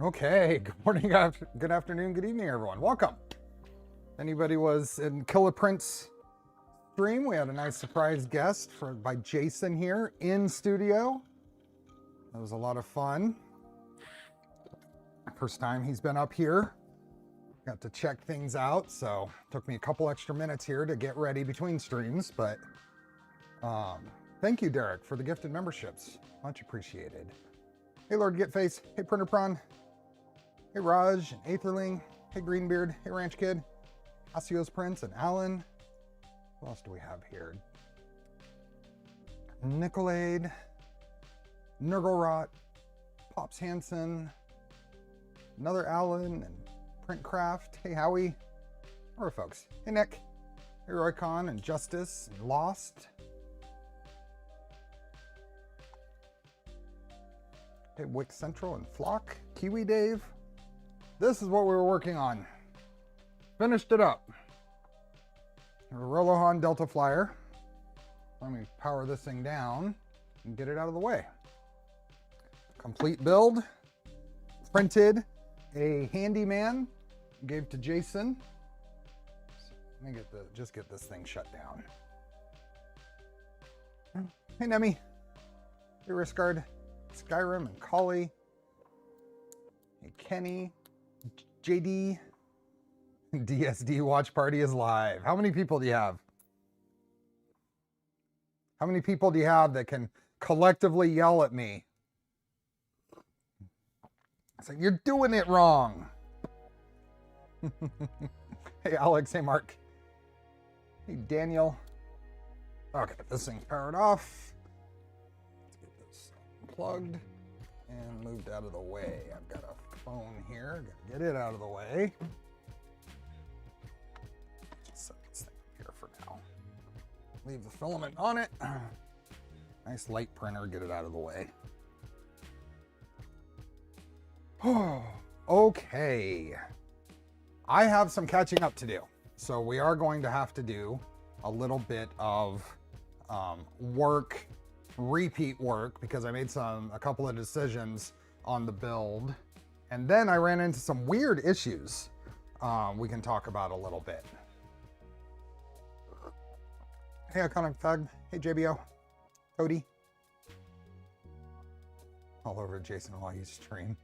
Okay, good morning, good afternoon, good evening, everyone. Welcome. Anybody was in Killer Print's stream? We had a nice surprise guest by Jason here in studio. That was a lot of fun. First time he's been up here. Got to check things out, so took me a couple extra minutes here to get ready between streams, but thank you, Derek, for the gifted memberships. Much appreciated. Hey, Lord Getface. Hey, Printer Prawn. Hey, Raj and Aetherling. Hey, Greenbeard. Hey, Ranch Kid. Asios Prince and Alan. Who else do we have here? Nicolade. Nurglerot. Pops Hansen. Another Alan and Printcraft. Hey, Howie. All right, folks. Hey, Nick. Hey, Roycon and Justice and Lost. Hey, Wick Central and Flock. Kiwi Dave. This is what we were working on. Finished it up. A Rolohan Delta Flyer. Let me power this thing down and get it out of the way. Complete build. Printed a handyman. Gave to Jason. Let me just get this thing shut down. Hey, Nemi. Hey, Riskard. Skyrim and Collie. Hey, Kenny. JD. DSD watch party is live. How many people do you have? How many people do you have that can collectively yell at me? It's like, you're doing it wrong. Hey, Alex. Hey, Mark. Hey, Daniel. Okay, this thing's powered off. Let's get this unplugged and moved out of the way. I've got a phone here. Gotta get it out of the way. Just set this thing up here for now. Leave the filament on it. Nice light printer. Get it out of the way. Okay. I have some catching up to do. So we are going to have to do a little bit of work, repeat work, because I made a couple of decisions on the build. And then I ran into some weird issues we can talk about a little bit. Hey, Iconic Thug. Hey, JBO. Cody. All over Jason while you stream.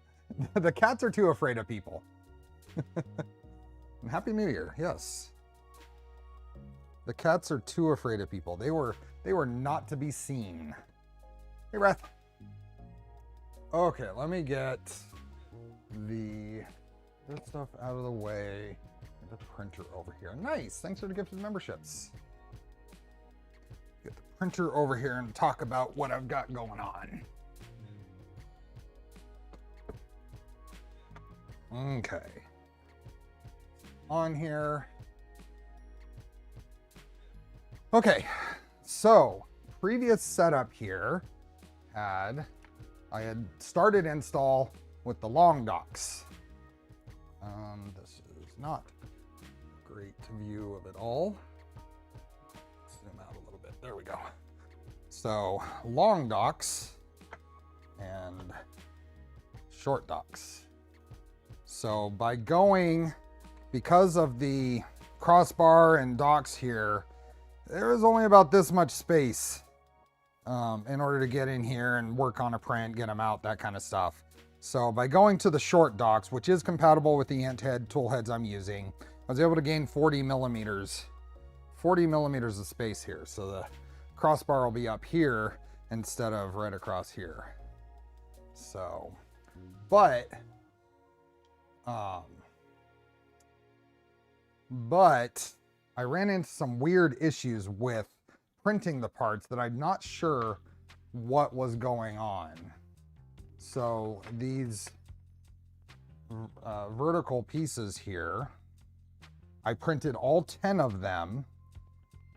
The cats are too afraid of people. And Happy New Year, yes. The cats are too afraid of people. They were not to be seen. Hey, Wrath. Okay, let me get this stuff out of the way. Get the printer over here. Nice, thanks for the gifted memberships. Get the printer over here and talk about what I've got going on. Okay. On here. Okay, so previous setup here I had started install with the long docks. This is not a great view of it all. Zoom out a little bit. There we go. So long docks and short docks. So because of the crossbar and docks here, there is only about this much space in order to get in here and work on a print, get them out, that kind of stuff. So by going to the short docks, which is compatible with the ant head tool heads I'm using, I was able to gain 40 millimeters of space here. So the crossbar will be up here instead of right across here. So, but I ran into some weird issues with printing the parts that I'm not sure what was going on. So these vertical pieces here, I printed all 10 of them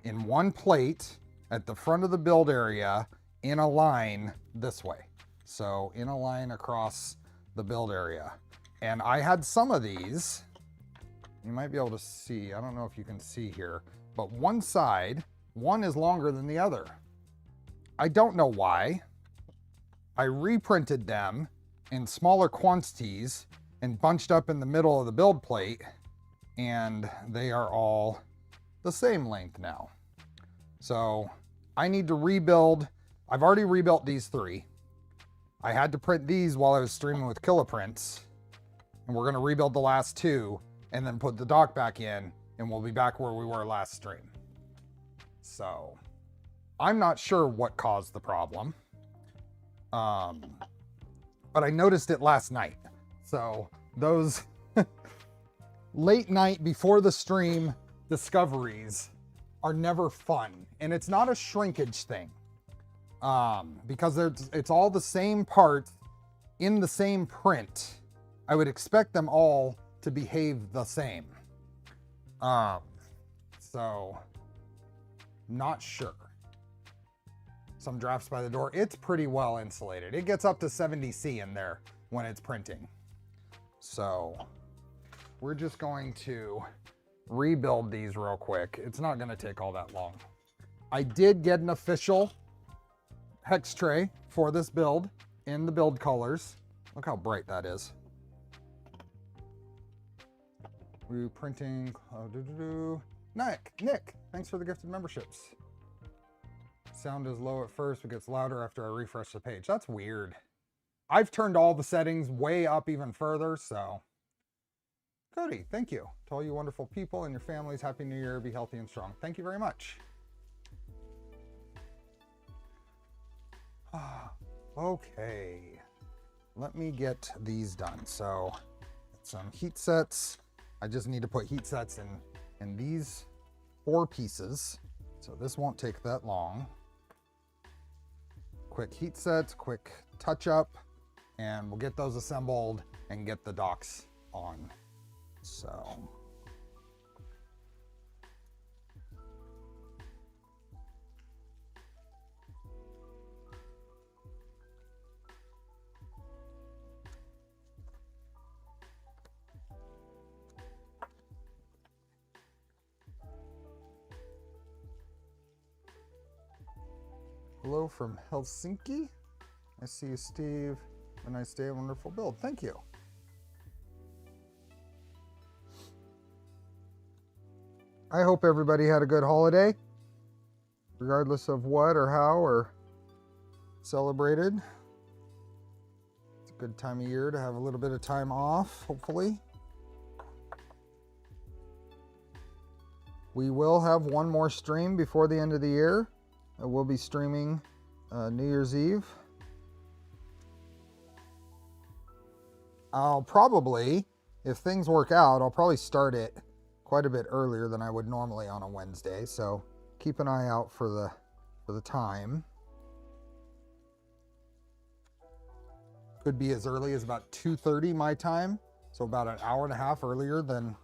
in one plate at the front of the build area in a line this way. So in a line across the build area. And I had some of these, you might be able to see, I don't know if you can see here, but one side, one is longer than the other. I don't know why. I reprinted them in smaller quantities and bunched up in the middle of the build plate, and they are all the same length now. So I need to rebuild. I've already rebuilt these 3. I had to print these while I was streaming with Kiloprints, and we're gonna rebuild the last 2 and then put the dock back in, and we'll be back where we were last stream. So I'm not sure what caused the problem. But I noticed it last night. So those late night before the stream discoveries are never fun. And it's not a shrinkage thing. Because it's all the same parts in the same print. I would expect them all to behave the same. So not sure. Some drafts by the door. It's pretty well insulated. It gets up to 70°C in there when it's printing. So we're just going to rebuild these real quick. It's not going to take all that long. I did get an official hex tray for this build in the build colors. Look how bright that is. We're printing. Nick, thanks for the gifted memberships. Sound is low at first, but gets louder after I refresh the page. That's weird. I've turned all the settings way up even further, so. Cody, thank you. To all you wonderful people and your families, Happy New Year. Be healthy and strong. Thank you very much. Okay. Let me get these done. So, some heat sets. I just need to put heat sets in these 4 pieces. So this won't take that long. Quick heat sets, quick touch up, and we'll get those assembled and get the docks on. So. Hello from Helsinki. I see you, Steve. A nice day, a wonderful build. Thank you. I hope everybody had a good holiday, regardless of what or how or celebrated. It's a good time of year to have a little bit of time off, hopefully. We will have one more stream before the end of the year. We'll be streaming New Year's Eve. I'll probably, if things work out, I'll probably start it quite a bit earlier than I would normally on a Wednesday. So keep an eye out for the time. Could be as early as about 2:30 my time. So about an hour and a half earlier than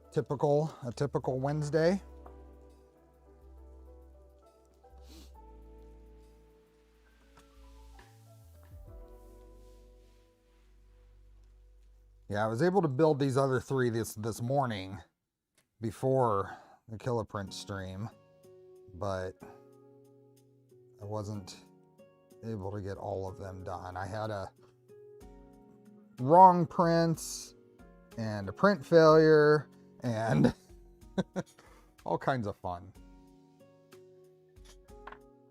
a typical Wednesday. Yeah, I was able to build these other 3 this morning before the Kiloprint stream, but I wasn't able to get all of them done. I had a wrong prints and a print failure and all kinds of fun.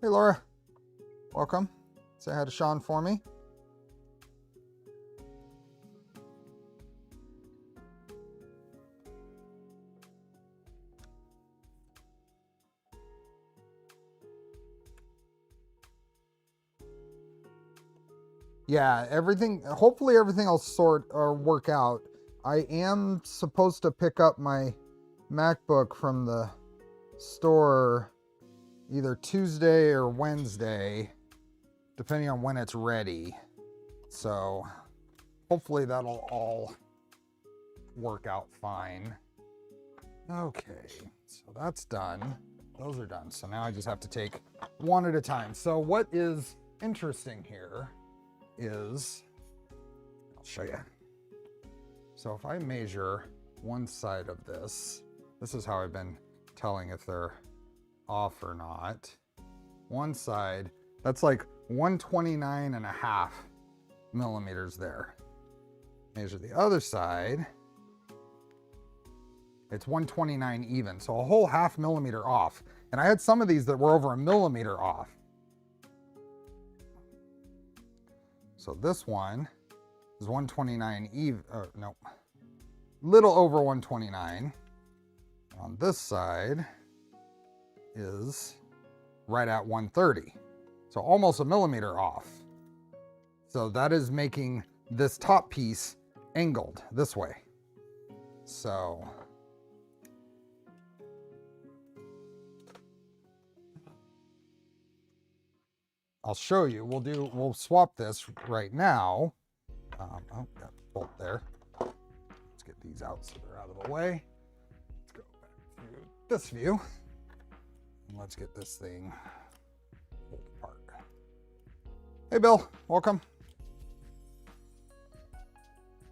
Hey Laura, welcome. Say hi to Sean for me. Yeah, hopefully everything will sort or work out. I am supposed to pick up my MacBook from the store either Tuesday or Wednesday, depending on when it's ready. So hopefully that'll all work out fine. Okay, so that's done. Those are done. So now I just have to take one at a time. So what is interesting here is, I'll show you. So if I measure one side of this is how I've been telling if they're off or not. One side, that's like 129.5 millimeters there. Measure the other side. It's 129 even, so a whole ½ millimeter off. And I had some of these that were over 1 millimeter off. So this one is 129 even, no, little over 129. On this side is right at 130. So almost 1 millimeter off. So that is making this top piece angled this way. So I'll show you. We'll swap this right now. Oh, got a bolt there. Let's get these out so they're out of the way. Let's go back to this view. And let's get this thing pulled apart. Hey, Bill, welcome.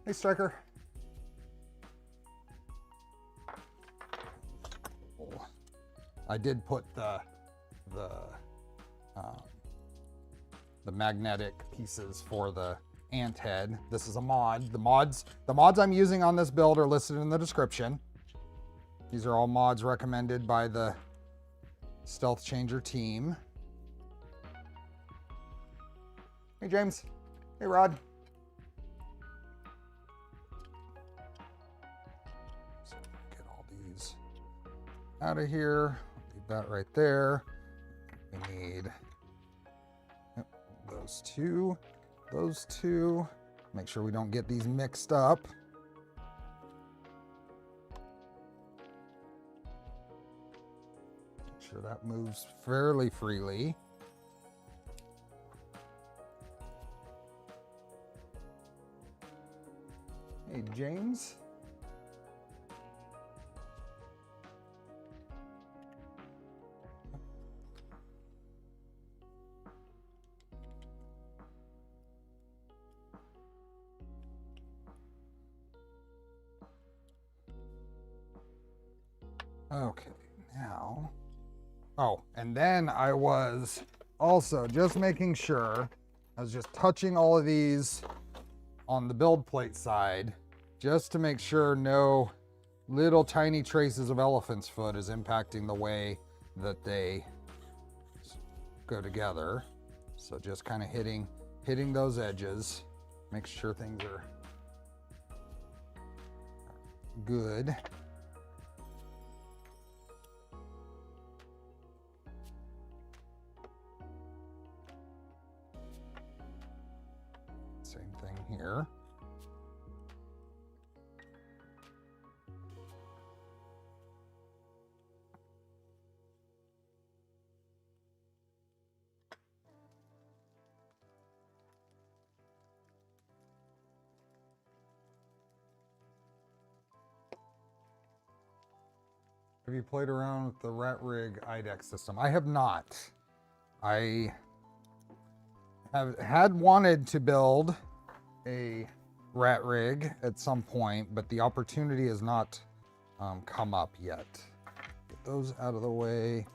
Hey, Striker. I did put the magnetic pieces for the ant head. This is a mod. The mods I'm using on this build are listed in the description. These are all mods recommended by the StealthChanger team. Hey, James. Hey, Rod. So get all these out of here. Leave that right there. We need those two. Make sure we don't get these mixed up. Make sure that moves fairly freely. Hey, James. Okay, now, oh, and then I was also just making sure, I was just touching all of these on the build plate side, just to make sure no little tiny traces of elephant's foot is impacting the way that they go together. So just kind of hitting those edges, make sure things are good. Same thing here. Have you played around with the Ratrig IDEX system? I have not. I had wanted to build a Ratrig at some point, but the opportunity has not come up yet. Get those out of the way.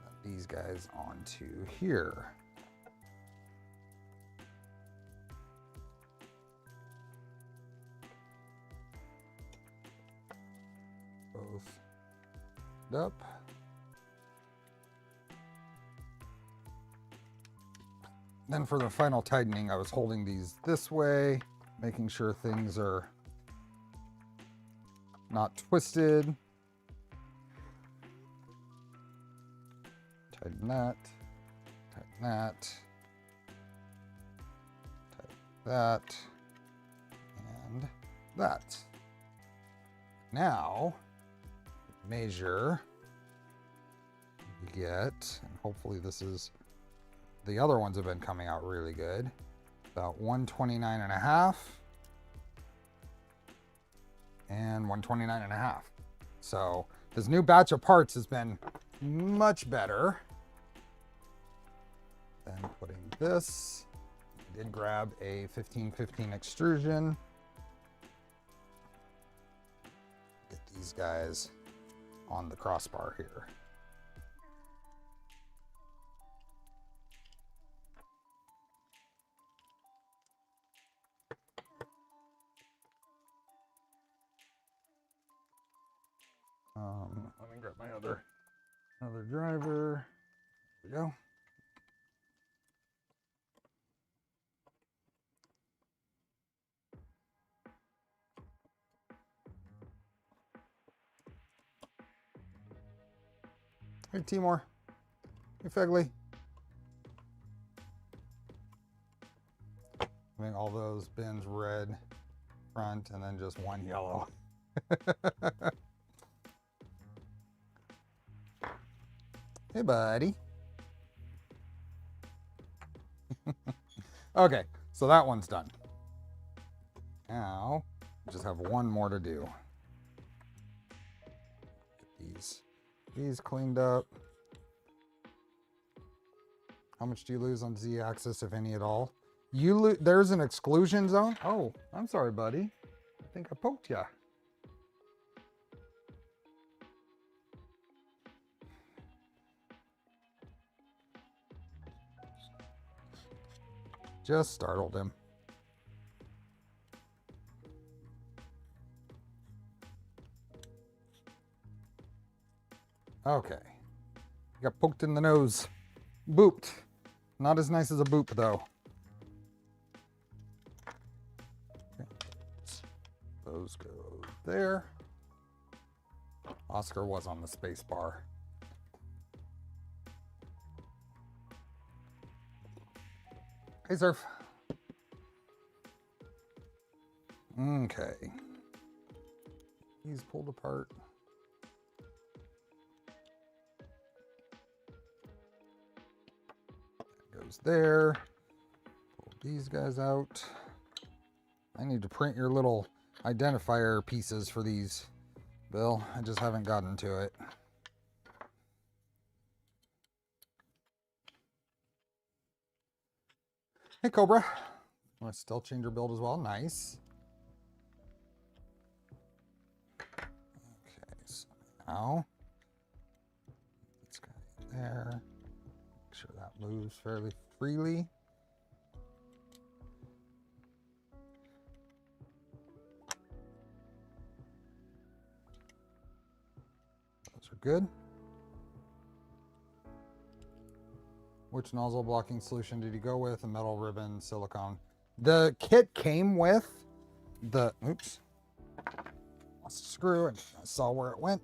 Put these guys onto here. Both up. Then for the final tightening, I was holding these this way, making sure things are not twisted. Tighten that, tighten that, tighten that, and that. Now, measure, we get, and hopefully this is, the other ones have been coming out really good, about 129.5 and 129.5. So this new batch of parts has been much better. Then putting this, I did grab a 1515 extrusion. Get these guys on the crossbar here. Let me grab my other driver. There we go. Hey, Timor. Hey, Fegley. Make all those bins red front and then just one yellow. Hey, buddy. Okay, so that one's done. Now, we just have one more to do. Get these cleaned up. How much do you lose on Z-axis, if any at all? There's an exclusion zone? Oh, I'm sorry, buddy. I think I poked ya. Just startled him. Okay. Got poked in the nose. Booped. Not as nice as a boop, though. Okay. Those go there. Oscar was on the space bar. Hey, Surf. Okay. He's pulled apart. That goes there. Pull these guys out. I need to print your little identifier pieces for these, Bill. I just haven't gotten to it. Hey, Cobra. Want a StealthChanger build as well? Nice. Okay, so now this guy in there. Make sure that moves fairly freely. Those are good. Which nozzle blocking solution did you go with? A metal ribbon, silicone. The kit came with the, oops, lost a screw and I saw where it went.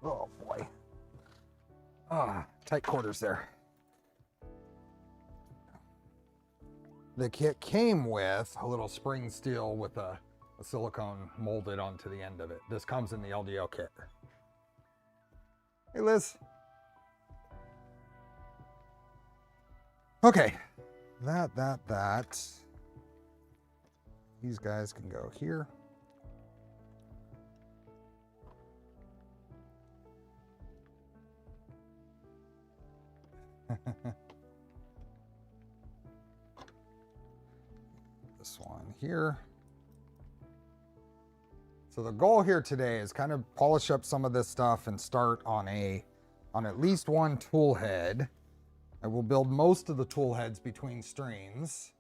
Oh boy. Ah, tight quarters there. The kit came with a little spring steel with a silicone molded onto the end of it. This comes in the LDO kit. Hey, Liz. Okay, that. These guys can go here. This one here. So the goal here today is kind of polish up some of this stuff and start on at least one tool head. I will build most of the tool heads between streams.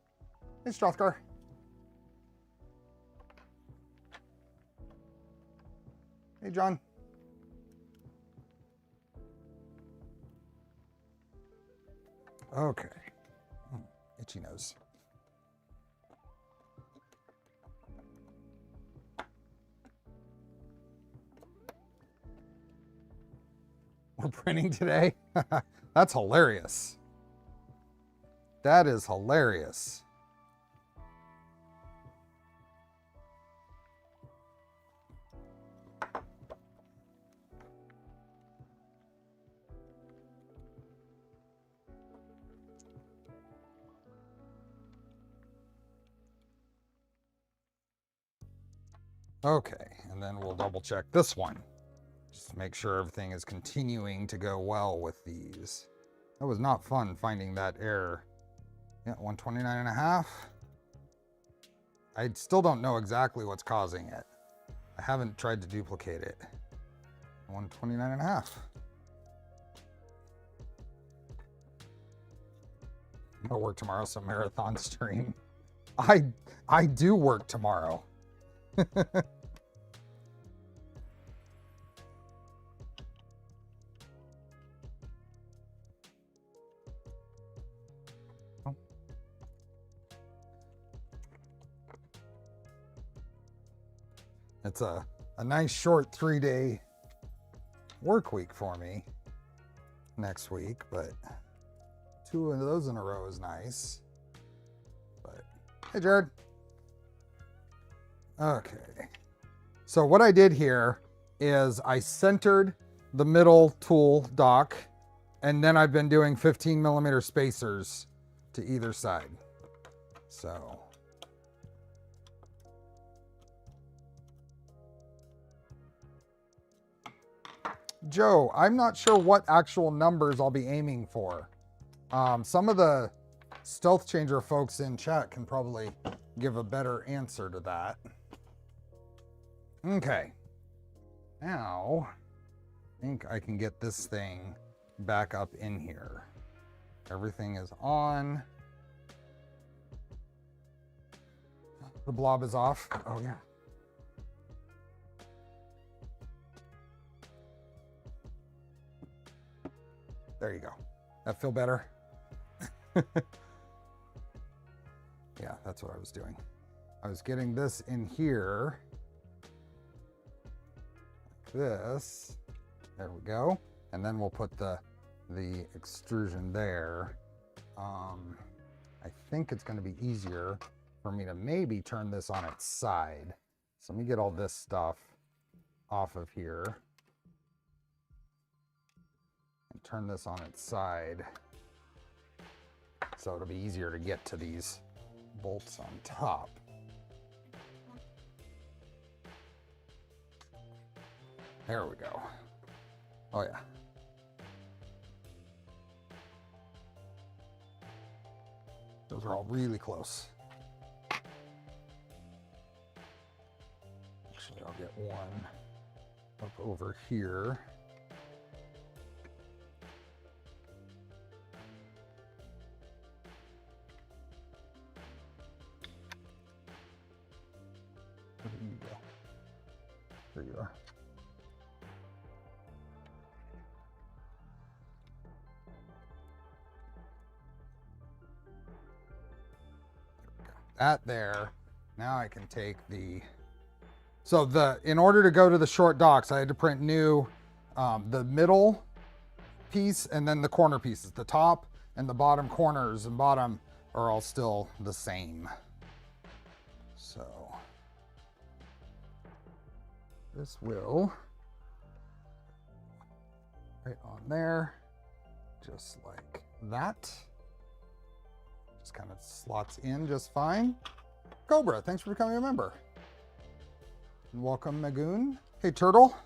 Hey, Strothgar. Hey, John. Okay. Itchy nose. We're printing today? That's hilarious. That is hilarious. Okay, and then we'll double check this one. Just to make sure everything is continuing to go well with these. That was not fun finding that error. Yeah, 129.5. I still don't know exactly what's causing it. I haven't tried to duplicate it. 129.5. No work tomorrow, so marathon stream. I do work tomorrow. It's a nice short 3-day work week for me next week, but 2 of those in a row is nice. But hey, Jared. Okay. So what I did here is I centered the middle tool dock, and then I've been doing 15mm spacers to either side. So Joe, I'm not sure what actual numbers I'll be aiming for. Some of the StealthChanger folks in chat can probably give a better answer to that. Okay. Now, I think I can get this thing back up in here. Everything is on. The blob is off. Oh, yeah. There you go. That feel better? Yeah, that's what I was doing. I was getting this in here. Like this. There we go. And then we'll put the extrusion there. I think it's going to be easier for me to maybe turn this on its side. So let me get all this stuff off of here. Turn this on its side so it'll be easier to get to these bolts on top. There we go. Oh yeah. Those are all really close. Actually, I'll get one up over here. There you are. That there. Now I can take the, so in order to go to the short docks, I had to print new, the middle piece and then the corner pieces. The top and the bottom corners and bottom are all still the same. So this will right on there, just like that. Just kind of slots in just fine. Cobra, thanks for becoming a member. And welcome, Magoon. Hey, Turtle.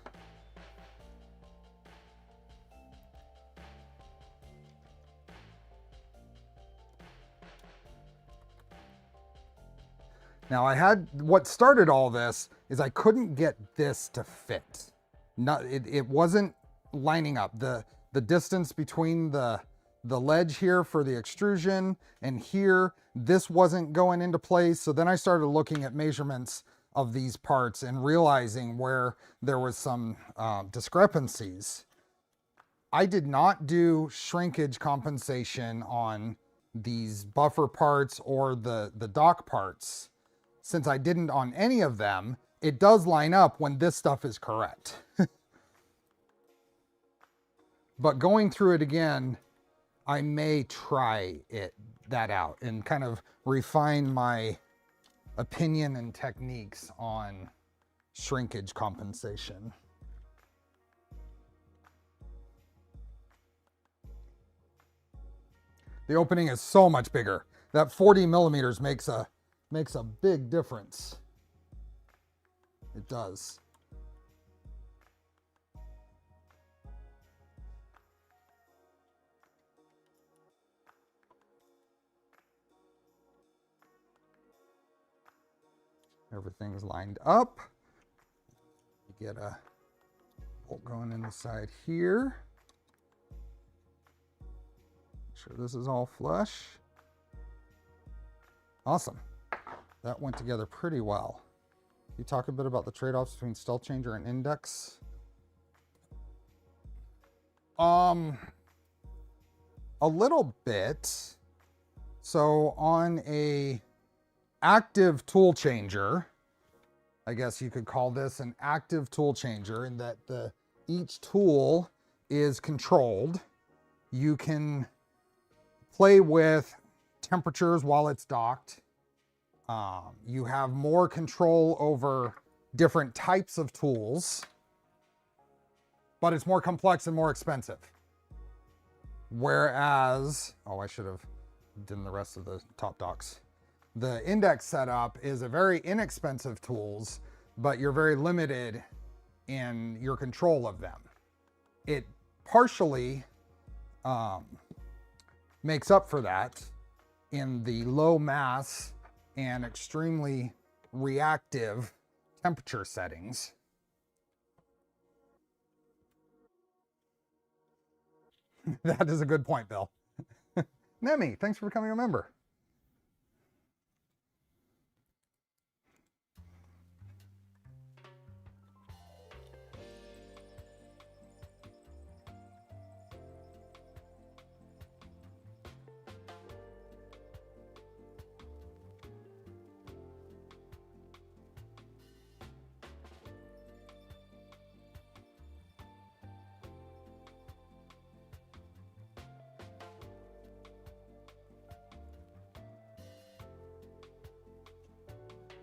Now what started all this is I couldn't get this to fit. It wasn't lining up. The distance between the ledge here for the extrusion and here, this wasn't going into place. So then I started looking at measurements of these parts and realizing where there was some discrepancies. I did not do shrinkage compensation on these buffer parts or the dock parts. Since I didn't on any of them, it does line up when this stuff is correct. But going through it again, I may try that out and kind of refine my opinion and techniques on shrinkage compensation. The opening is so much bigger. That 40 millimeters makes a big difference. It does. Everything's lined up. You get a bolt going in the side here. Make sure this is all flush. Awesome. That went together pretty well. You talk a bit about the trade-offs between StealthChanger and Index. A little bit. So on a active tool changer, I guess you could call this an active tool changer, in that each tool is controlled. You can play with temperatures while it's docked. You have more control over different types of tools, but it's more complex and more expensive. Whereas, oh, I should have done the rest of the top docks. The Index setup is a very inexpensive tools, but you're very limited in your control of them. It partially makes up for that in the low mass and extremely reactive temperature settings. That is a good point, Bill. Nemi, thanks for becoming a member.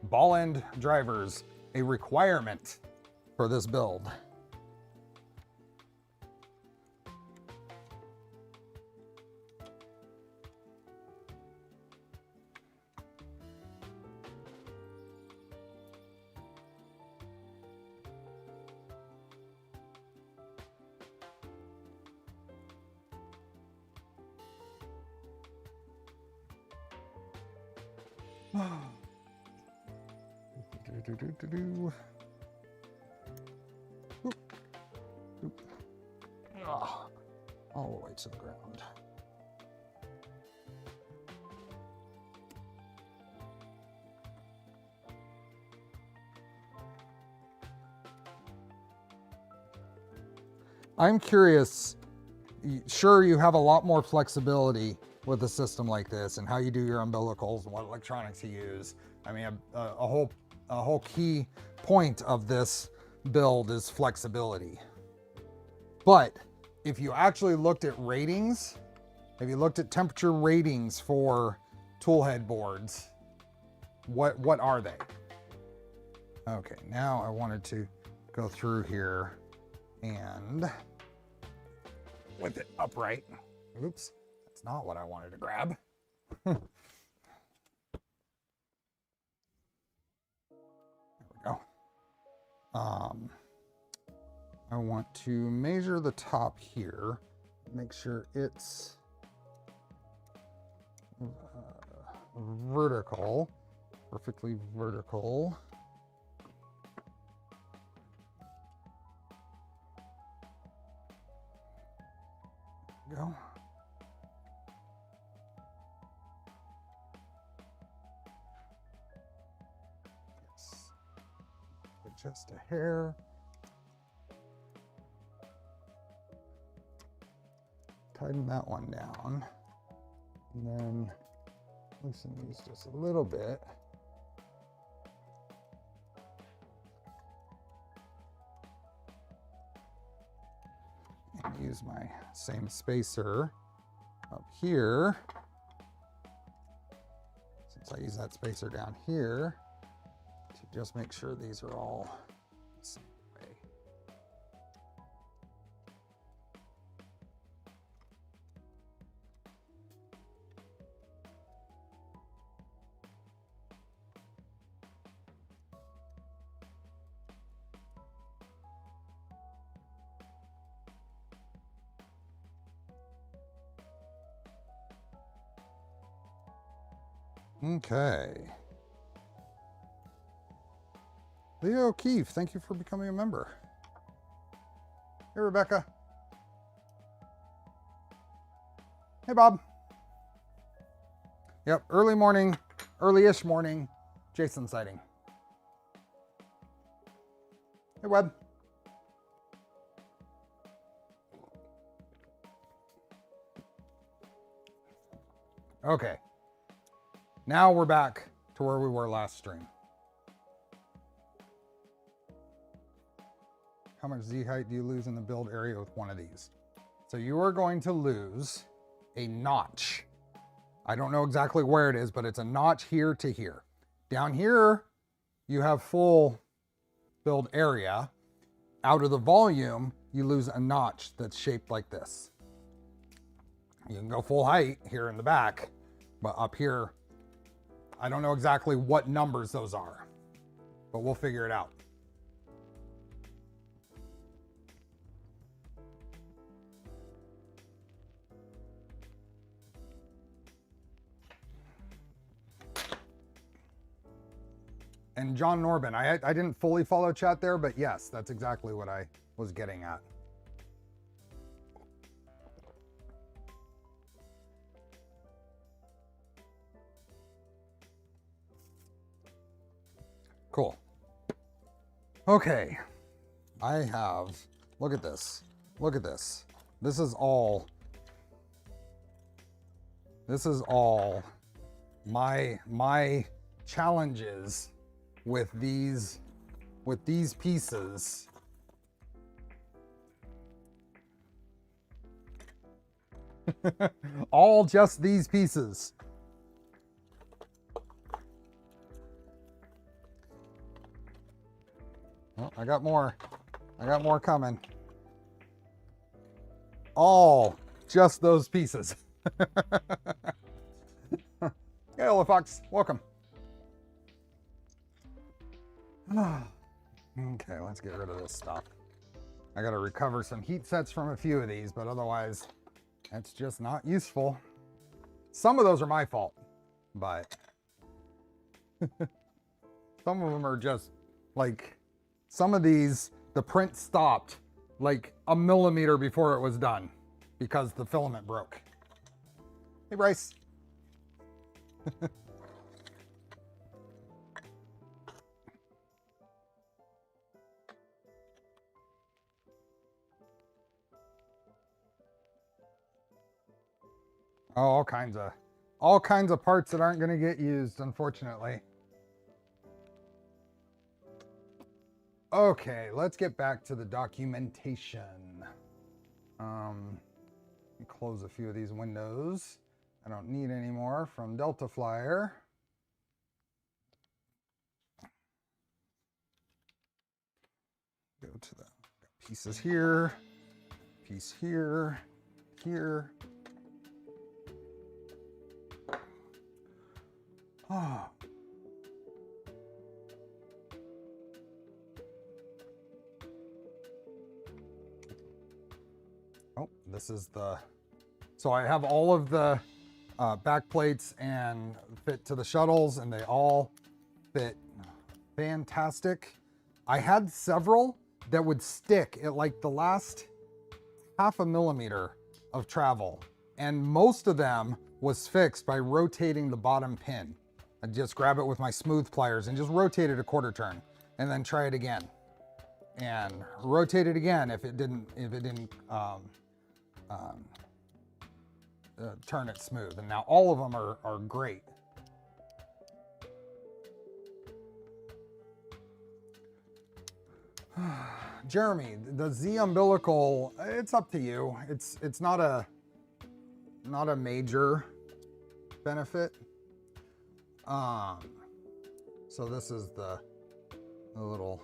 Ball end drivers, a requirement for this build. All the way to the ground. I'm curious, sure, you have a lot more flexibility with a system like this and how you do your umbilicals and what electronics you use. I mean, a whole key point of this build is flexibility. But if you actually looked at ratings, if you looked at temperature ratings for toolhead boards, what are they? Okay, now I wanted to go through here and with it upright. Oops, that's not what I wanted to grab. There we go. I want to measure the top here, make sure it's vertical, perfectly vertical. There we go. Yes. Just a hair. Tighten that one down, and then loosen these just a little bit. And use my same spacer up here, since I use that spacer down here, to just make sure these are all the same way. Okay. Leo Keefe, thank you for becoming a member. Hey, Rebecca. Hey, Bob. Yep, early morning early-ish morning Jason sighting. Hey, Webb. Okay, now we're back to where we were last stream. How much Z height do you lose in the build area with one of these? So you are going to lose a notch. I don't know exactly where it is, but it's a notch here to here. Down here, you have full build area. Out of the volume, you lose a notch that's shaped like this. You can go full height here in the back, but up here, I don't know exactly what numbers those are, but we'll figure it out. And John Norbin, I didn't fully follow chat there, but yes, that's exactly what I was getting at. Cool. Okay, I have, look at this. Look at this. This is all my challenges with these pieces. All just these pieces. Oh, I got more coming. All just those pieces. Hello, Fox. Welcome. Okay, let's get rid of this stuff. I got to recover some heat sets from a few of these, but otherwise, it's just not useful. Some of those are my fault, but some of them are just like, some of these, the print stopped like a millimeter before it was done because the filament broke. Hey, Bryce. Oh, all kinds of parts that aren't going to get used, unfortunately. Okay, let's get back to the documentation. Close a few of these windows. I don't need any more from Delta Flyer. Go to the pieces here, piece here, here. Oh. Oh, this is the, so I have all of the back plates and fit to the shuttles, and they all fit fantastic. I had several that would stick at like the last half a millimeter of travel, and most of them was fixed by rotating the bottom pin. I'd just grab it with my smooth pliers and just rotate it a quarter turn, and then try it again, and rotate it again if it didn't turn it smooth. And now all of them are great. Jeremy, the Z umbilical, it's up to you. It's not a major benefit. So this is the little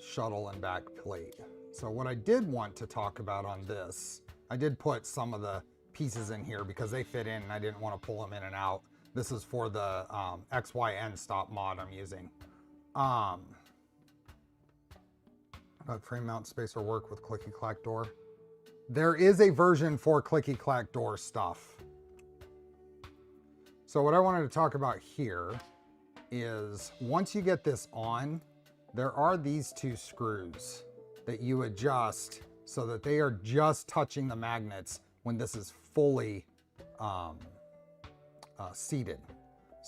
shuttle and back plate. So what I did want to talk about on this, I did put some of the pieces in here because they fit in and I didn't want to pull them in and out. This is for the XY end stop mod I'm using. But frame mount spacer work with clicky clack door. There is a version for clicky clack door stuff. So what I wanted to talk about here is once you get this on, there are these two screws that you adjust so that they are just touching the magnets when this is fully seated.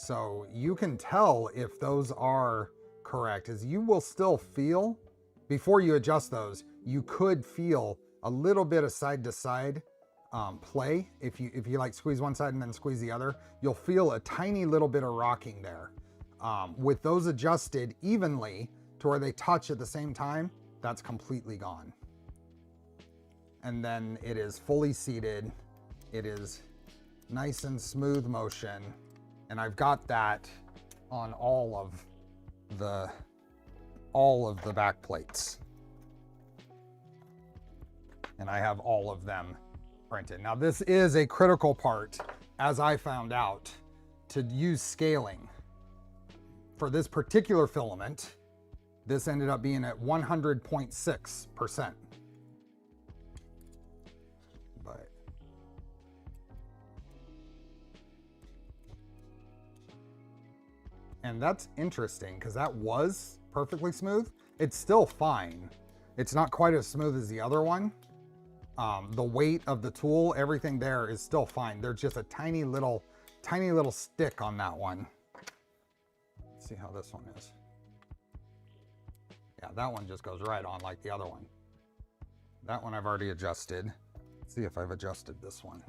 So you can tell if those are correct, as you will still feel, before you adjust those, you could feel a little bit of side to side play. If you like squeeze one side and then squeeze the other, you'll feel a tiny little bit of rocking there. With those adjusted evenly to where they touch at the same time, that's completely gone. And then it is fully seated. It is nice and smooth motion. And I've got that on all of the back plates. And I have all of them printed. Now this is a critical part, as I found out, to use scaling. For this particular filament, this ended up being at 100.6%. And that's interesting because that was perfectly smooth. It's still fine. It's not quite as smooth as the other one. The weight of the tool, everything there is still fine. There's just a tiny little stick on that one. Let's see how this one is. Yeah, that one just goes right on like the other one. That one I've already adjusted. Let's see if I've adjusted this one.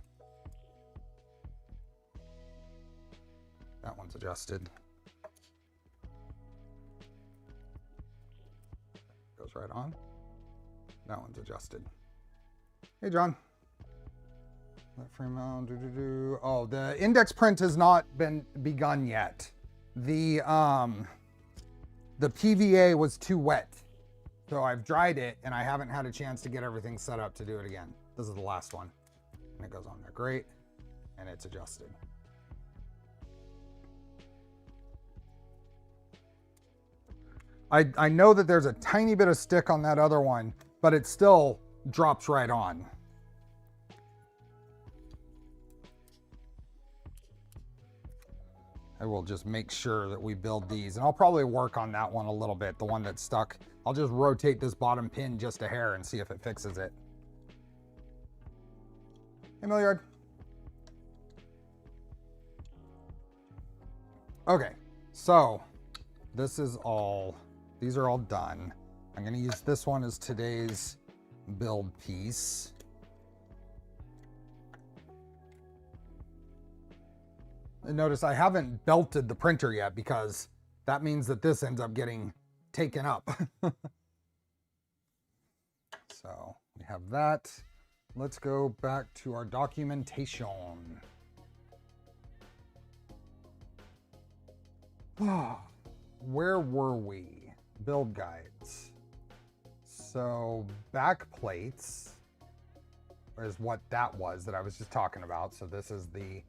That one's adjusted. Goes right on. That one's adjusted. Hey, John. That frame mount, Oh, the index print has not been begun yet. The PVA was too wet. So I've dried it and I haven't had a chance to get everything set up to do it again. This is the last one. And it goes on there. Great. And it's adjusted. I know that there's a tiny bit of stick on that other one, but it still drops right on. I will just make sure that we build these, and I'll probably work on that one a little bit, the one that's stuck. I'll just rotate this bottom pin just a hair and see if it fixes it. Hey, Milliard. Okay, so this is all, these are all done. I'm gonna use this one as today's build piece. And notice I haven't belted the printer yet because that means that this ends up getting taken up. So we have that. Let's go back to our documentation. Where were we? Build guides. So backplates is what that was that I was just talking about. So this is the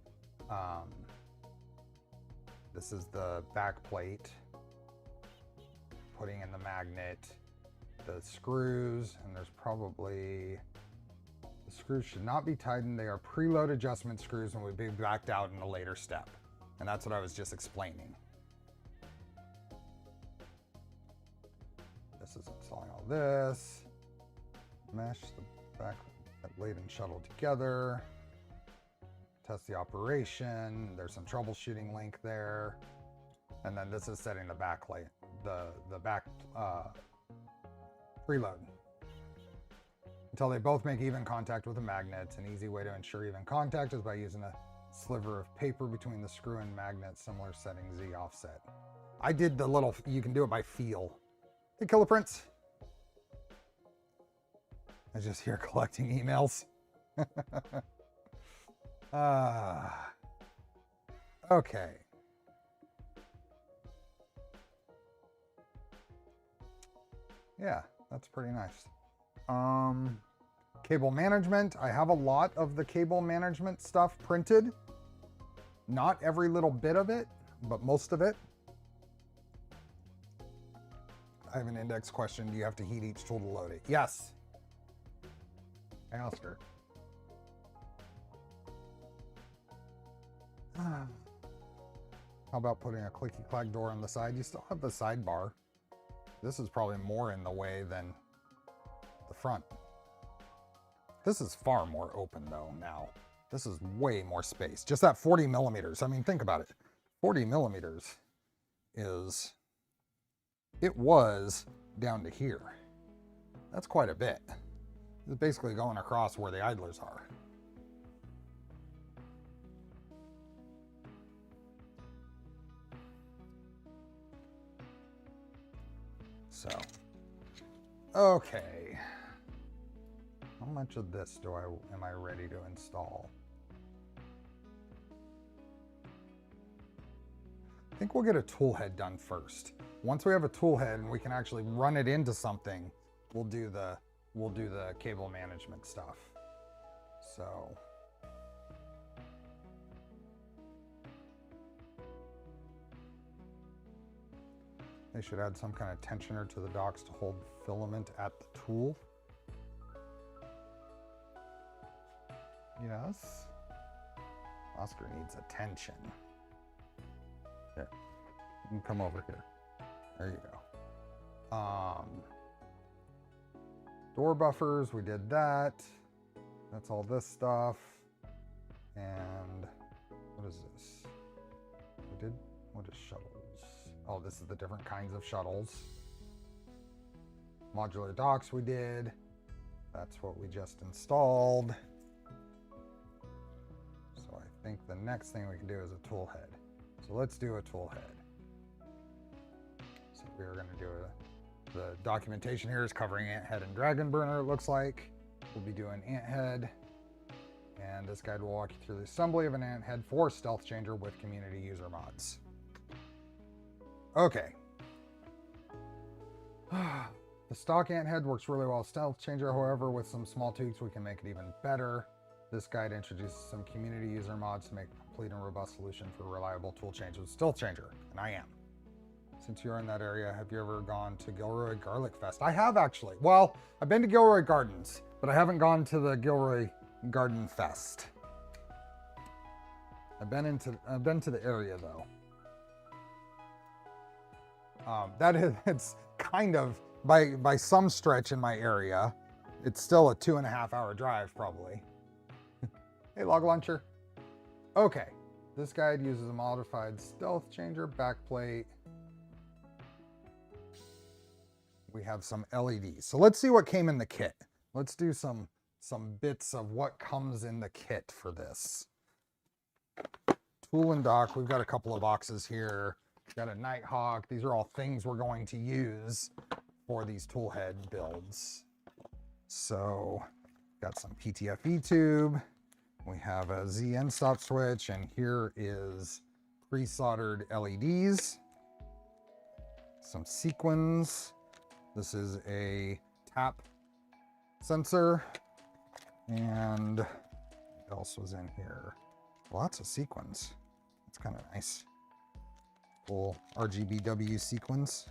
backplate. Putting in the magnet, the screws, and there's probably, the screws should not be tightened. They are preload adjustment screws and would be backed out in a later step. And that's what I was just explaining. This is installing all this. Mesh the backplate and shuttle together. Test the operation. There's some troubleshooting link there. And then this is setting the backplate, the back preload. Until they both make even contact with the magnet. An easy way to ensure even contact is by using a sliver of paper between the screw and magnet, similar setting Z offset. I did the little, you can do it by feel. Hey, Killer Prince. I just hear collecting emails. Okay. Yeah, that's pretty nice. Cable management. I have a lot of the cable management stuff printed. Not every little bit of it, but most of it. I have an index question. Do you have to heat each tool to load it? Yes. I asked her. How about putting a clicky clack door on the side? You still have the sidebar. This is probably more in the way than the front. This is far more open though now. This is way more space. Just that 40 millimeters. I mean, think about it. 40 millimeters is, it was down to here. That's quite a bit. It's basically going across where the idlers are. So, okay. How much of this am I ready to install? I think we'll get a tool head done first. Once we have a tool head and we can actually run it into something, we'll do the cable management stuff. So they should add some kind of tensioner to the docks to hold filament at the tool. Yes. Oscar needs attention. Here, you can come over here. There you go. Door buffers, we did that. That's all this stuff. And what is this? What is shuttles? Oh, this is the different kinds of shuttles. Modular docks we did. That's what we just installed. So I think the next thing we can do is a tool head. So let's do a tool head. So we're going to do the documentation here is covering ant head and dragon burner, it looks like. We'll be doing ant head. And this guide will walk you through the assembly of an ant head for StealthChanger with community user mods. Okay. The stock ant head works really well with StealthChanger, however, with some small tweaks we can make it even better. This guide introduces some community user mods to make a complete and robust solution for reliable tool change with StealthChanger, and I am. Since you're in that area, have you ever gone to Gilroy Garlic Fest? I have actually. Well, I've been to Gilroy Gardens, but I haven't gone to the Gilroy Garden Fest. I've been to the area though. It's kind of by some stretch in my area. It's still a 2.5 hour drive probably. Hey, Log Launcher. Okay, this guide uses a modified StealthChanger backplate. We have some LEDs. So let's see what came in the kit. Let's do some bits of what comes in the kit for this. Tool and dock, we've got a couple of boxes here. Got a Nighthawk. These are all things we're going to use for these tool head builds. So got some PTFE tube. We have a Z end stop switch, and here is pre-soldered LEDs. Some sequins. This is a tap sensor. And what else was in here? Lots of sequins. It's kind of nice. Full RGBW sequins.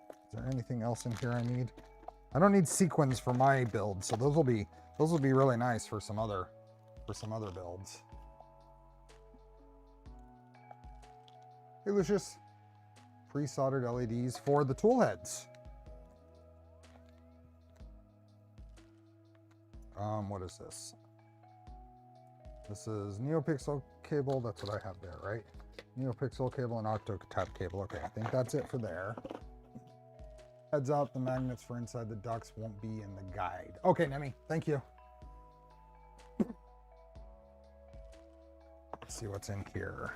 Is there anything else in here I need? I don't need sequins for my build, so those will be really nice for some other builds. Hey Lucius. Pre-soldered LEDs for the tool heads. What is this? This is NeoPixel cable. That's what I have there, right? NeoPixel cable and OctoTap cable. Okay, I think that's it for there. Heads up, the magnets for inside the ducts won't be in the guide. Okay, Nemi, thank you. Let's see what's in here.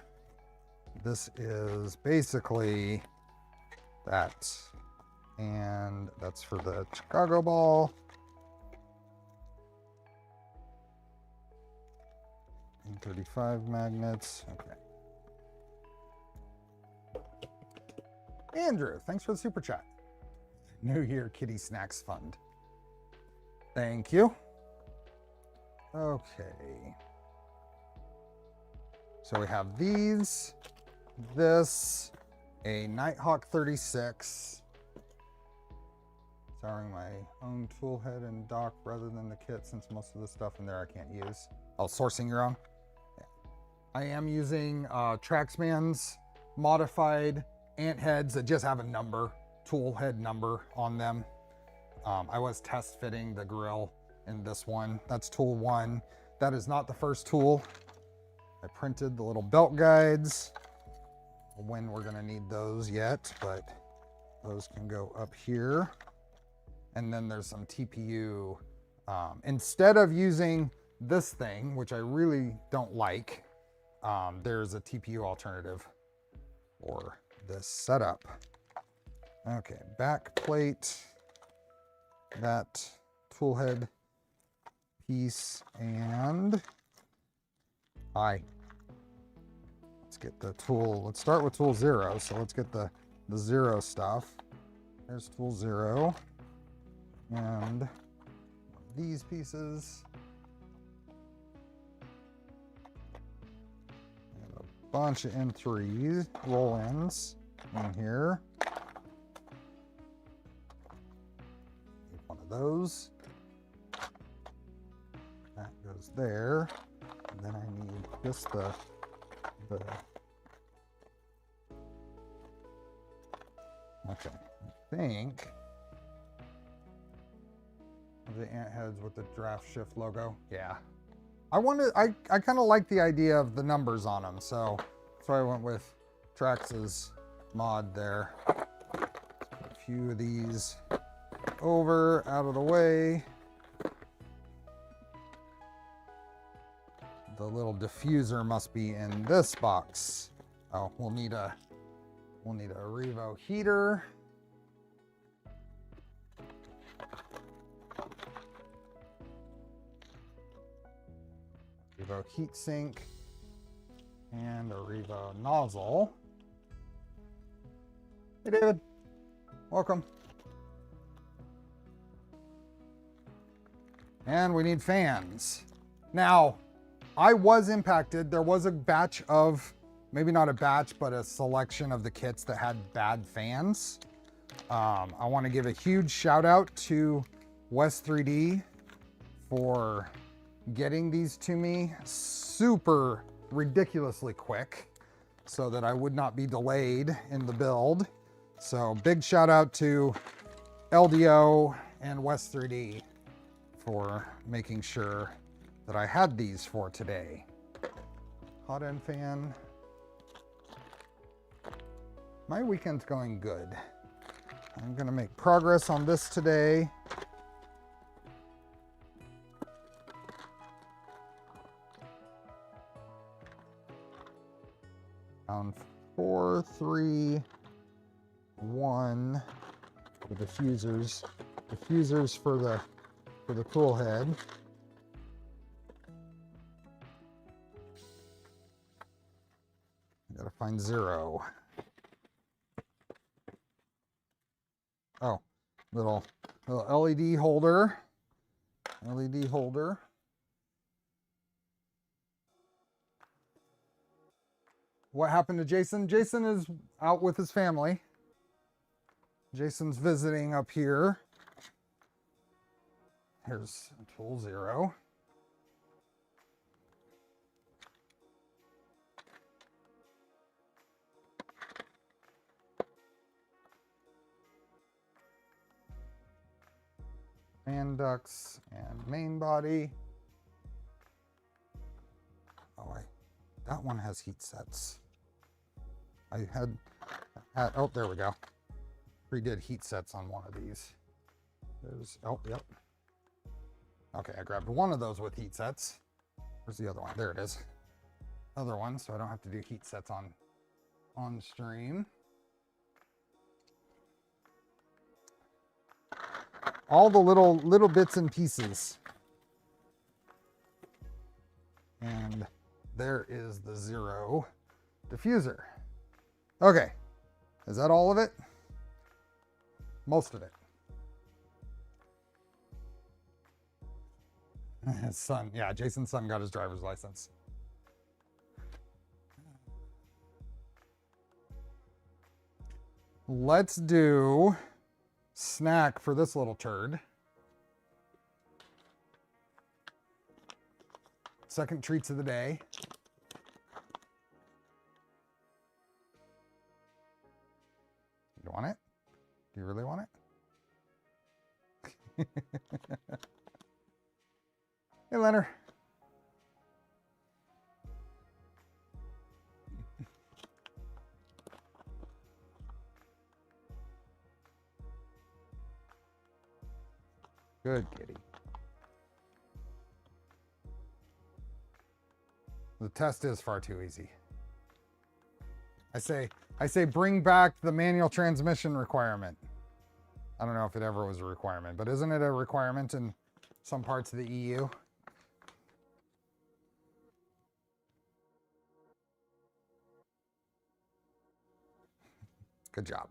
This is basically that. And that's for the Chicago ball. And 35 magnets. Okay. Andrew, thanks for the super chat. New Year Kitty Snacks Fund. Thank you. Okay. So we have these, this, a Nighthawk 36. Souring my own tool head and dock rather than the kit, since most of the stuff in there I can't use. Oh, sourcing your own? Yeah. I am using Traxman's modified ant heads that just have a number, tool head number on them. I was test fitting the grill in this one. That's tool 1. That is not the first tool. I printed the little belt guides. when we're gonna need those yet, but those can go up here. And then there's some TPU. Instead of using this thing, which I really don't like, there's a TPU alternative for this setup. Okay, backplate, that toolhead piece, and let's get the tool. Let's start with tool 0. So let's get the 0 stuff. There's tool 0, and these pieces, and a bunch of N3 roll-ins in here. Need one of those. That goes there. And then I need just the okay, I think the ant heads with the draft shift logo. Yeah, I kind of like the idea of the numbers on them, so that's why I went with Trax's mod there. A few of these over, out of the way. The little diffuser must be in this box. Oh, we'll need a Revo heater. Revo heatsink and a Revo nozzle. Hey David, welcome. And we need fans. Now, I was impacted. There was a batch of, maybe not a batch, but a selection of the kits that had bad fans. I want to give a huge shout out to West 3D for getting these to me super ridiculously quick so that I would not be delayed in the build. So big shout out to LDO and West 3D for making sure that I had these for today. Hot end fan. My weekend's going good. I'm gonna make progress on this today. On 4, 3, 1, the diffusers for the Toolhead. I gotta find 0. Oh, little LED holder. LED holder. What happened to Jason? Jason is out with his family. Jason's visiting up here. Here's tool 0. Fan ducts and main body. Oh, that one has heat sets. I had oh, there we go. Redid heat sets on one of these. There's, oh, yep. Okay, I grabbed one of those with heat sets. Where's the other one? There it is. Other one, so I don't have to do heat sets on stream. All the little bits and pieces. And there is the 0 diffuser. Okay, is that all of it? Most of it. His son, yeah, Jason's son got his driver's license. Let's do snack for this little turd. Second treats of the day. You want it? Do you really want it? Hey, Leonard. Good kitty. The test is far too easy. I say bring back the manual transmission requirement. I don't know if it ever was a requirement, but isn't it a requirement in some parts of the EU? Good job.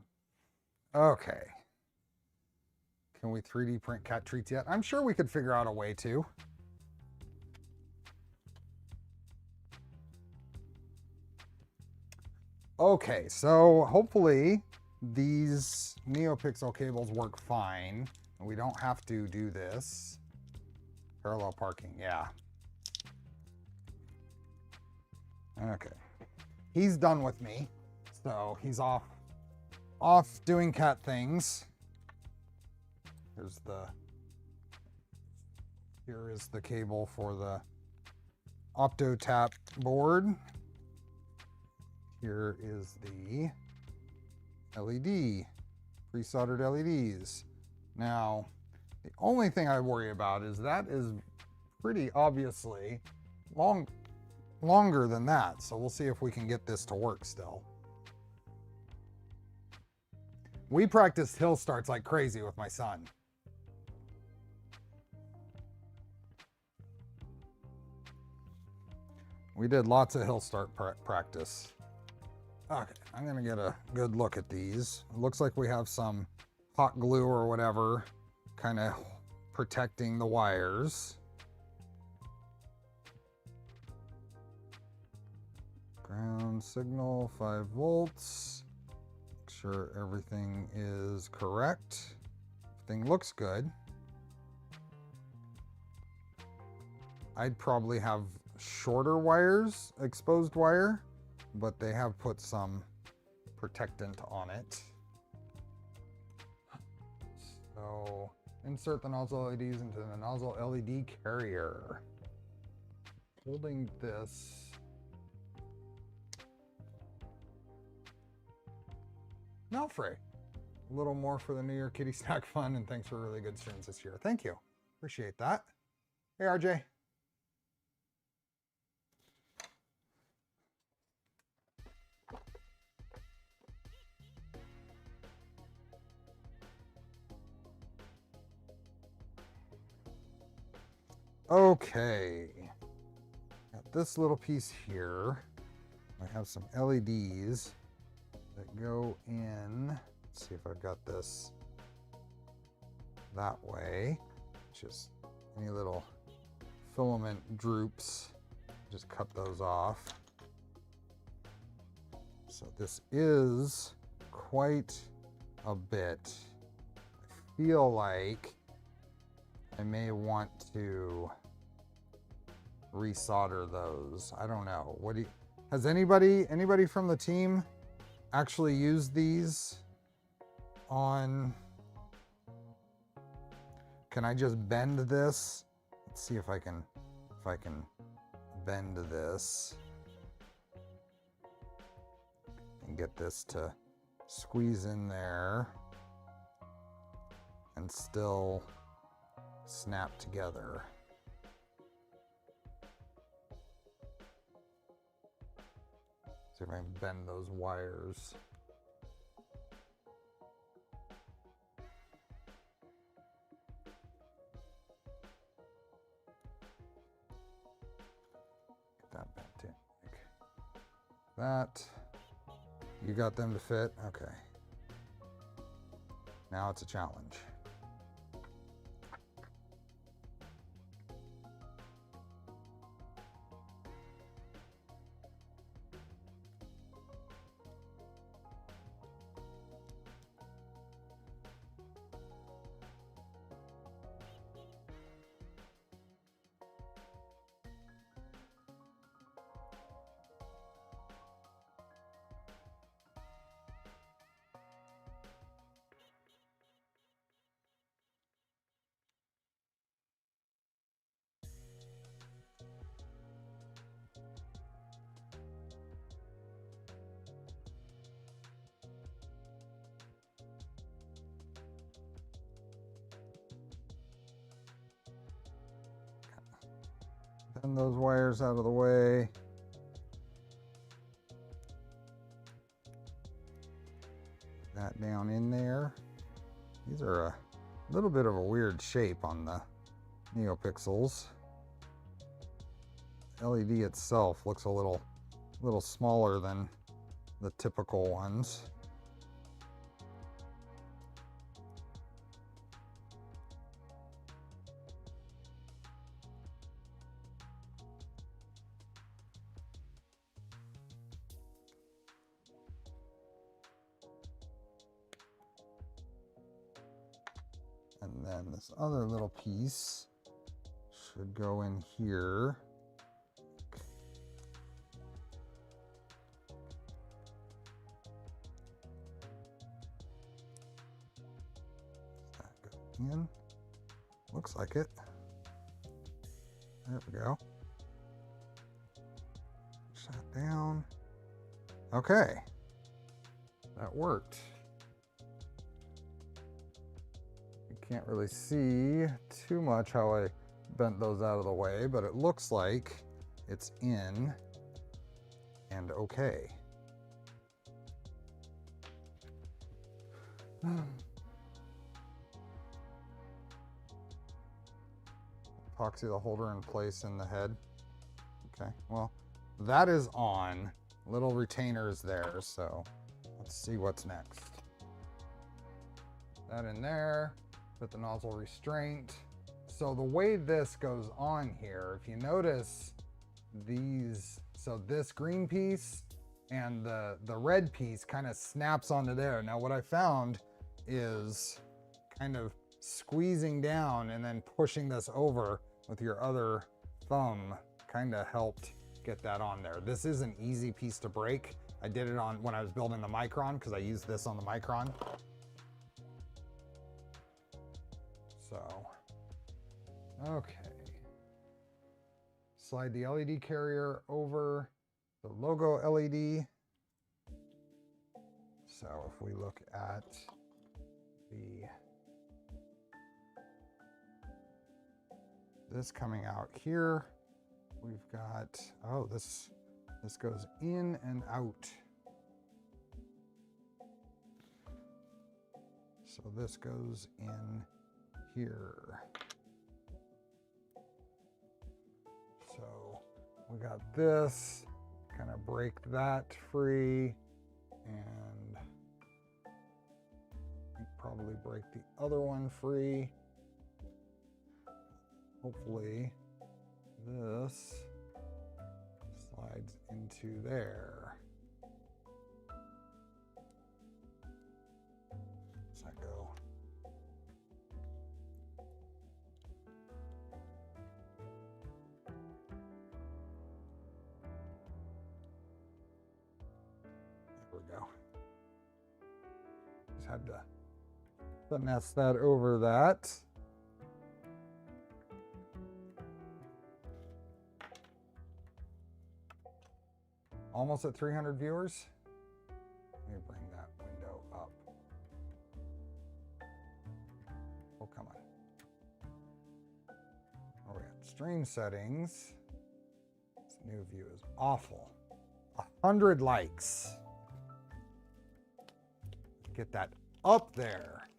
Okay. Can we 3D print cat treats yet? I'm sure we could figure out a way to. Okay, so hopefully these NeoPixel cables work fine. And we don't have to do this. Parallel parking, yeah. Okay. He's done with me. So he's off doing cat things. Here is the cable for the OptoTap board. Here is the LED, pre-soldered LEDs. Now, the only thing I worry about is that is pretty obviously longer than that. So we'll see if we can get this to work still. We practiced hill starts like crazy with my son. We did lots of hill start practice. Okay, I'm gonna get a good look at these. It looks like we have some hot glue or whatever kind of protecting the wires. Ground signal 5 volts. Make sure everything is correct. Everything looks good. I'd probably have shorter wires, exposed wire, but they have put some protectant on it. So insert the nozzle LEDs into the nozzle LED carrier. Holding this. Malfrey, a little more for the New Year Kitty Snack Fun, and thanks for really good streams this year. Thank you. Appreciate that. Hey, RJ. Okay, got this little piece here. I have some LEDs that go in. Let's see if I've got this that way. Just any little filament droops, just cut those off. So this is quite a bit. I feel like I may want to resolder those. I don't know. What do you, has anybody from the team actually used these on? Can I just bend this? Let's see if I can bend this and get this to squeeze in there and still snap together. See if I can bend those wires. Get that bent in. Like that. You got them to fit? Okay. Now it's a challenge. Send those wires out of the way. That down in there. These are a little bit of a weird shape on the NeoPixels. LED itself looks a little smaller than the typical ones. And then this other little piece should go in here. That go in. Looks like it. There we go. Shut down. Okay. That worked. Can't really see too much how I bent those out of the way, but it looks like it's in and okay. Epoxy the holder in place in the head. Okay, well, that is on. Little retainers there, so let's see what's next. That in there. Put the nozzle restraint. So the way this goes on here, if you notice these, so this green piece and the red piece kind of snaps onto there. Now what I found is kind of squeezing down and then pushing this over with your other thumb kind of helped get that on there. This is an easy piece to break. I did it on when I was building the Micron because I used this on the Micron. So, okay. Slide the LED carrier over the logo LED. So if we look at this coming out here, we've got, oh, this goes in and out. So this goes in here. So we got this, kind of break that free, and probably break the other one free. Hopefully this slides into there. Does that go? Go. Just had to finesse that over that. Almost at 300 viewers. Let me bring that window up. Oh, come on. Oh, we got stream settings. This new view is awful. 100 likes. Get that up there.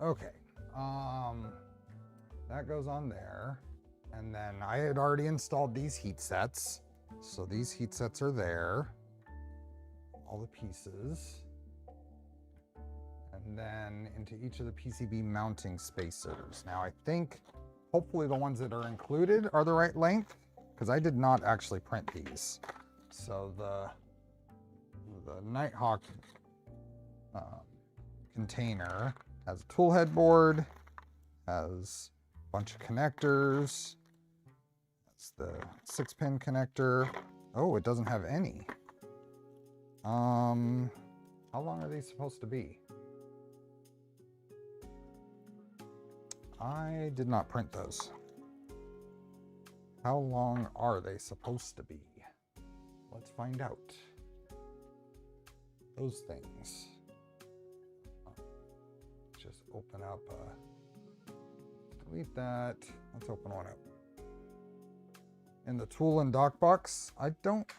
Okay, that goes on there. And then I had already installed these heat sets. So these heat sets are there. All the pieces. And then into each of the PCB mounting spacers. Now I think hopefully the ones that are included are the right length, because I did not actually print these. So the Nighthawk container has a toolhead board, has a bunch of connectors. That's the 6-pin connector. Oh, it doesn't have any. How long are these supposed to be? I did not print those. How long are they supposed to be? Let's find out. Those things. Just open up, delete that. Let's open one up. in the tool and dock box. I don't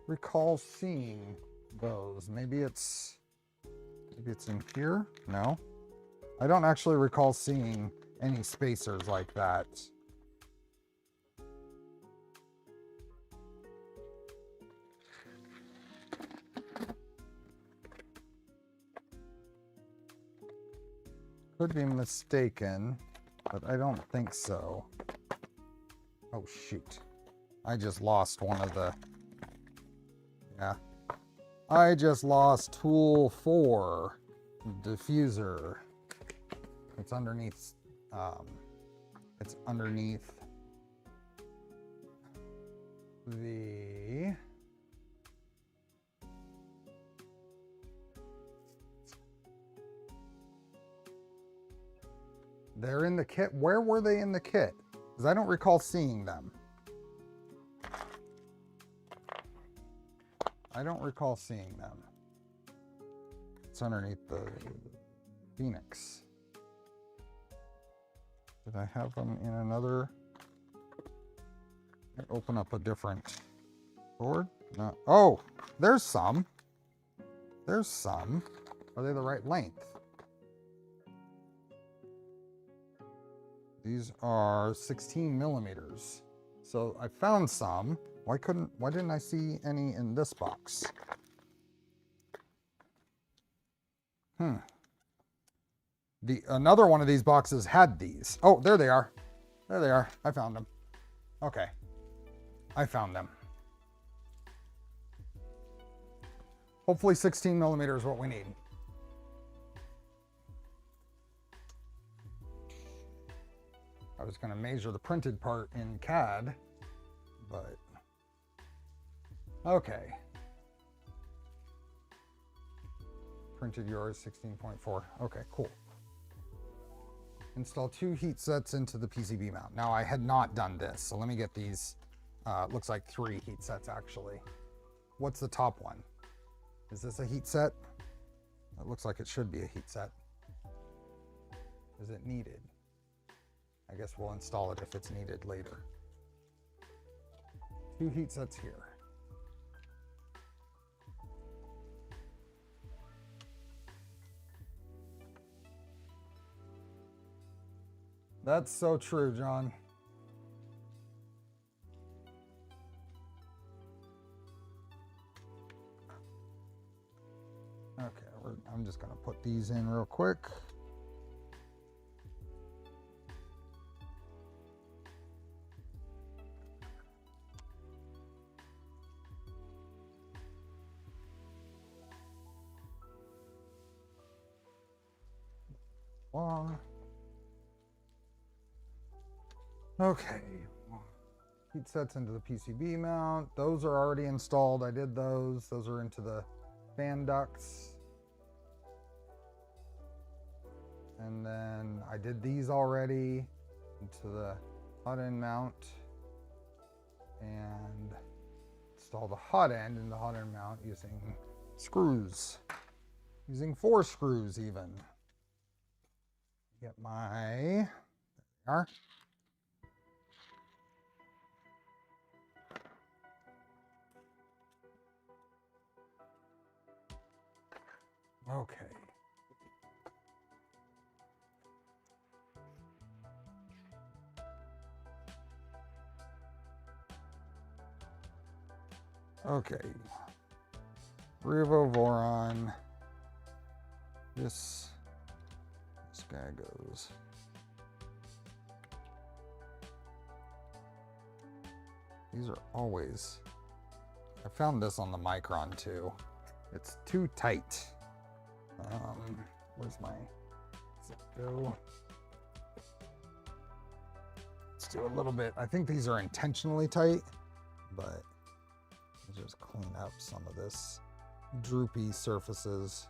recall seeing those. Maybe it's in here. No, I don't actually recall seeing any spacers like that. Could be mistaken, but I don't think so. Oh shoot. I just lost one of the, yeah. I just lost tool 4, diffuser. It's underneath, the, they're in the kit. Where were they in the kit? Because I don't recall seeing them. I don't recall seeing them. It's underneath the Phoenix. Did I have them in another? Open up a different board? No. Oh, there's some. There's some. Are they the right length? These are 16 millimeters. So I found some. Why didn't I see any in this box? Another one of these boxes had these. Oh, there they are. There they are. I found them. Okay. I found them. Hopefully 16 millimeters is what we need. I was going to measure the printed part in CAD, but okay. Printed yours 16.4. Okay, cool. Install 2 heat sets into the PCB mount. Now I had not done this, so let me get these. Looks like 3 heat sets actually. What's the top one? Is this a heat set? It looks like it should be a heat set. Is it needed? I guess we'll install it if it's needed later. 2 heat sets here. That's so true, John. Okay, I'm just gonna put these in real quick. Okay, heat sets into the PCB mount. Those are already installed. I did those. Those are into the fan ducts. And then I did these already into the hot end mount and install the hot end in the hot end mount using screws, using 4 screws even. Get my, there they are. Okay. Okay. LDO Voron. This guy goes. These are always, I found this on the Micron too. It's too tight. Where's my, does it go? Let's do a little bit. I think these are intentionally tight, but let's just clean up some of this droopy surfaces.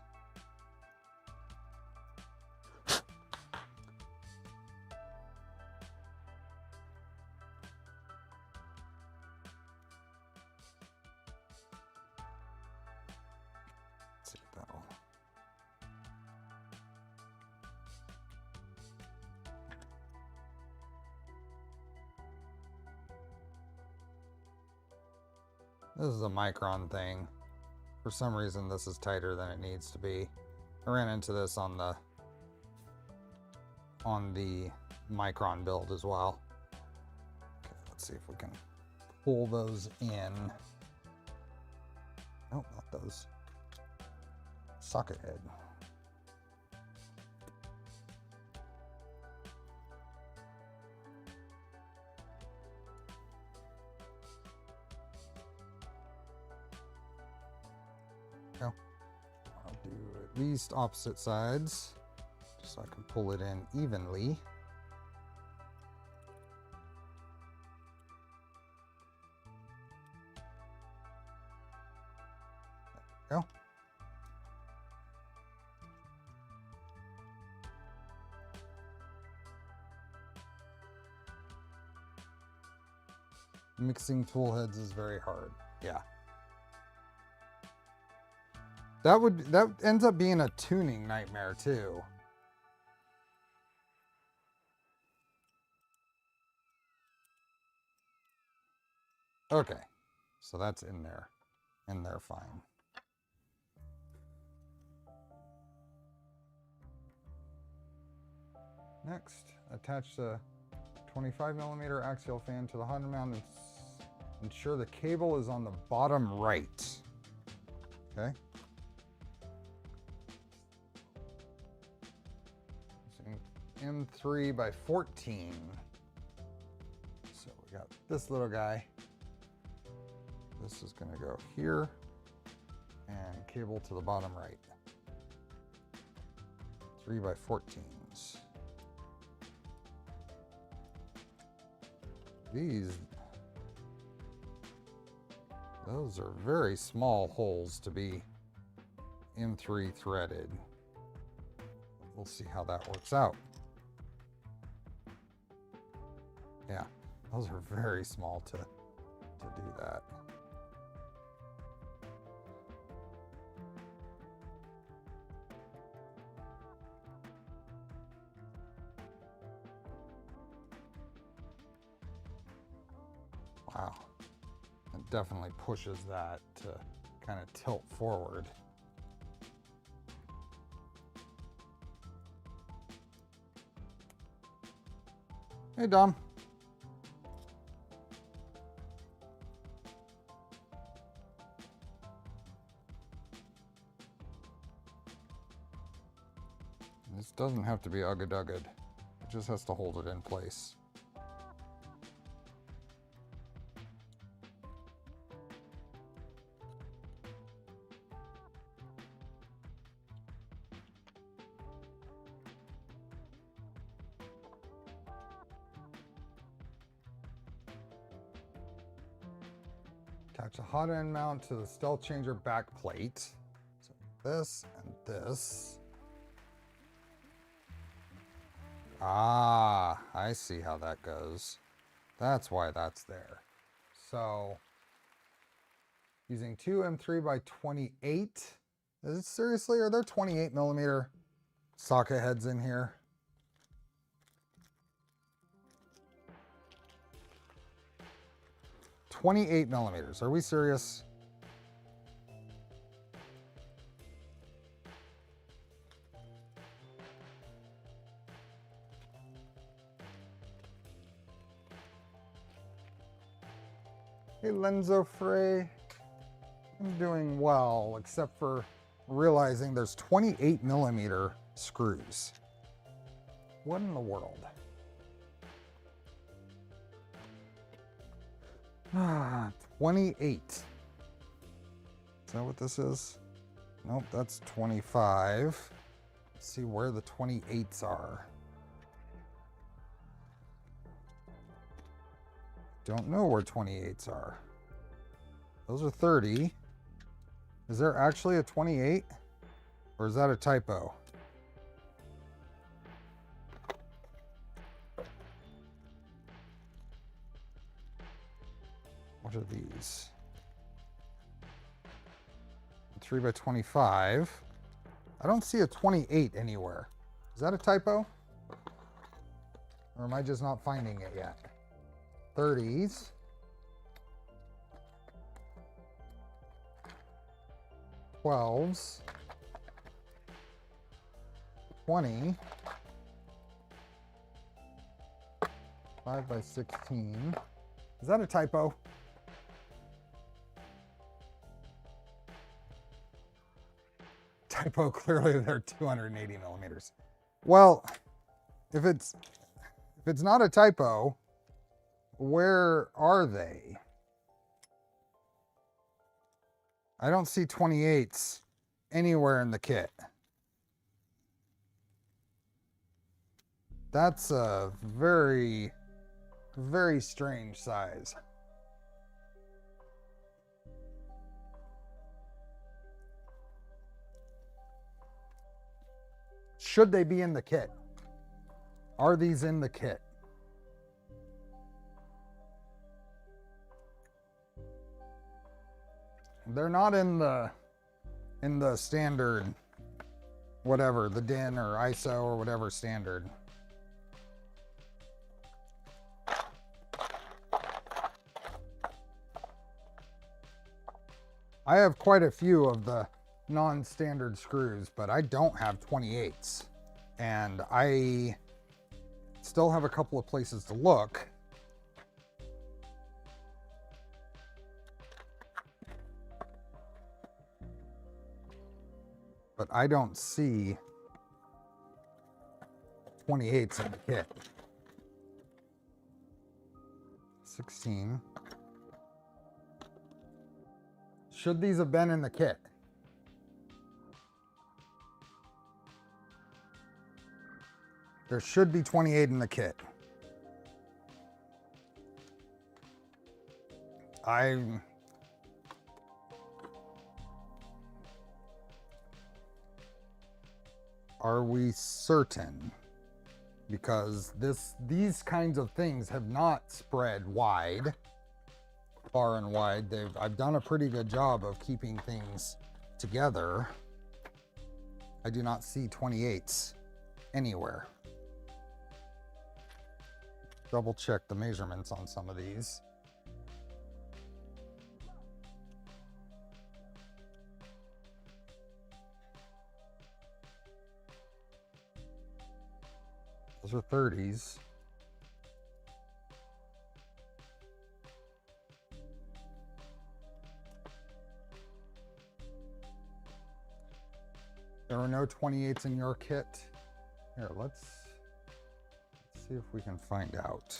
This is a micron thing. For some reason, this is tighter than it needs to be. I ran into this on the micron build as well. Okay, let's see if we can pull those in. Nope, not those. Socket head. Go. I'll do at least opposite sides, just so I can pull it in evenly. There we go. Mixing tool heads is very hard. Yeah. That ends up being a tuning nightmare too. Okay. So that's in there. In there fine. Next, attach the 25mm axial fan to the hotend mount and ensure the cable is on the bottom right. Okay. M3 by 14. So we got this little guy. This is going to go here and cable to the bottom right. 3 by 14s. Those are very small holes to be M3 threaded. We'll see how that works out. Yeah, those are very small to do that. Wow, it definitely pushes that to kind of tilt forward. Hey, Dom. This doesn't have to be ugga-dugged. It just has to hold it in place. Attach a hotend mount to the StealthChanger backplate. So this and this. Ah, I see how that goes. That's why that's there. So, using two M3 by 28. Is it seriously? Are there 28mm socket heads in here? $28. Are we serious? Hey, Lenzo Frey. I'm doing well, except for realizing there's 28mm screws. What in the world? 28. Is that what this is? Nope, that's 25. Let's see where the 28s are. Don't know where 28s are. Those are 30. Is there actually a 28? Or is that a typo? What are these? 3 by 25. I don't see a 28 anywhere. Is that a typo? Or am I just not finding it yet? 30s. 12s, 20, 5 by 16. Is that a typo? Typo, clearly they're 280 millimeters. Well, if it's not a typo, where are they? I don't see 28s anywhere in the kit. That's a very, very strange size. Should they be in the kit? Are these in the kit? They're not in the standard, whatever, the DIN or ISO or whatever standard. I have quite a few of the non-standard screws, but I don't have 28s. And I still have a couple of places to look. But I don't see 28s in the kit. 16. Should these have been in the kit? There should be 28 in the kit. Are we certain? Because these kinds of things have not spread wide, far and wide. I've done a pretty good job of keeping things together. I do not see 28s anywhere. Double check the measurements on some of these. Those are 30s. There are no 28s in your kit. Here, let's see if we can find out.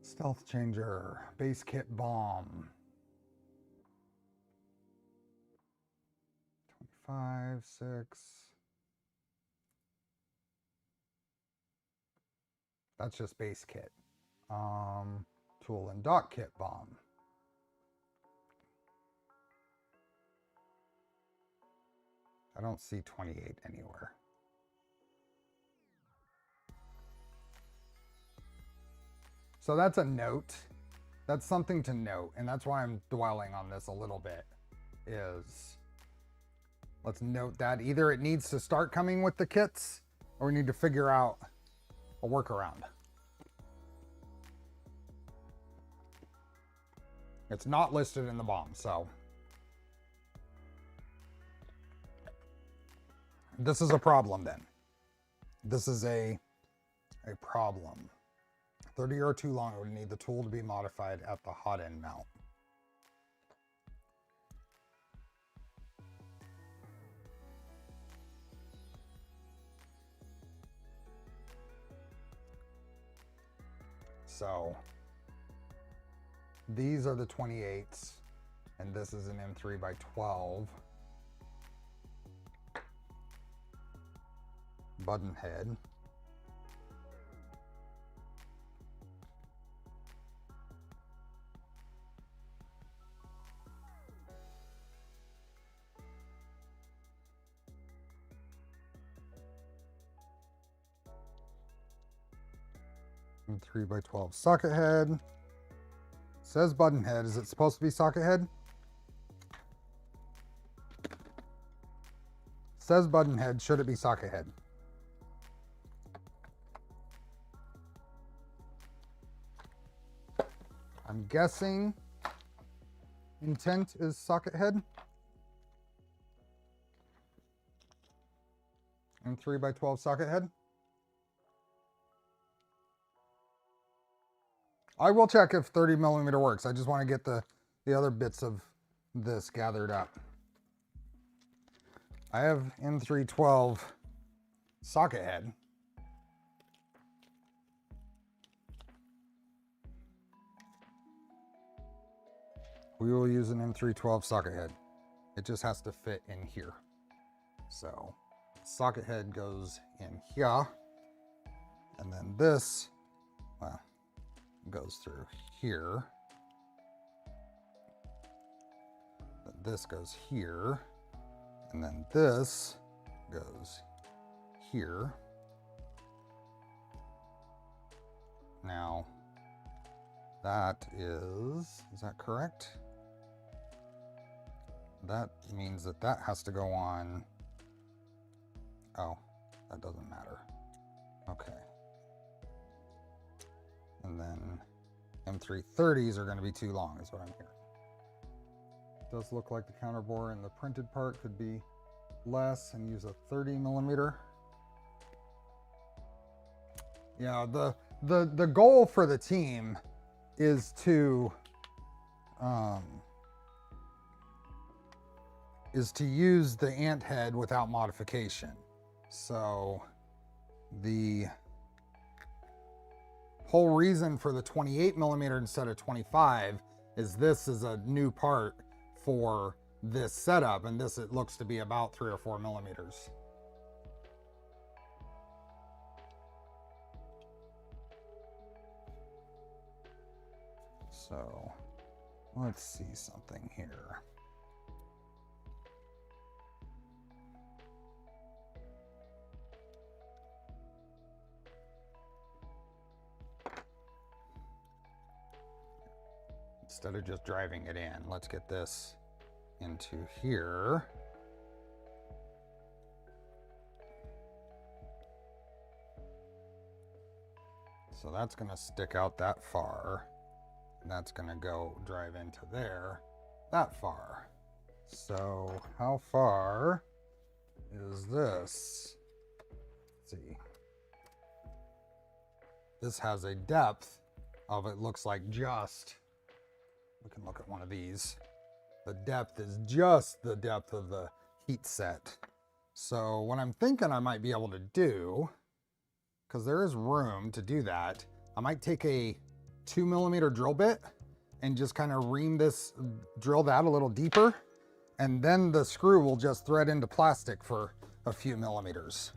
StealthChanger, base kit bomb. 25, 6. That's just base kit. Tool and duct kit bomb. I don't see 28 anywhere. So that's a note. That's something to note, and that's why I'm dwelling on this a little bit, is let's note that either it needs to start coming with the kits, or we need to figure out a workaround. It's not listed in the BOM, so this is a problem then. This is a problem. 30 or too long, it would need the tool to be modified at the hot end mount. So these are the 28s, and this is an M3 by 12 button head. And 3 by 12 socket head. Says button head. Is it supposed to be socket head? Says button head. Should it be socket head? I'm guessing intent is socket head. And 3x12 socket head. I will check if 30mm works. I just want to get the other bits of this gathered up. I have M312 socket head. We will use an M312 socket head. It just has to fit in here. So socket head goes in here, and then this, well, goes through here. Then this goes here, and then this goes here. Now, that is that correct? That means that that has to go on. Oh, that doesn't matter. Okay. And then M330s are going to be too long, is what I'm hearing. It does look like the counter bore in the printed part could be less and use a 30mm. Yeah, the goal for the team is to use the ant head without modification. So the whole reason for the 28mm instead of 25 is this is a new part for this setup, and this, it looks to be about 3 or 4mm. So let's see something here. Instead of just driving it in, let's get this into here. So that's going to stick out that far. And that's going to go drive into there that far. So how far is this? Let's see. This has a depth of, it looks like just, we can look at one of these. The depth is just the depth of the heat set. So what I'm thinking I might be able to do, because there is room to do that, I might take a 2mm drill bit and just kind of ream this, drill that a little deeper, and then the screw will just thread into plastic for a few millimeters.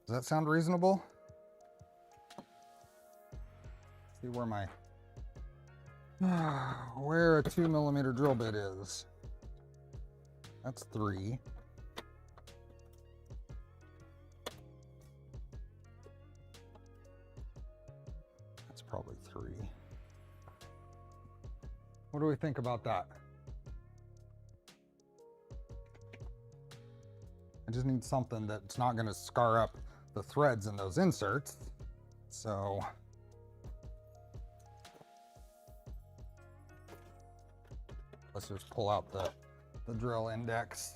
Does that sound reasonable? See where my where a 2mm drill bit is. That's 3. That's probably 3. What do we think about that? I just need something that's not going to scar up the threads in those inserts. So let's just pull out the drill index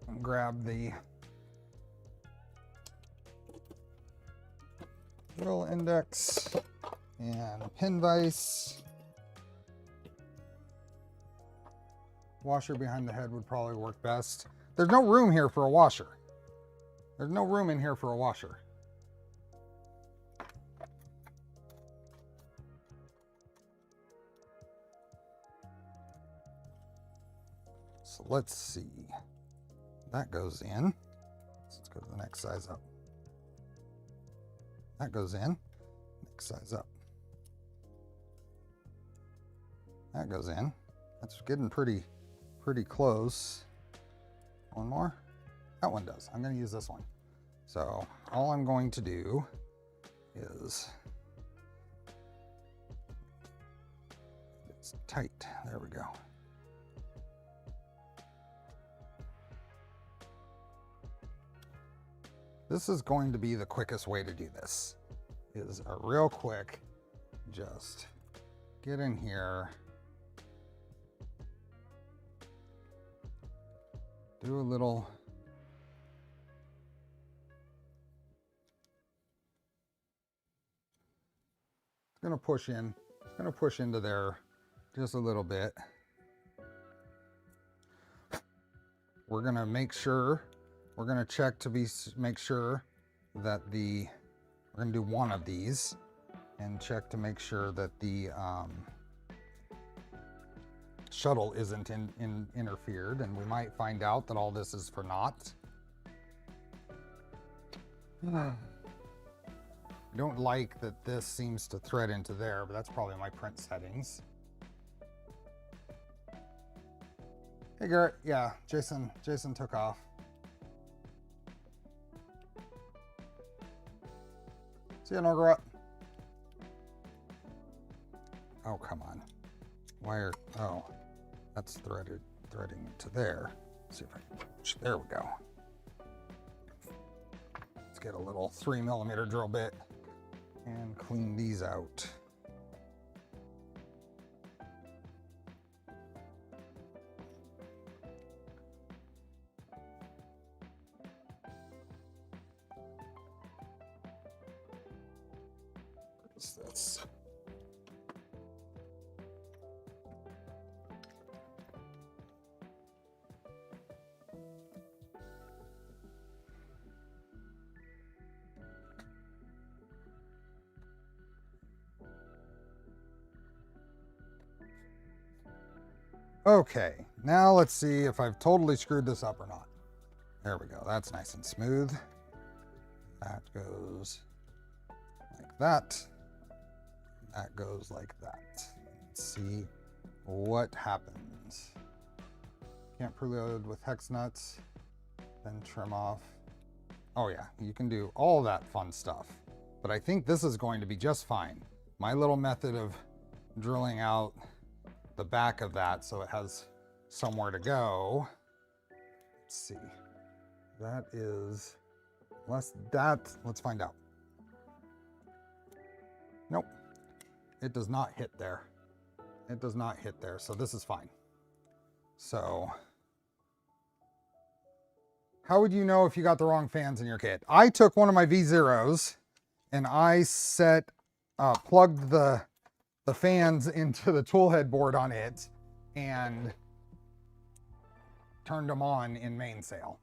and grab the drill index and pin vise. Washer behind the head would probably work best. There's no room here for a washer. There's no room in here for a washer. So let's see. That goes in. Let's go to the next size up. That goes in. Next size up. That goes in. That's getting pretty close. One more. That one does. I'm going to use this one. So all I'm going to do is, it's tight. There we go. This is going to be the quickest way to do this. Is a real quick, just get in here, do a little, it's gonna push in, it's gonna push into there just a little bit. We're gonna make sure, we're gonna check to make sure that we're gonna do one of these and check to make sure that the shuttle isn't interfered, and we might find out that all this is for naught. I don't like that this seems to thread into there, but that's probably my print settings. Hey Garrett, yeah, Jason took off. See ya, Norgarot. Oh, come on. Wire, oh, that's threading to there. Let's see if I can push, there we go. Let's get a little 3mm drill bit and clean these out. What is this? Okay, now let's see if I've totally screwed this up or not. There we go, that's nice and smooth. That goes like that. That goes like that. Let's see what happens. Can't preload with hex nuts, then trim off. Oh yeah, you can do all that fun stuff. But I think this is going to be just fine. My little method of drilling out the back of that so it has somewhere to go. Let's see. That is, let's find out. Nope. It does not hit there. It does not hit there, so this is fine. So, how would you know if you got the wrong fans in your kit? I took one of my V0s and I plugged the fans into the toolhead board on it and turned them on in mainsail.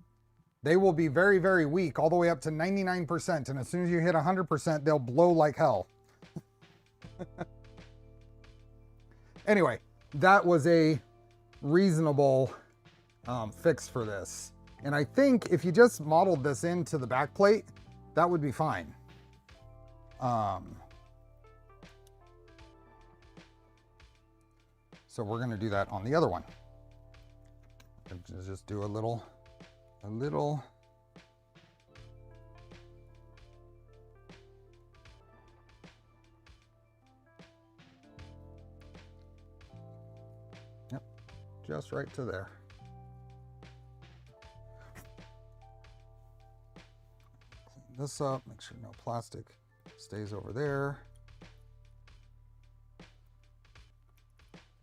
They will be very, very weak, all the way up to 99%, and as soon as you hit 100%, they'll blow like hell. Anyway, that was a reasonable fix for this. And I think if you just modeled this into the backplate, that would be fine. So we're gonna do that on the other one. Just do a little. Yep, just right to there. Clean this up, make sure no plastic stays over there.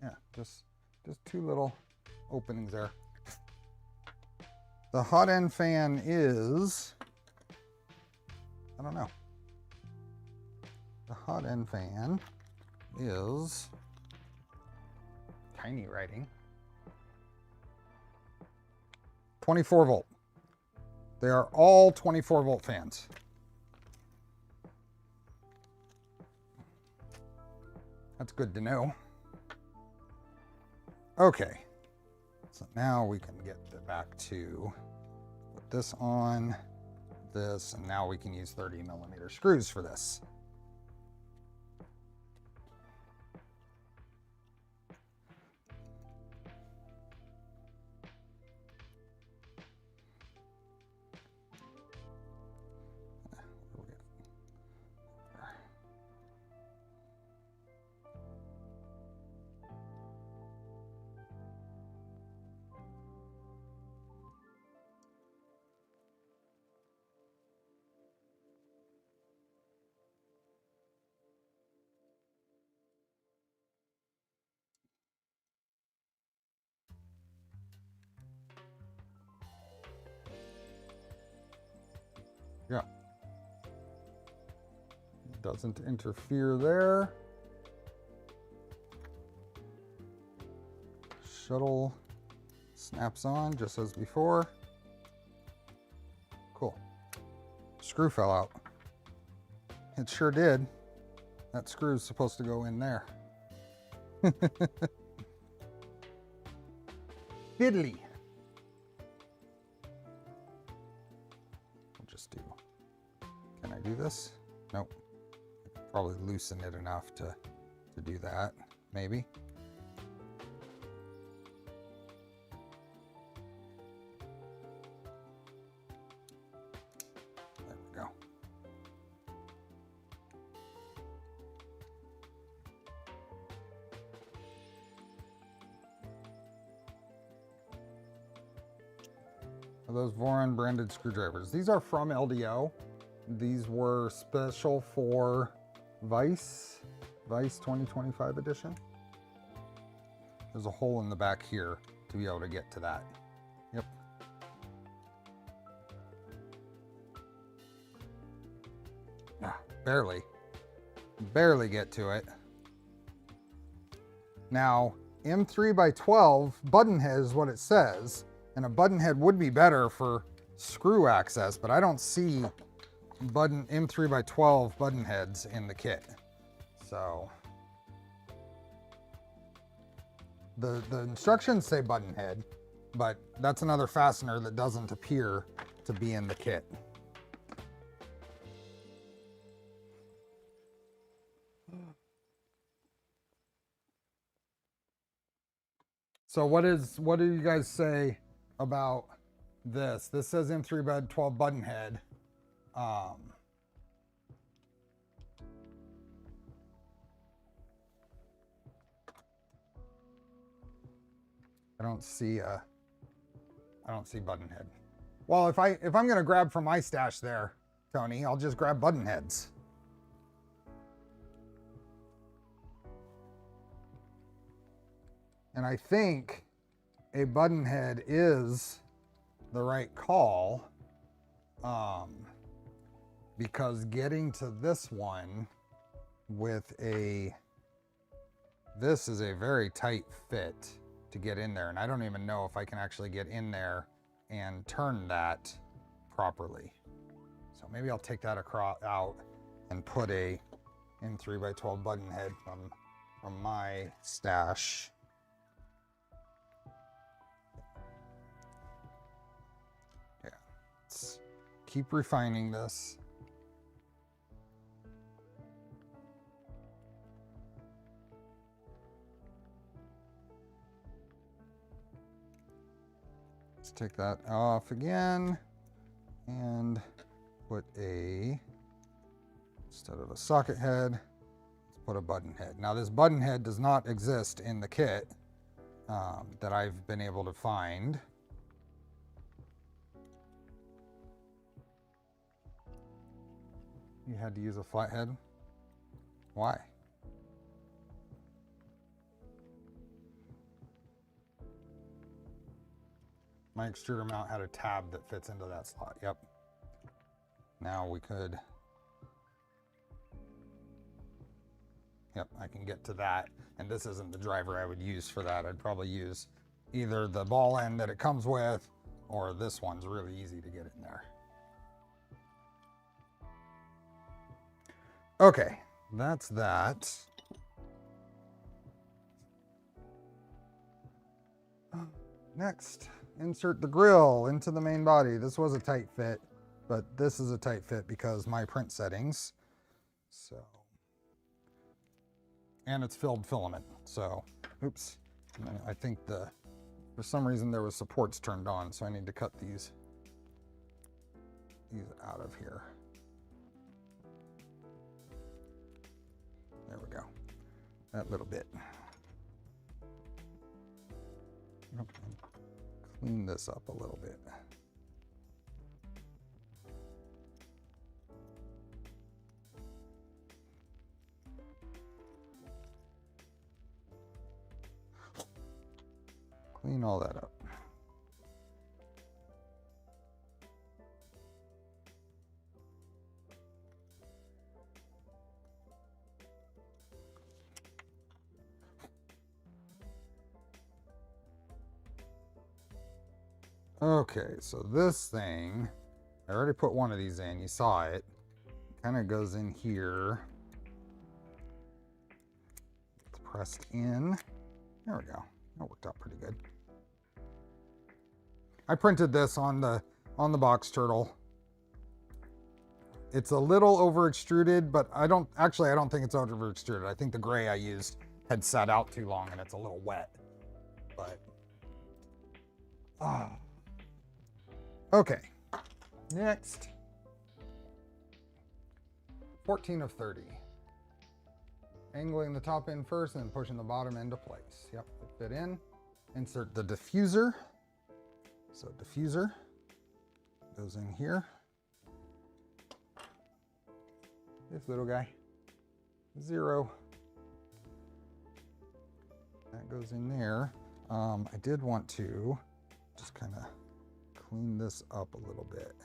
Yeah, just two little openings there. The hot end fan is, I don't know. The hot end fan is tiny writing. 24 volt. They are all 24 volt fans. That's good to know. Okay, so now we can get back to put this on this, and now we can use 30mm screws for this. Yeah. Doesn't interfere there. Shuttle snaps on just as before. Cool. Screw fell out. It sure did. That screw's supposed to go in there. Fiddly. We'll just do. Can I do this? Nope. I could probably loosen it enough to do that. Maybe. There we go. Those Voron branded screwdrivers. These are from LDO. These were special for Vice 2025 edition. There's a hole in the back here to be able to get to that. Yep. Ah, barely get to it. Now, M3x12 button head is what it says. And a button head would be better for screw access, but I don't see M3x12 button heads in the kit. So the instructions say button head, but that's another fastener that doesn't appear to be in the kit. So what do you guys say about this? This says M3x12 button head. I don't see button head. Well, if I'm gonna grab from my stash there, Tony, I'll just grab button heads. And I think a button head is the right call, because getting to this one with this is a very tight fit to get in there, and I don't even know if I can actually get in there and turn that properly. So maybe I'll take that out and put a M3x12 button head from my stash. Keep refining this. Let's take that off again and put instead of a socket head, let's put a button head. Now this button head does not exist in the kit that I've been able to find. You had to use a flathead? Why? My extruder mount had a tab that fits into that slot. Yep. Now we could. Yep, I can get to that. And this isn't the driver I would use for that. I'd probably use either the ball end that it comes with, or this one's really easy to get in there. Okay, that's that. Next, insert the grill into the main body. This was a tight fit, but this is a tight fit because my print settings. So, and it's filled filament. So, oops. I think for some reason there was supports turned on, so I need to cut these out of here. There we go. That little bit. Okay. Clean this up a little bit. Clean all that up. Okay, so this thing, I already put one of these in. You saw it. Kind of goes in here. It's pressed in. There we go. That worked out pretty good. I printed this on the box turtle. It's a little over extruded, but I don't think it's over extruded. I think the gray I used had sat out too long and it's a little wet. But okay. Next. 14 of 30. Angling the top end first and then pushing the bottom into place. Yep, fit in. Insert the diffuser. So diffuser goes in here. This little guy, 0. That goes in there. I did want to just kind of clean this up a little bit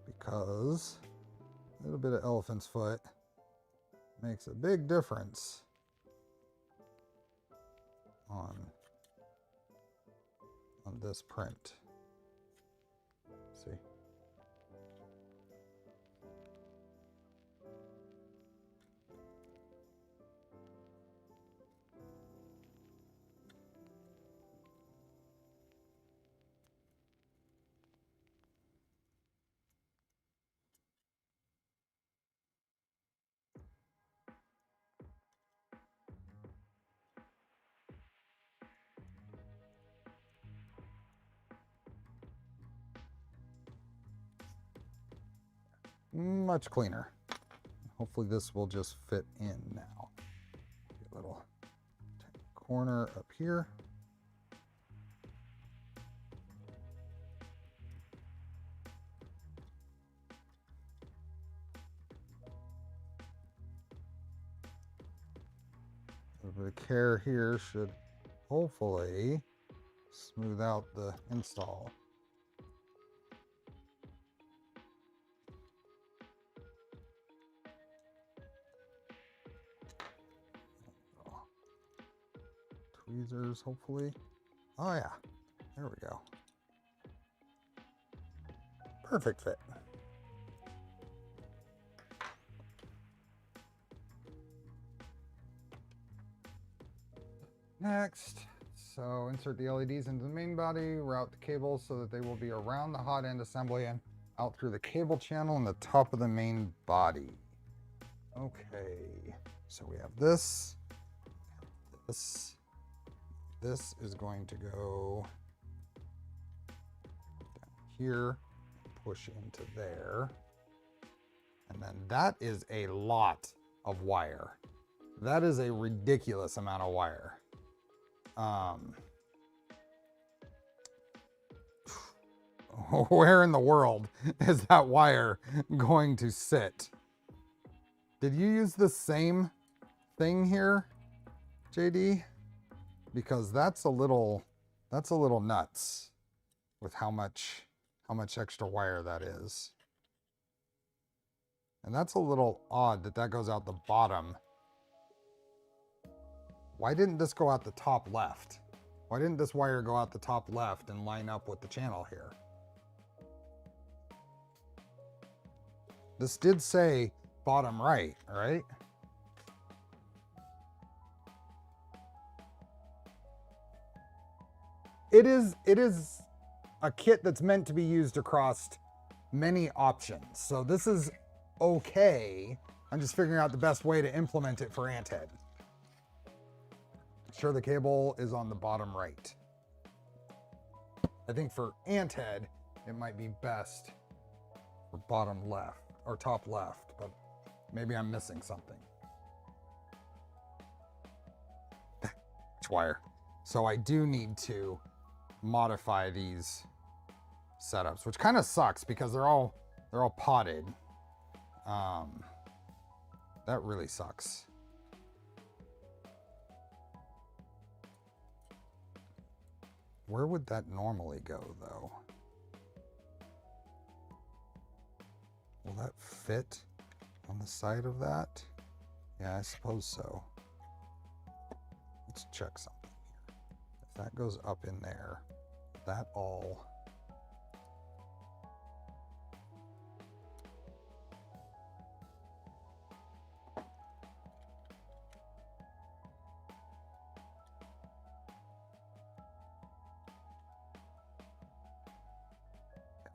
because a little bit of elephant's foot makes a big difference on this print. See? Much cleaner. Hopefully this will just fit in now. A little corner up here. A little bit of care here should hopefully smooth out the install. Tweezers, hopefully. Oh yeah, there we go. Perfect fit. Next, so insert the LEDs into the main body, route the cables so that they will be around the hot end assembly and out through the cable channel in the top of the main body. Okay, so we have this. This is going to go down here, push into there. And then that is a lot of wire. That is a ridiculous amount of wire. Where in the world is that wire going to sit? Did you use the same thing here, JD? Because that's a little nuts with how much extra wire that is. And that's a little odd that that goes out the bottom. Why didn't this go out the top left? Why didn't this wire go out the top left and line up with the channel here? This did say bottom right, right? It is a kit that's meant to be used across many options. So this is okay. I'm just figuring out the best way to implement it for Anthead. Sure, the cable is on the bottom right. I think for Anthead, it might be best for bottom left or top left, but maybe I'm missing something. Wire. So I do need to modify these setups, which kind of sucks because they're all potted. That really sucks. Where would that normally go though? Will that fit on the side of that? Yeah, I suppose so. Let's check something here. If that goes up in there, that all.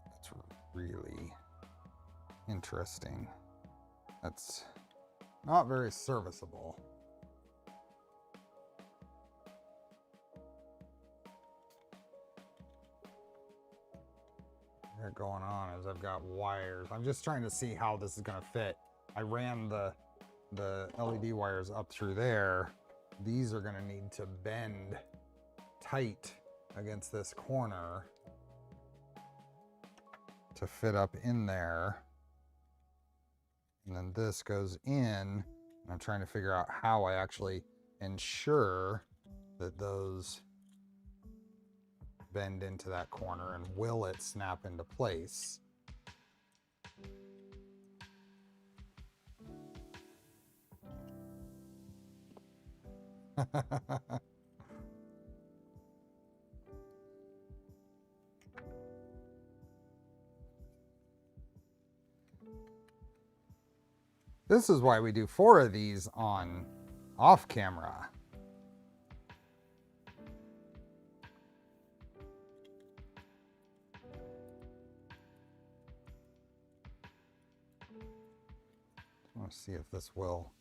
That's really interesting. That's not very serviceable. What's going on is I've got wires. I'm just trying to see how this is going to fit. I ran the LED wires up through there. These are going to need to bend tight against this corner to fit up in there. And then this goes in, and I'm trying to figure out how I actually ensure that those bend into that corner, and will it snap into place? This is why we do 4 of these on off camera. I want to see if this will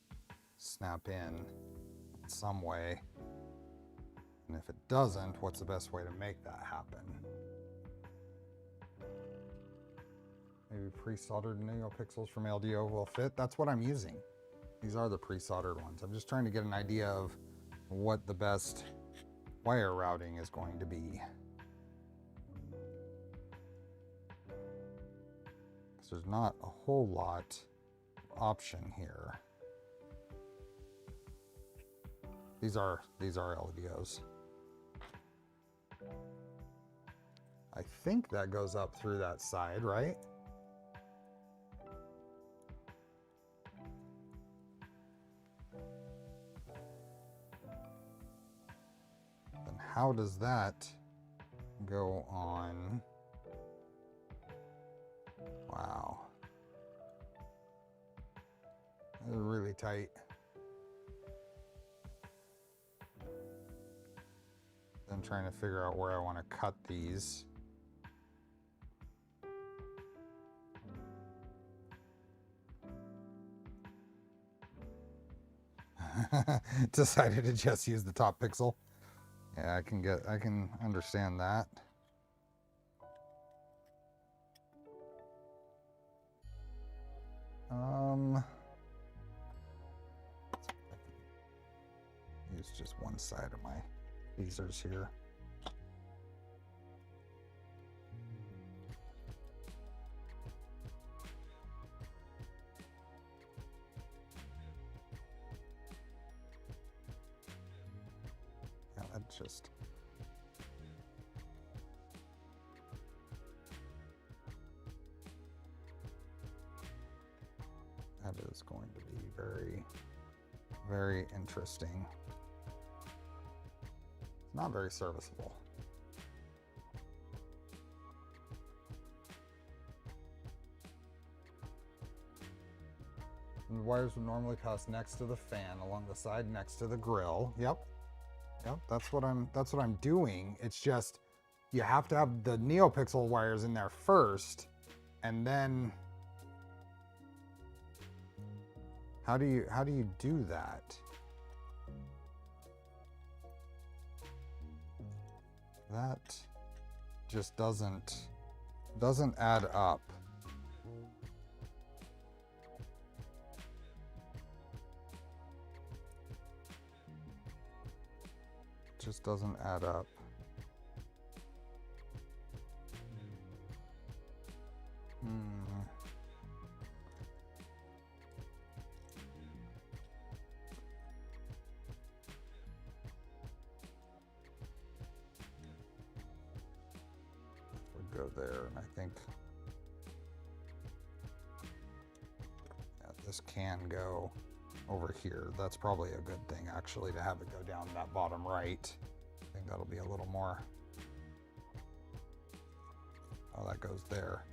snap in some way. And if it doesn't, what's the best way to make that happen? Maybe pre-soldered NeoPixels from LDO will fit. That's what I'm using. These are the pre-soldered ones. I'm just trying to get an idea of what the best wire routing is going to be. Because there's not a whole lot of option here. These are LDOs. I think that goes up through that side, right? Then how does that go on? Wow. They're really tight. I'm trying to figure out where I want to cut these. Decided to just use the top pixel. Yeah, I can understand that. Use just one side of my diffusers here. Yeah, that just that is going to be very, very interesting. Not very serviceable. And the wires would normally pass next to the fan, along the side next to the grill. Yep. Yep, that's what I'm doing. It's just you have to have the NeoPixel wires in there first, and then how do you do that? That just doesn't add up. Just doesn't add up. Go there, and I think this can go over here. That's probably a good thing, actually, to have it go down that bottom right. I think that'll be a little more Oh, that goes there.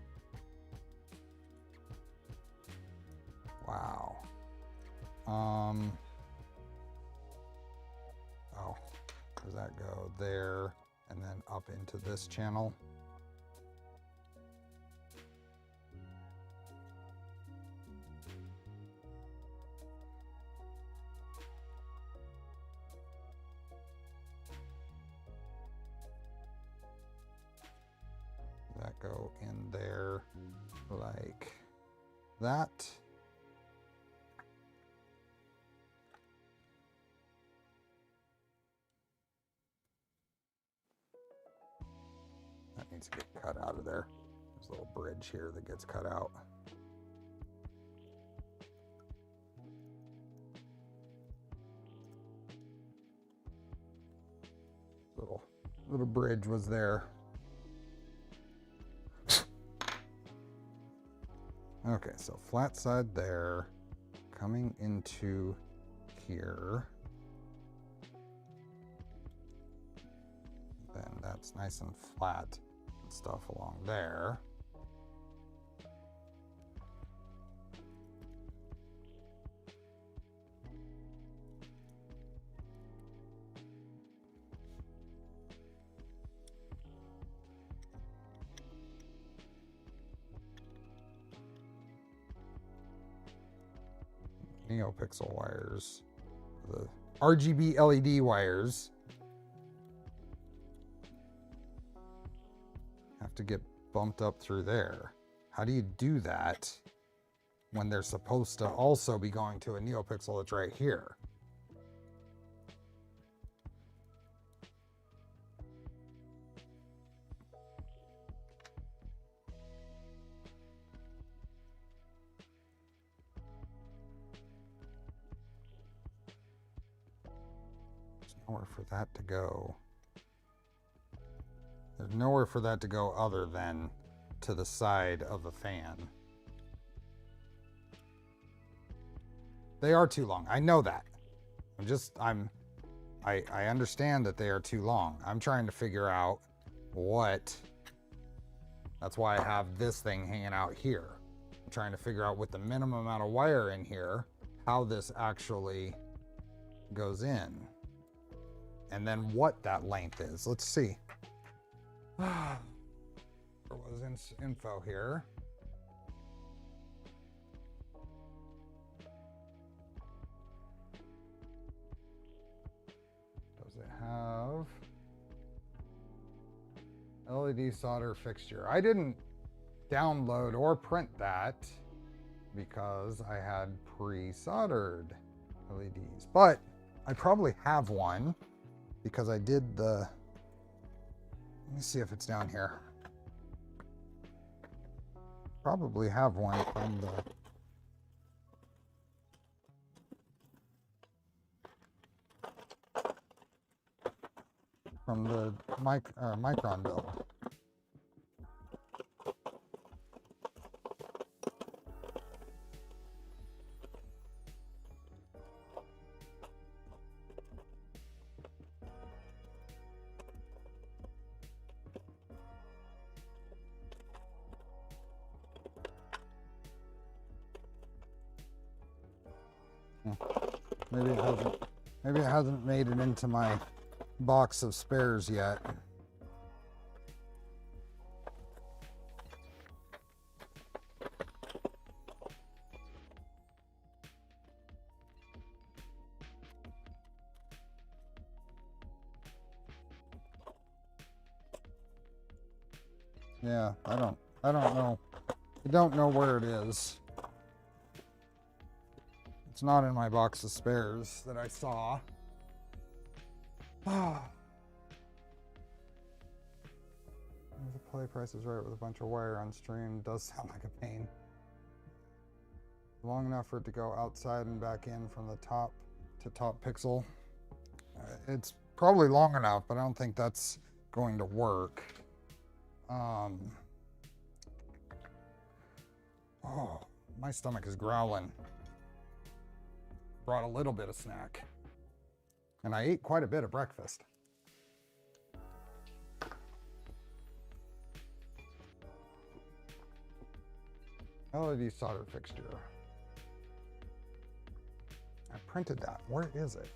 Wow. Oh, does that go there and then up into this channel? That go in there like that. That needs to get cut out of there. There's a little bridge here that gets cut out. Little bridge was there. Okay, so flat side there, coming into here. Then that's nice and flat and stuff along there. NeoPixel wires, the RGB LED wires have to get bumped up through there. How do you do that when they're supposed to also be going to a NeoPixel that's right here? Nowhere for that to go. There's nowhere for that to go other than to the side of the fan. They are too long. I know that. I understand that they are too long. I'm trying to figure out what. That's why I have this thing hanging out here. I'm trying to figure out with the minimum amount of wire in here, how this actually goes in. And then what that length is. Let's see. There was info here. Does it have LED solder fixture? I didn't download or print that because I had pre-soldered LEDs, but I probably have one because I did the, let me see if it's down here. Probably have one from the Micron build. Maybe it hasn't made it into my box of spares yet. Yeah, I don't know. I don't know where it is. It's not in my box of spares that I saw. The play price is right with a bunch of wire on stream. Does sound like a pain. Long enough for it to go outside and back in from the top to top pixel. It's probably long enough, but I don't think that's going to work. Oh, my stomach is growling. Brought a little bit of snack. And I ate quite a bit of breakfast. LED solder fixture. I printed that. Where is it?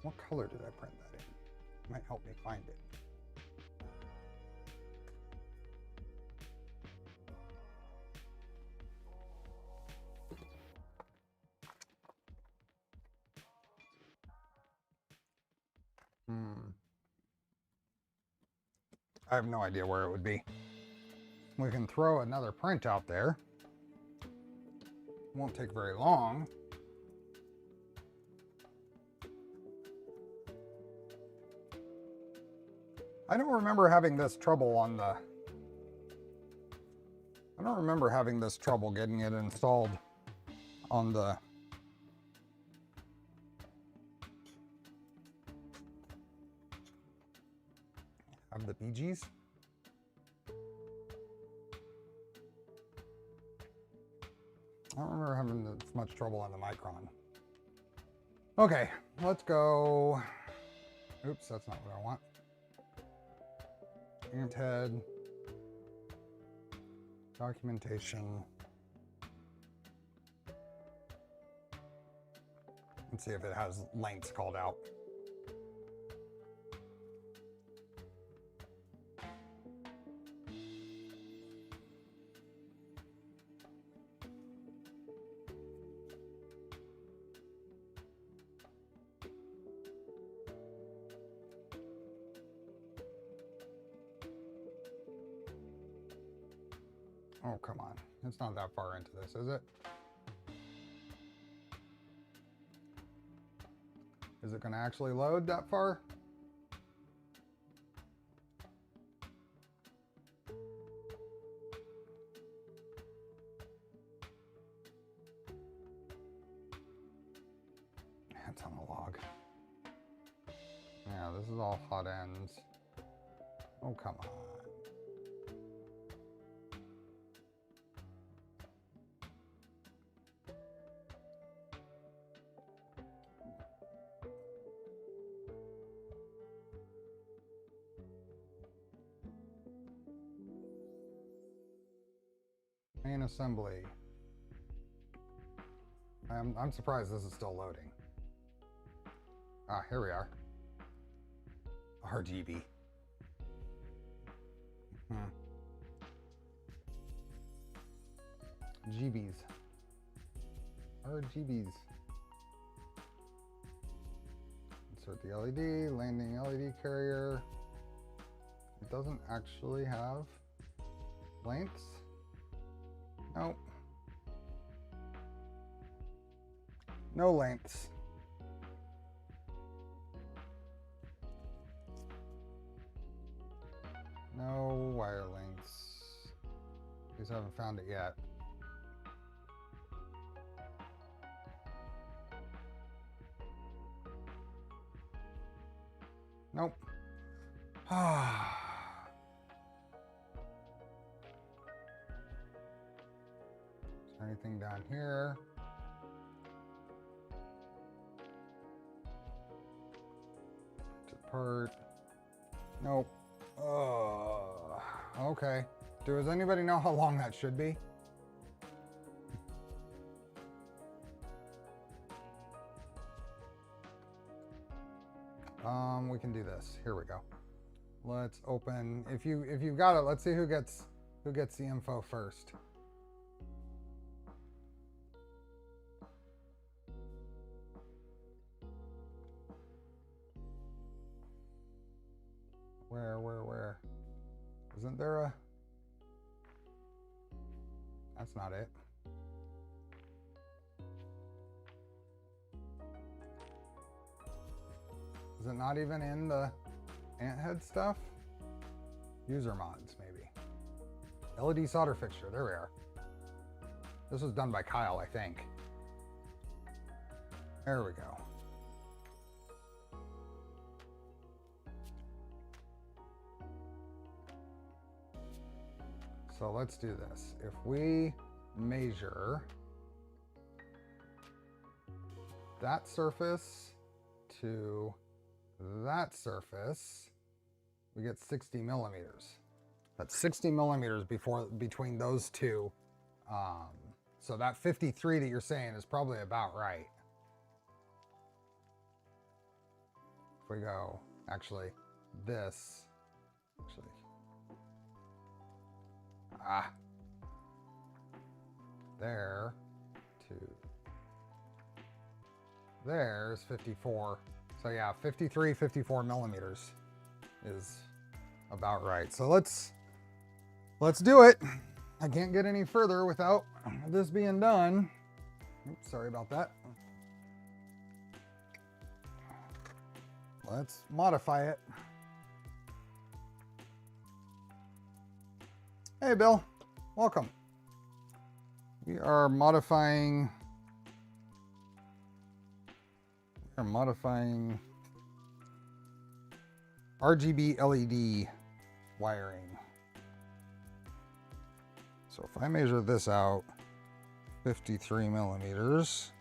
What color did I print that in? Might help me find it. I have no idea where it would be. We can throw another print out there. Won't take very long. I don't remember having this trouble on the... I don't remember having this trouble getting it installed on the... Of the BGs. I don't remember having this much trouble on the Micron. Okay, let's go. Oops, that's not what I want. Ant head. Documentation. Let's see if it has lengths called out. Oh, come on. It's not that far into this, is it? Is it going to actually load that far? It's on a log. Yeah, this is all hot ends. Oh, come on. Main assembly. I'm surprised this is still loading. Ah, here we are. RGB. GBs. RGBs. Insert the LED, landing LED carrier. It doesn't actually have lengths. Nope. No lengths. No wire lengths. At least I haven't found it yet. Nope. Ah. Is there anything down here? Part. Nope. Okay. Does anybody know how long that should be? We can do this. Here we go. Let's open. If you've got it, let's see who gets the info first. Where? Isn't there a... That's not it. Is it not even in the ant head stuff? User mods, maybe. LED solder fixture, there we are. This was done by Kyle, I think. There we go. So let's do this. If we measure that surface to that surface, we get 60 millimeters. That's 60 millimeters between those two. So that 53 that you're saying is probably about right. If we go, actually, this, there to there's 54. So yeah, 53, 54 millimeters is about right. So let's do it. I can't get any further without this being done. Oops, sorry about that. Let's modify it. Hey, Bill, welcome. We are modifying RGB LED wiring. So if I measure this out, 53 millimeters.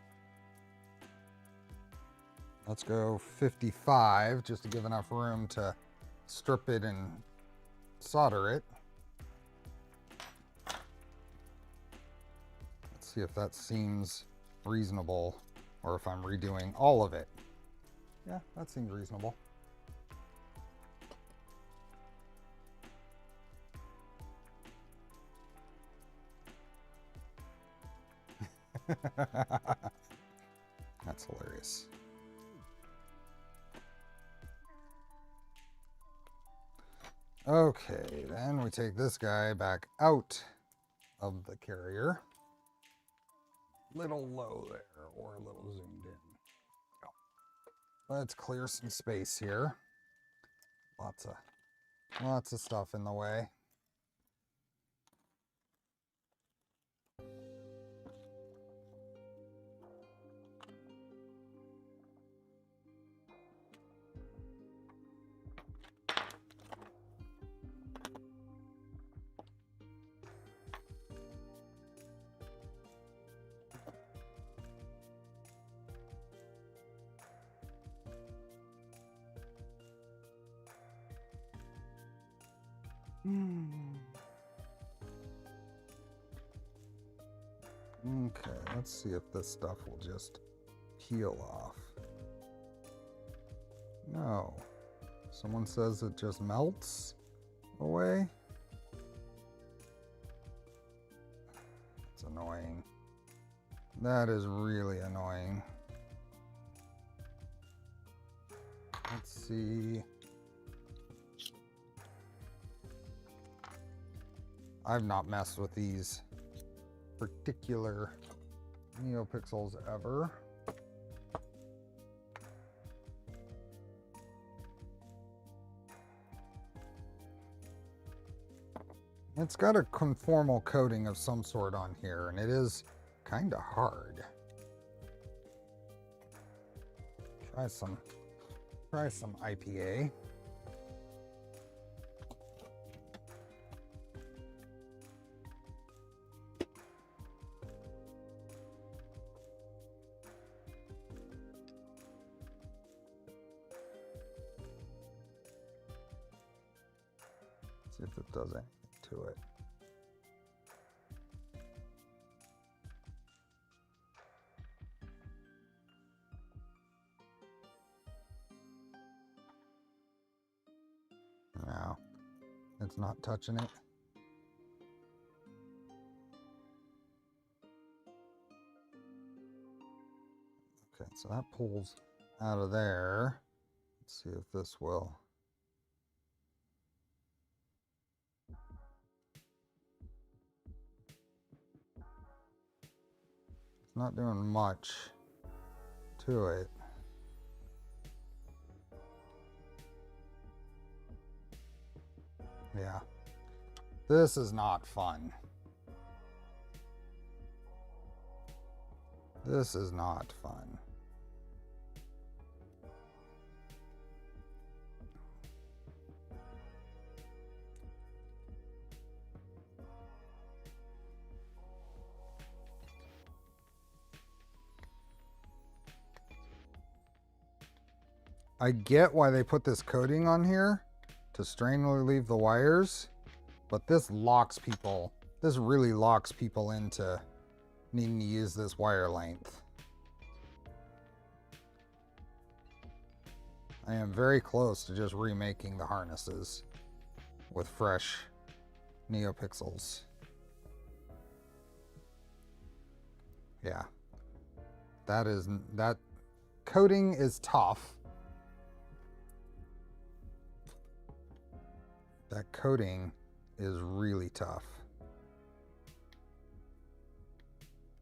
Let's go 55, just to give enough room to strip it and solder it. Let's see if that seems reasonable, or if I'm redoing all of it. Yeah, that seems reasonable. That's hilarious. Okay, then we take this guy back out of the carrier. Little low there, or a little zoomed in. Let's clear some space here. Lots of stuff in the way. Okay, let's see if this stuff will just peel off. No. Someone says it just melts away. It's annoying. That is really annoying. Let's see. I've not messed with these particular NeoPixels ever. It's got a conformal coating of some sort on here, and it is kind of hard. Try some IPA. See if it does anything to it. No, it's not touching it. Okay, so that pulls out of there. Let's see if this will. It's not doing much to it. Yeah, this is not fun. This is not fun. I get why they put this coating on here to strain relieve the wires, but this locks people. This really locks people into needing to use this wire length. I am very close to just remaking the harnesses with fresh NeoPixels. Yeah, that coating is tough. That coating is really tough.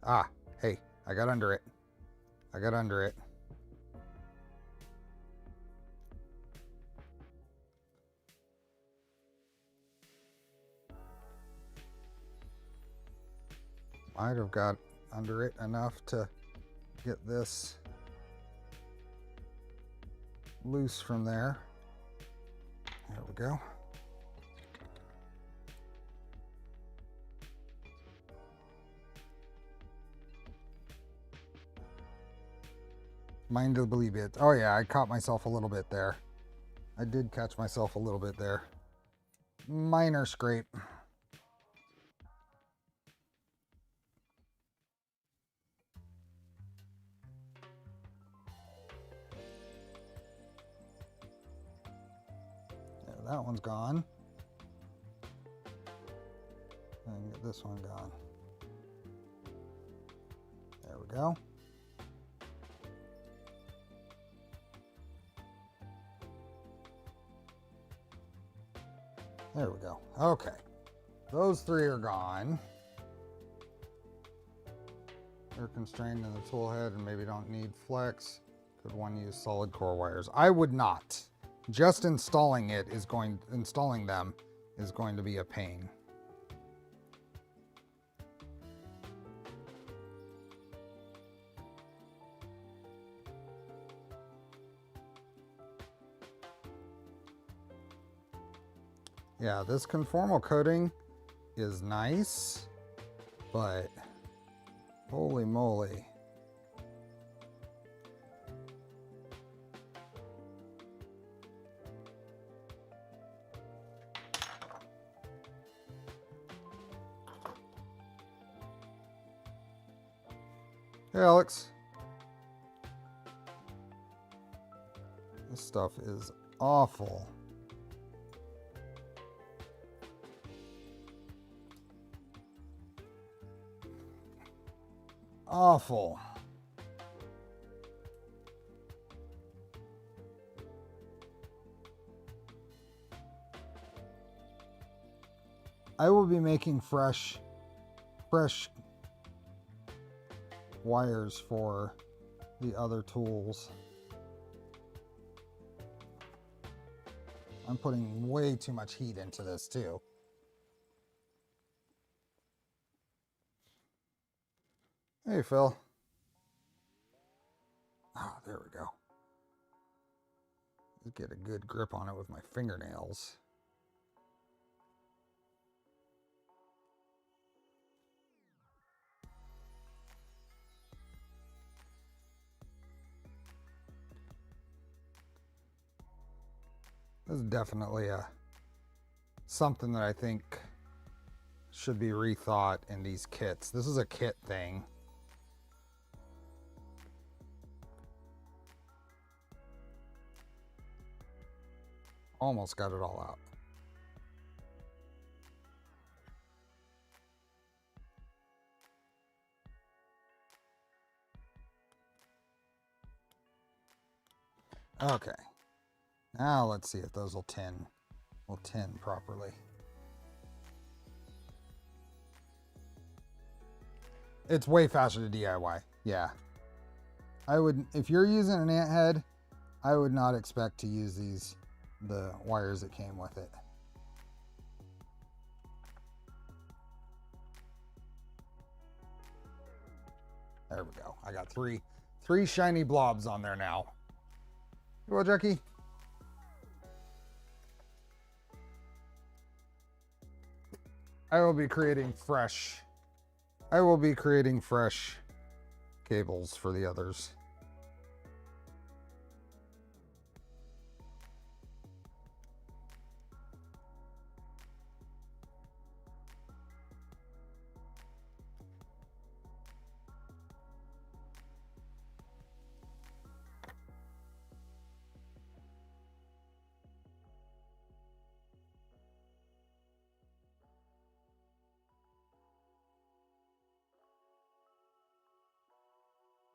Ah, hey, I got under it. I got under it. Might have got under it enough to get this loose from there. There we go. Mindably bit. Oh yeah, I caught myself a little bit there. I did catch myself a little bit there. Minor scrape. Yeah, that one's gone. And get this one gone. There we go. There we go. Okay. Those three are gone. They're constrained in the tool head and maybe don't need flex. Could one use solid core wires? I would not. Just installing them is going to be a pain. Yeah, this conformal coating is nice, but holy moly. Hey, Alex. This stuff is awful. Awful. I will be making fresh wires for the other tools. I'm putting way too much heat into this too. Hey, Phil. Ah, there we go. Let's get a good grip on it with my fingernails. This is definitely something that I think should be rethought in these kits. This is a kit thing. Almost got it all out. Okay. Now let's see if those will tin properly. It's way faster to DIY. Yeah. I would, if you're using an ant head, I would not expect to use the wires that came with it. There we go. I got three shiny blobs on there now. Well, Jackie. I will be creating fresh cables for the others.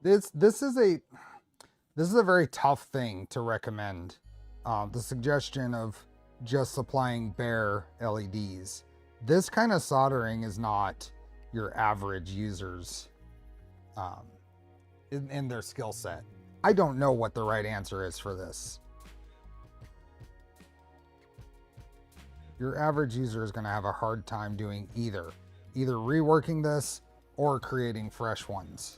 This is a very tough thing to recommend. The suggestion of just supplying bare LEDs. This kind of soldering is not your average user's in their skill set. I don't know what the right answer is for this. Your average user is going to have a hard time doing either reworking this or creating fresh ones.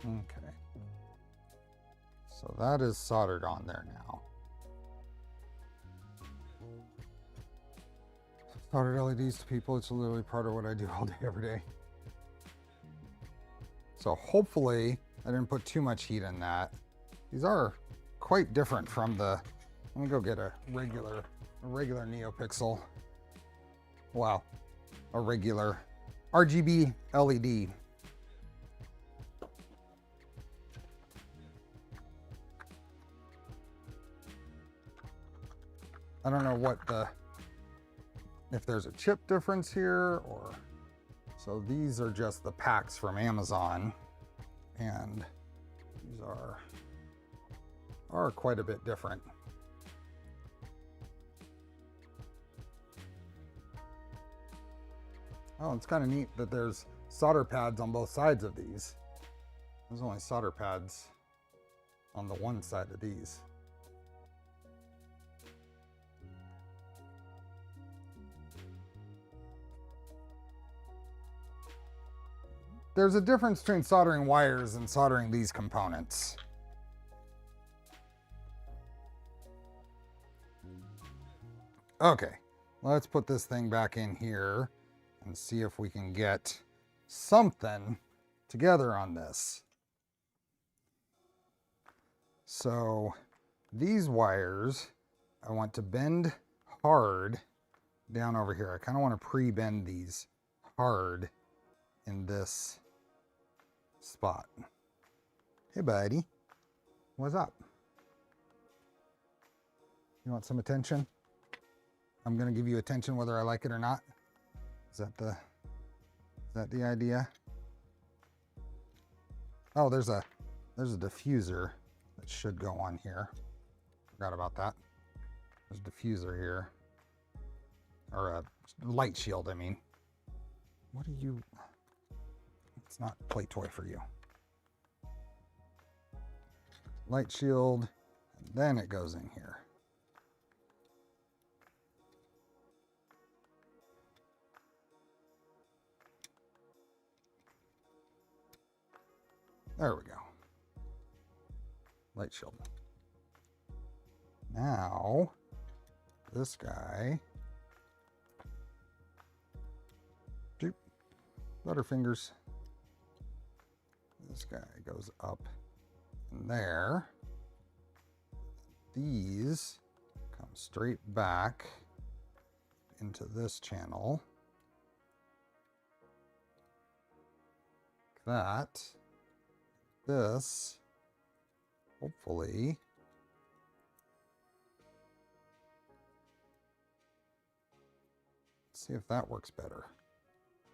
Okay, so that is soldered on there now. Soldered LEDs to people, it's literally part of what I do all day, every day. So hopefully I didn't put too much heat in that. These are quite different from the, let me go get a regular NeoPixel. Wow, a regular RGB LED. I don't know what if there's a chip difference here or, so these are just the packs from Amazon, and these are quite a bit different. Oh, it's kind of neat that there's solder pads on both sides of these. There's only solder pads on the one side of these. There's a difference between soldering wires and soldering these components. Okay, let's put this thing back in here and see if we can get something together on this. So these wires, I want to bend hard down over here. I kind of want to pre-bend these hard in this spot. Hey buddy, what's up? You want some attention? I'm gonna give you attention whether I like it or not. Is that the idea? Oh, there's a diffuser that should go on here. Forgot about that. There's a diffuser here. Or a light shield, I mean. What are you? It's not play toy for you. Light shield, and then it goes in here. There we go. Light shield. Now, this guy. Butterfingers. This guy goes up in there. These come straight back into this channel. That. This. Hopefully. Let's see if that works better.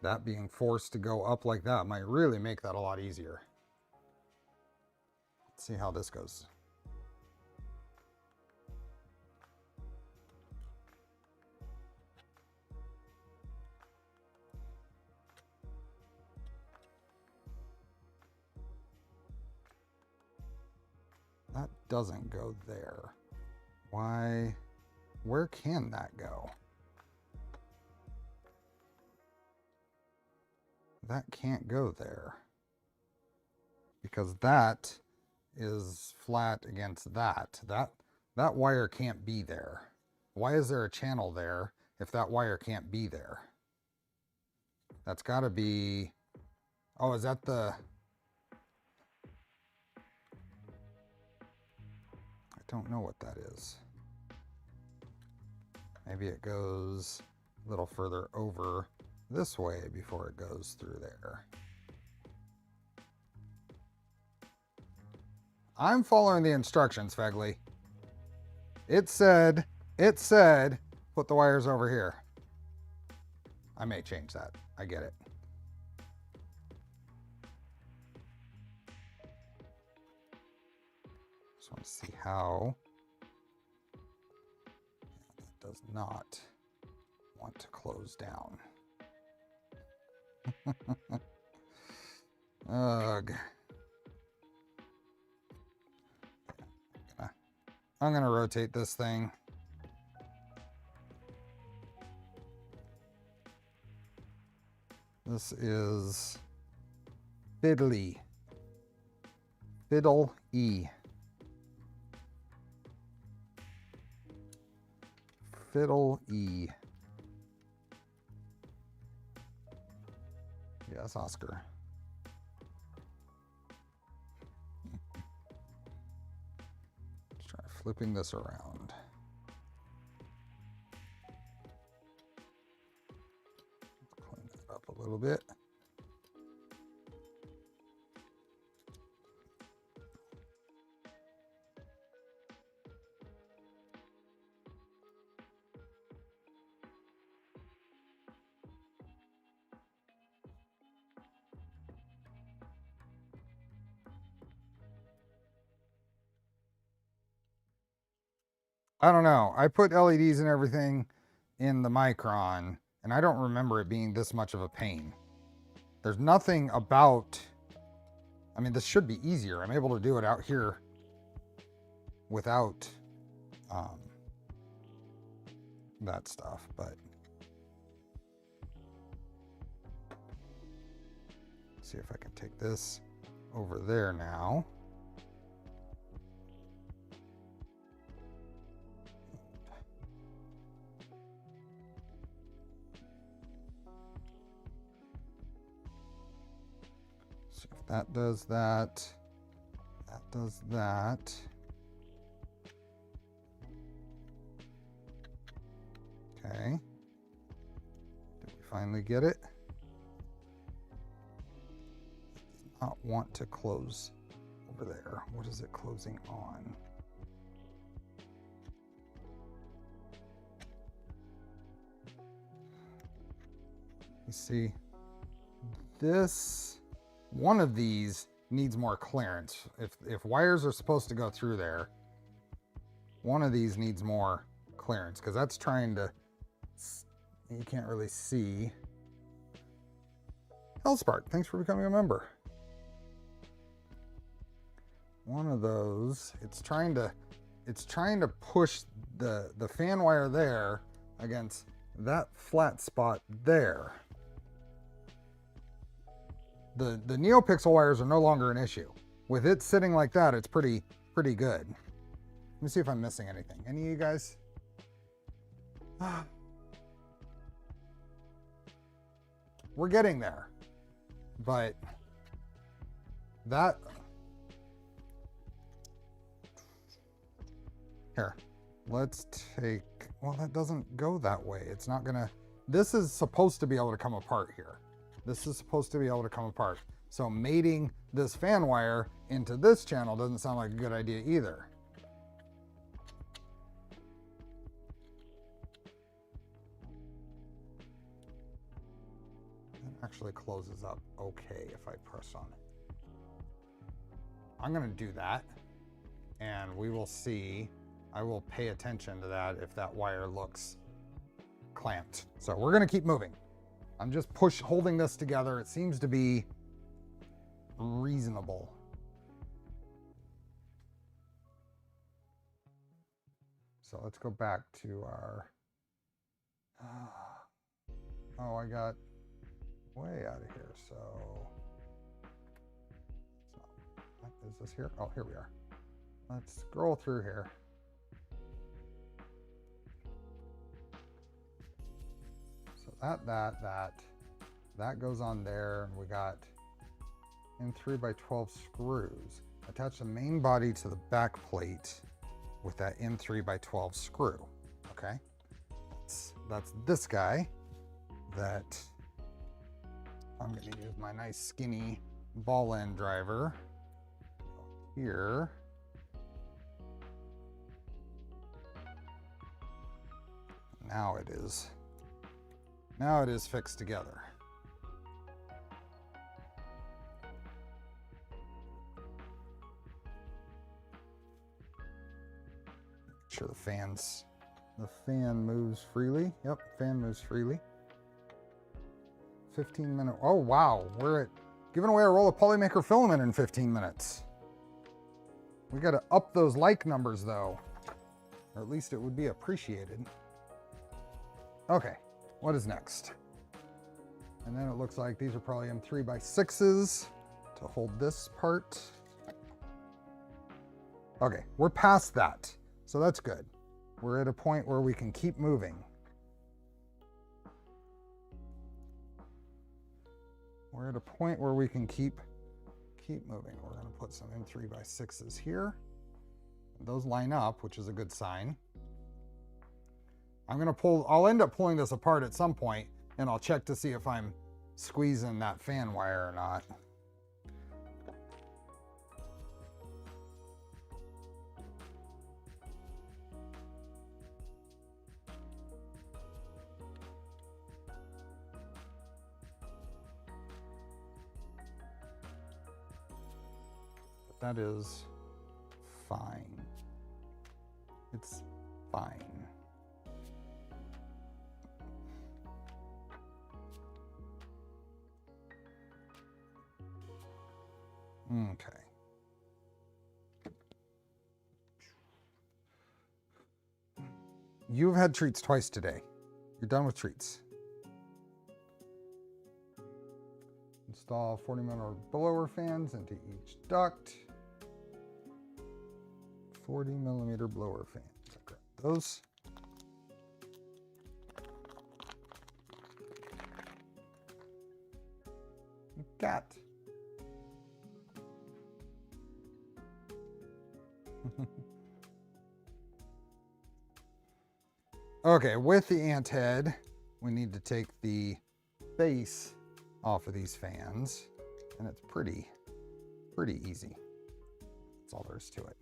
That being forced to go up like that might really make that a lot easier. Let's see how this goes. That doesn't go there. Why? Where can that go? That can't go there because that is flat against that. That wire can't be there. Why is there a channel there if that wire can't be there? That's got to be... Oh, is that the... I don't know what that is. Maybe it goes a little further over this way before it goes through there. I'm following the instructions, Fegley. It said, put the wires over here. I may change that. I get it. Just want to see how it does not want to close down. Ugh. I'm gonna rotate this thing. This is fiddly. Fiddle-E. Fiddle-E. Yes, Oscar. Let's try flipping this around. Clean that up a little bit. I don't know. I put LEDs and everything in the Micron, and I don't remember it being this much of a pain. There's nothing about... I mean, this should be easier. I'm able to do it out here without that stuff, but... See if I can take this over there now. See if that does that. That does that. Okay. Did we finally get it? Not want to close over there. What is it closing on? You see, this, one of these needs more clearance. If wires are supposed to go through there, one of these needs more clearance because that's trying to, you can't really see. Hellspark, thanks for becoming a member. One of those, it's trying to push the fan wire there against that flat spot there. The NeoPixel wires are no longer an issue. With it sitting like that, it's pretty good. Let me see if I'm missing anything. Any of you guys? We're getting there, but that... Here, let's take, well, that doesn't go that way. It's not gonna, this is supposed to be able to come apart here. This is supposed to be able to come apart. So mating this fan wire into this channel doesn't sound like a good idea either. It actually closes up okay if I press on it. I'm gonna do that and we will see. I will pay attention to that if that wire looks clamped. So we're gonna keep moving. I'm just holding this together. It seems to be reasonable. So let's go back to our, oh, I got way out of here. So it's not like is this here? Oh, here we are. Let's scroll through here. So that goes on there, and we got in 3x12 screws. Attach the main body to the back plate with that in 3x12 screw. Okay, that's this guy that I'm going to use my nice skinny ball end driver here. Now it is fixed together. Make sure the fan moves freely. Yep, fan moves freely. 15-minute. Oh wow, we're giving away a roll of Polymaker filament in 15 minutes. We got to up those like numbers though, or at least it would be appreciated. Okay, what is next? And then it looks like these are probably M3x6s to hold this part. Okay, we're past that, so that's good. We're at a point where we can keep moving. We're at a point where we can keep moving. We're going to put some M3x6s here. Those line up, which is a good sign. I'll end up pulling this apart at some point, and I'll check to see if I'm squeezing that fan wire or not. That is fine. It's fine. Okay. You've had treats twice today. You're done with treats. Install 40mm blower fans into each duct. 40mm blower fans. I grab those. Got. Okay, with the ant head, we need to take the base off of these fans, and it's pretty easy. That's all there is to it.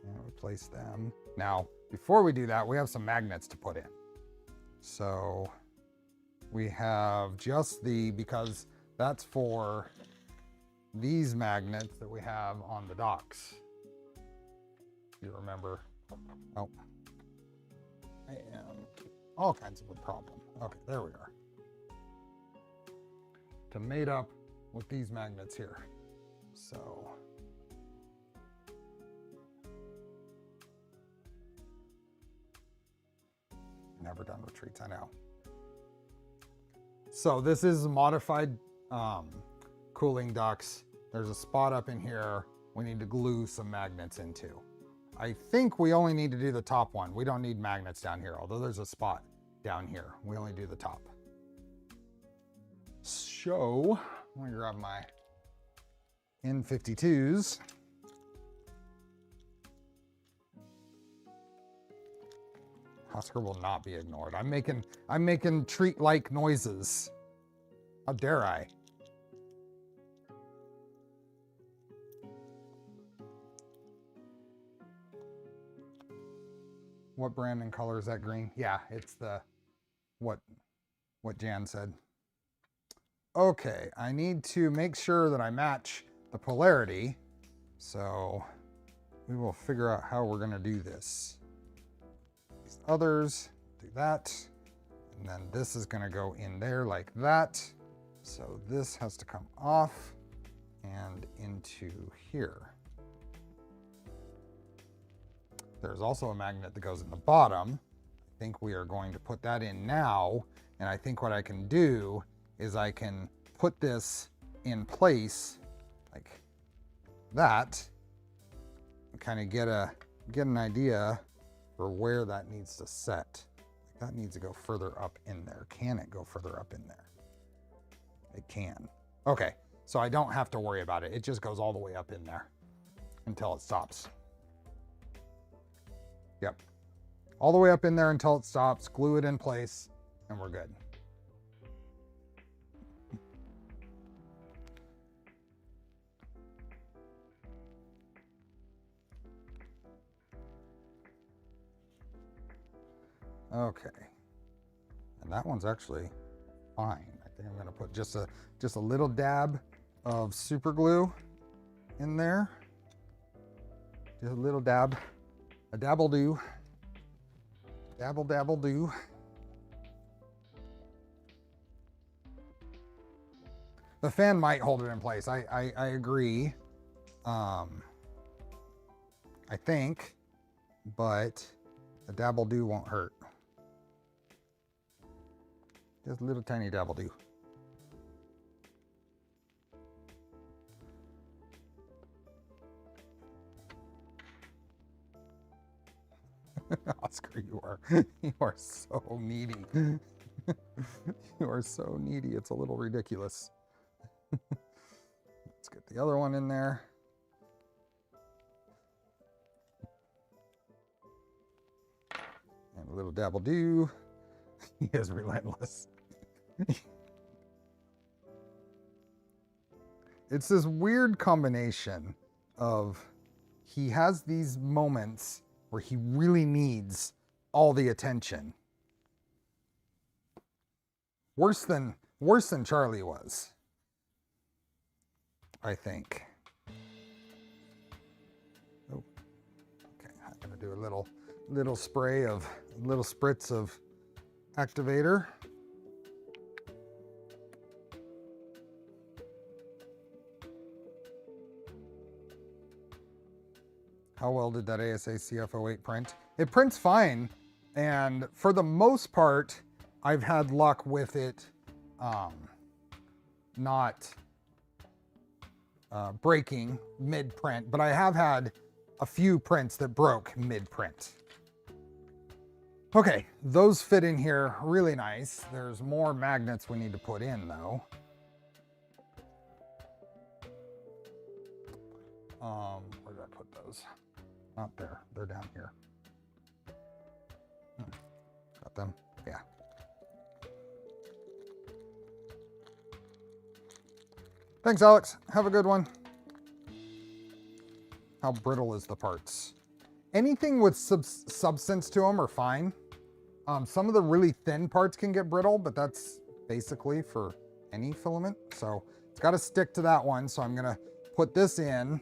And replace them. Now, before we do that, we have some magnets to put in. So we have just because that's for these magnets that we have on the docks. If you remember. Oh, I am all kinds of a problem. Okay, there we are. To mate up with these magnets here. So never done with treats, I know. So this is modified cooling ducts. There's a spot up in here we need to glue some magnets into. I think we only need to do the top one. We don't need magnets down here, although there's a spot down here. We only do the top. So I'm gonna grab my N52s. Oscar will not be ignored. I'm making treat-like noises. How dare I? What brand and color is that green? Yeah, it's the what Jan said. Okay, I need to make sure that I match the polarity. So we will figure out how we're gonna do this. These others, do that. And then this is gonna go in there like that. So this has to come off and into here. There's also a magnet that goes in the bottom. I think we are going to put that in now. And I think what I can do is I can put this in place like that, kind of get an idea for where that needs to set. That needs to go further up in there. Can it go further up in there? It can. Okay, so I don't have to worry about it. It just goes all the way up in there until it stops. Yep. All the way up in there until it stops, glue it in place, and we're good. Okay, and that one's actually fine. I think I'm gonna put just a little dab of super glue in there. Just a little dab, a dabble do. Dabble, dabble do. The fan might hold it in place. I agree. I think, but a dabble do won't hurt. Just a little tiny dabble do. Oscar, you are so needy. You are so needy. It's a little ridiculous. Let's get the other one in there. And a little dabble do. He is relentless. It's this weird combination of he has these moments where he really needs all the attention. Worse than Charlie was, I think. Oh, okay. I'm gonna do a little spritz of activator. How well did that ASA-GF 08 print? It prints fine, and for the most part, I've had luck with it not breaking mid-print, but I have had a few prints that broke mid-print. Okay, those fit in here really nice. There's more magnets we need to put in though. Where did I put those? Not there, they're down here. Got them, yeah. Thanks, Alex. Have a good one. How brittle is the parts? Anything with substance to them are fine. Some of the really thin parts can get brittle, but that's basically for any filament. So it's got to stick to that one. So I'm gonna put this in.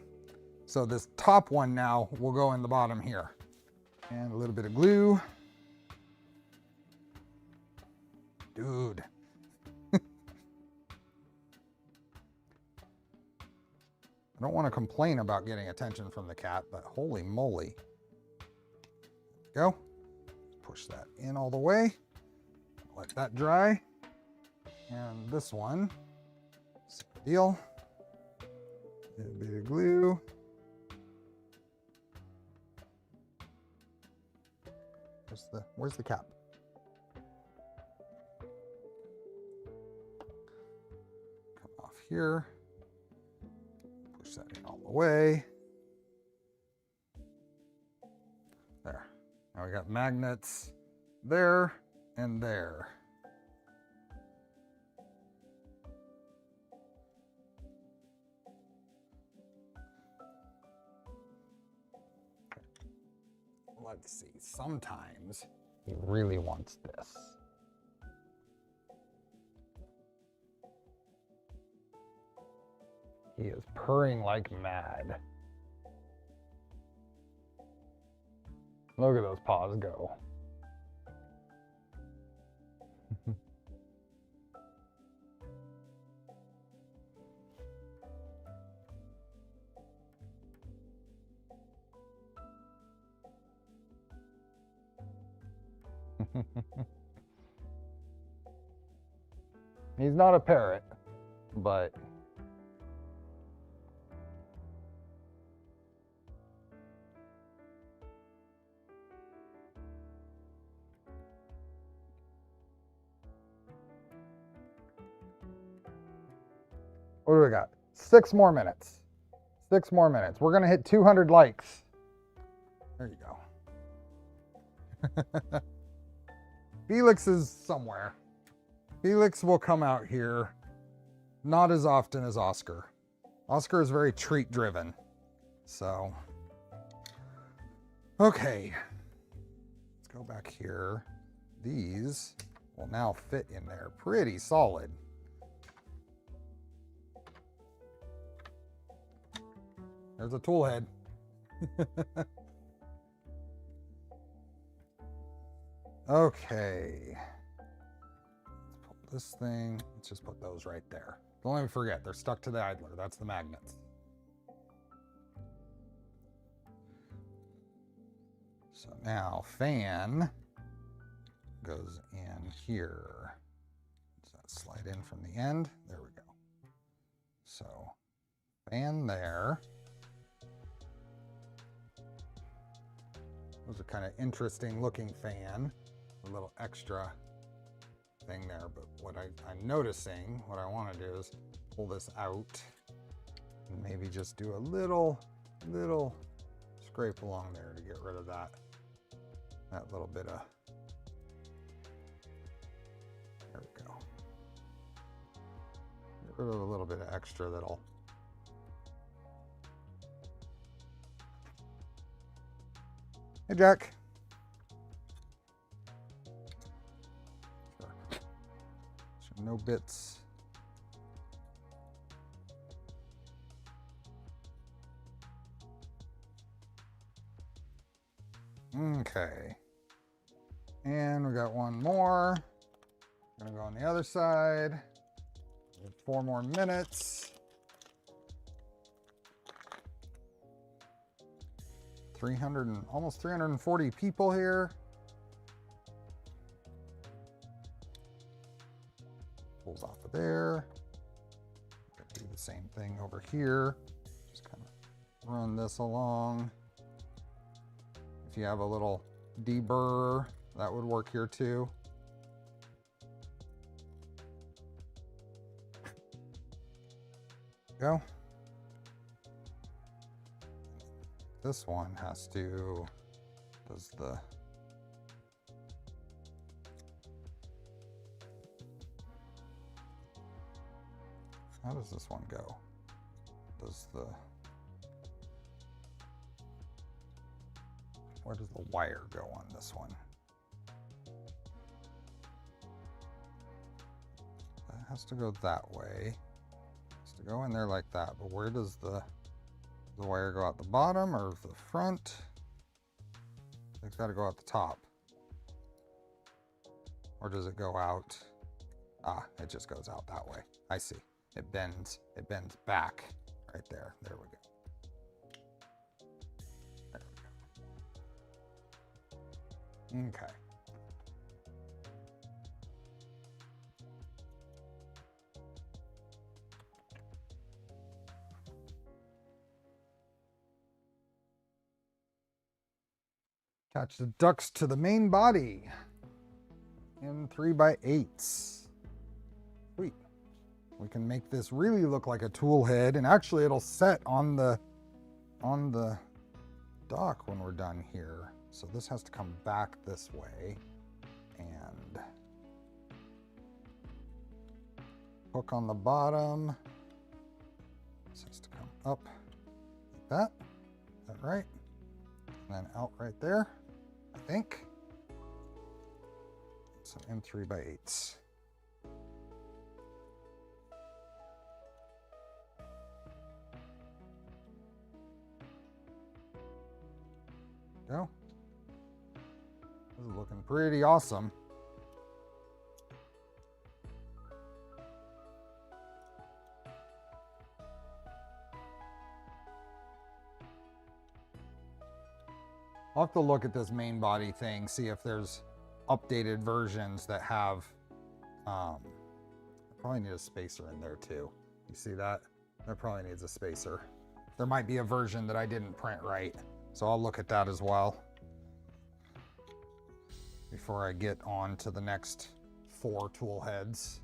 So this top one now will go in the bottom here. And a little bit of glue. Dude. I don't want to complain about getting attention from the cat, but holy moly. Go. Push that in all the way. Let that dry. And this one, same deal. A little bit of glue. Where's the cap? Come off here. Push that in all the way. There. Now we got magnets there and there. Let's see, sometimes he really wants this. He is purring like mad. Look at those paws go. He's not a parrot, but What do we got? 6 more minutes. 6 more minutes. We're gonna hit 200 likes. There you go. Felix is somewhere. Felix will come out here, not as often as Oscar. Oscar is very treat driven. So, okay. Let's go back here. These will now fit in there pretty solid. There's a tool head. Okay. Let's pull this thing. Let's just put those right there. Don't let me forget, they're stuck to the idler. That's the magnets. So now fan goes in here. Does that slide in from the end? There we go. So fan there. Those are kind of interesting looking fan. A little extra thing there, but what I'm noticing, what I want to do is pull this out and maybe just do a little scrape along there to get rid of that little bit of, there we go. Get rid of a little bit of extra that'll, hey Jack. Sure. So no bits. Okay. And we got one more. Gonna go on the other side. 4 more minutes. 300 and almost 340 people here. Pulls off of there. Do the same thing over here. Just kind of run this along. If you have a little deburr, that would work here too. Go. This one has to, how does this one go? Where does the wire go on this one? That has to go that way. It has to go in there like that, but where does the wire go out the bottom or the front? It's got to go out the top. Or does it go out? Ah, it just goes out that way. I see. It bends back right there. There we go. Okay. Attach the ducts to the main body in 3x8s. Sweet. We can make this really look like a tool head, and actually it'll set on the dock when we're done here. So this has to come back this way and hook on the bottom. This has to come up like that. Is that right? And then out right there, I think. So M3x8s. Go. This is looking pretty awesome. I'll have to look at this main body thing, see if there's updated versions that have, I probably need a spacer in there too. You see that? That probably needs a spacer. There might be a version that I didn't print right, so I'll look at that as well before I get on to the next 4 tool heads.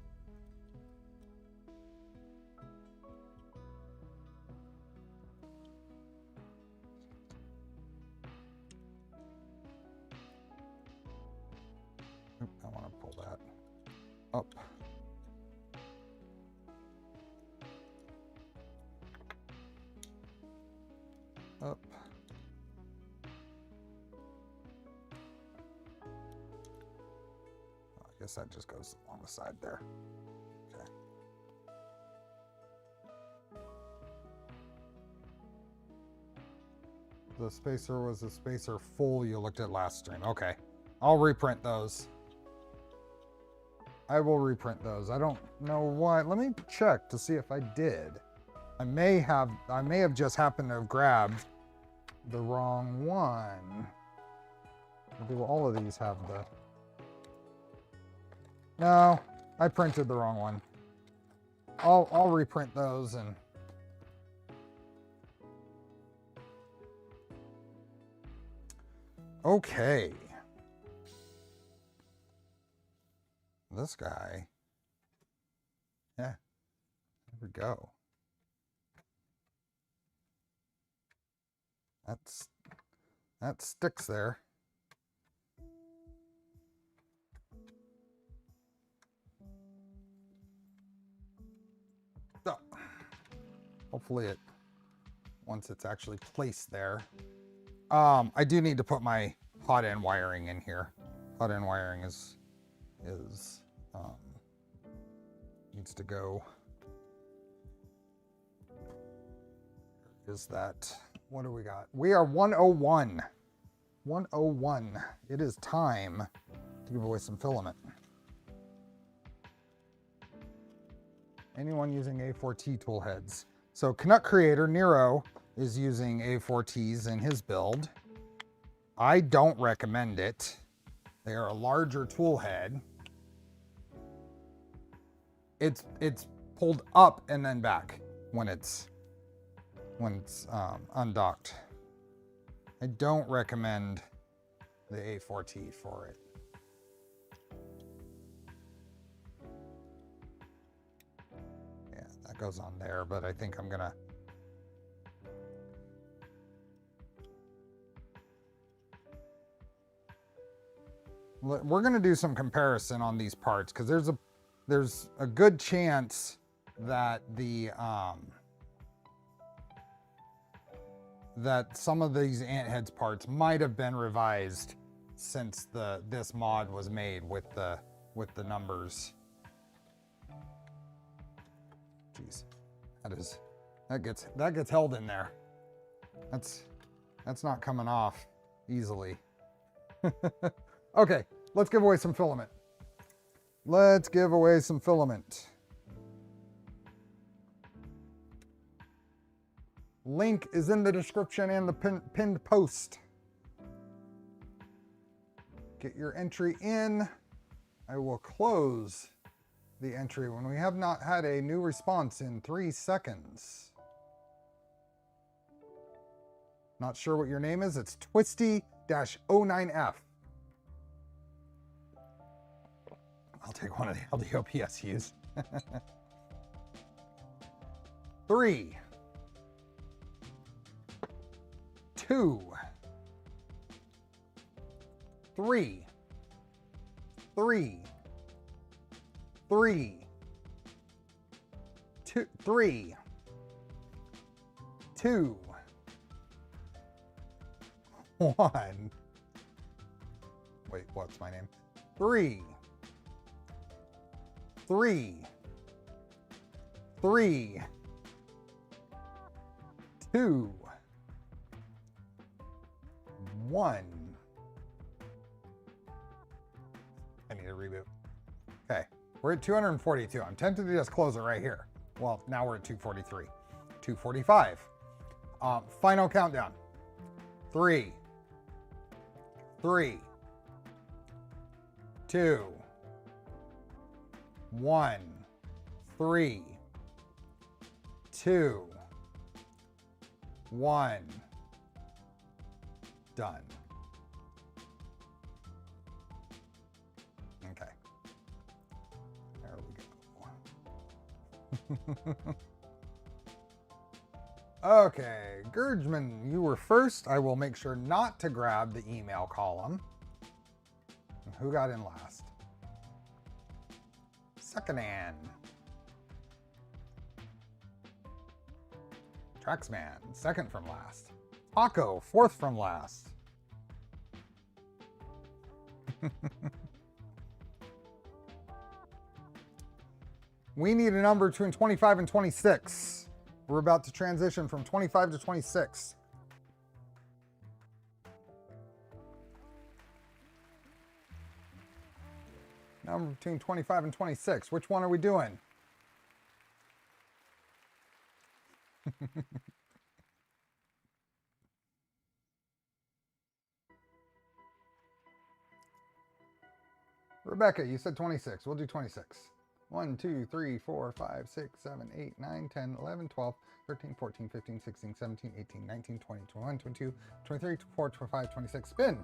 guess that just goes along the side there. Okay. The spacer was the spacer full you looked at last stream. Okay. I'll reprint those. I will reprint those. I don't know why. Let me check to see if I did. I may have just happened to have grabbed the wrong one. Do all of these have the... No, I printed the wrong one. I'll reprint those and... Okay. This guy. Yeah. There we go. That sticks there. So, hopefully once it's actually placed there. I do need to put my hot end wiring in here. Hot end wiring needs to go. Is that, what do we got? We are 101. 101. It is time to give away some filament. Anyone using A4T tool heads? So Canuck creator Nero is using A4Ts in his build. I don't recommend it. They are a larger tool head. It's pulled up and then back when it's undocked. I don't recommend the A4T for it. Yeah, that goes on there, but I think I'm gonna... We're gonna do some comparison on these parts because there's a good chance that that some of these ant heads parts might have been revised since this mod was made with the numbers. Jeez, that gets held in there. That's not coming off easily. Okay, let's give away some filament. Let's give away some filament. Link is in the description and the pinned post. Get your entry in. I will close the entry when we have not had a new response in 3 seconds. Not sure what your name is. It's Twisty-09F. I'll take one of the LDO PSUs. 3, 2, 3, 3, 3, 2, 3, 2, 1. Wait, what's my name? 3, 3, 3, 2, 1. I need a reboot. Okay, we're at 242. I'm tempted to just close it right here. Well, now we're at 243. 245. Final countdown. 3, 3, 2, 1, 3, 2, 1. Done. Okay. There we go. Okay, Gurgman, you were first. I will make sure not to grab the email column. Who got in last? Second Ann. Traxman, second from last. Paco, fourth from last. We need a number between 25 and 26. We're about to transition from 25 to 26. Number between 25 and 26. Which one are we doing? Rebecca, you said 26. We'll do 26. 1, 2, 3, 4, 5, 6, 7, 8, 9, 10, 11, 12, 13, 14, 15, 16, 17, 18, 19, 20, 21, 22, 23, 24, 25, 26. Spin.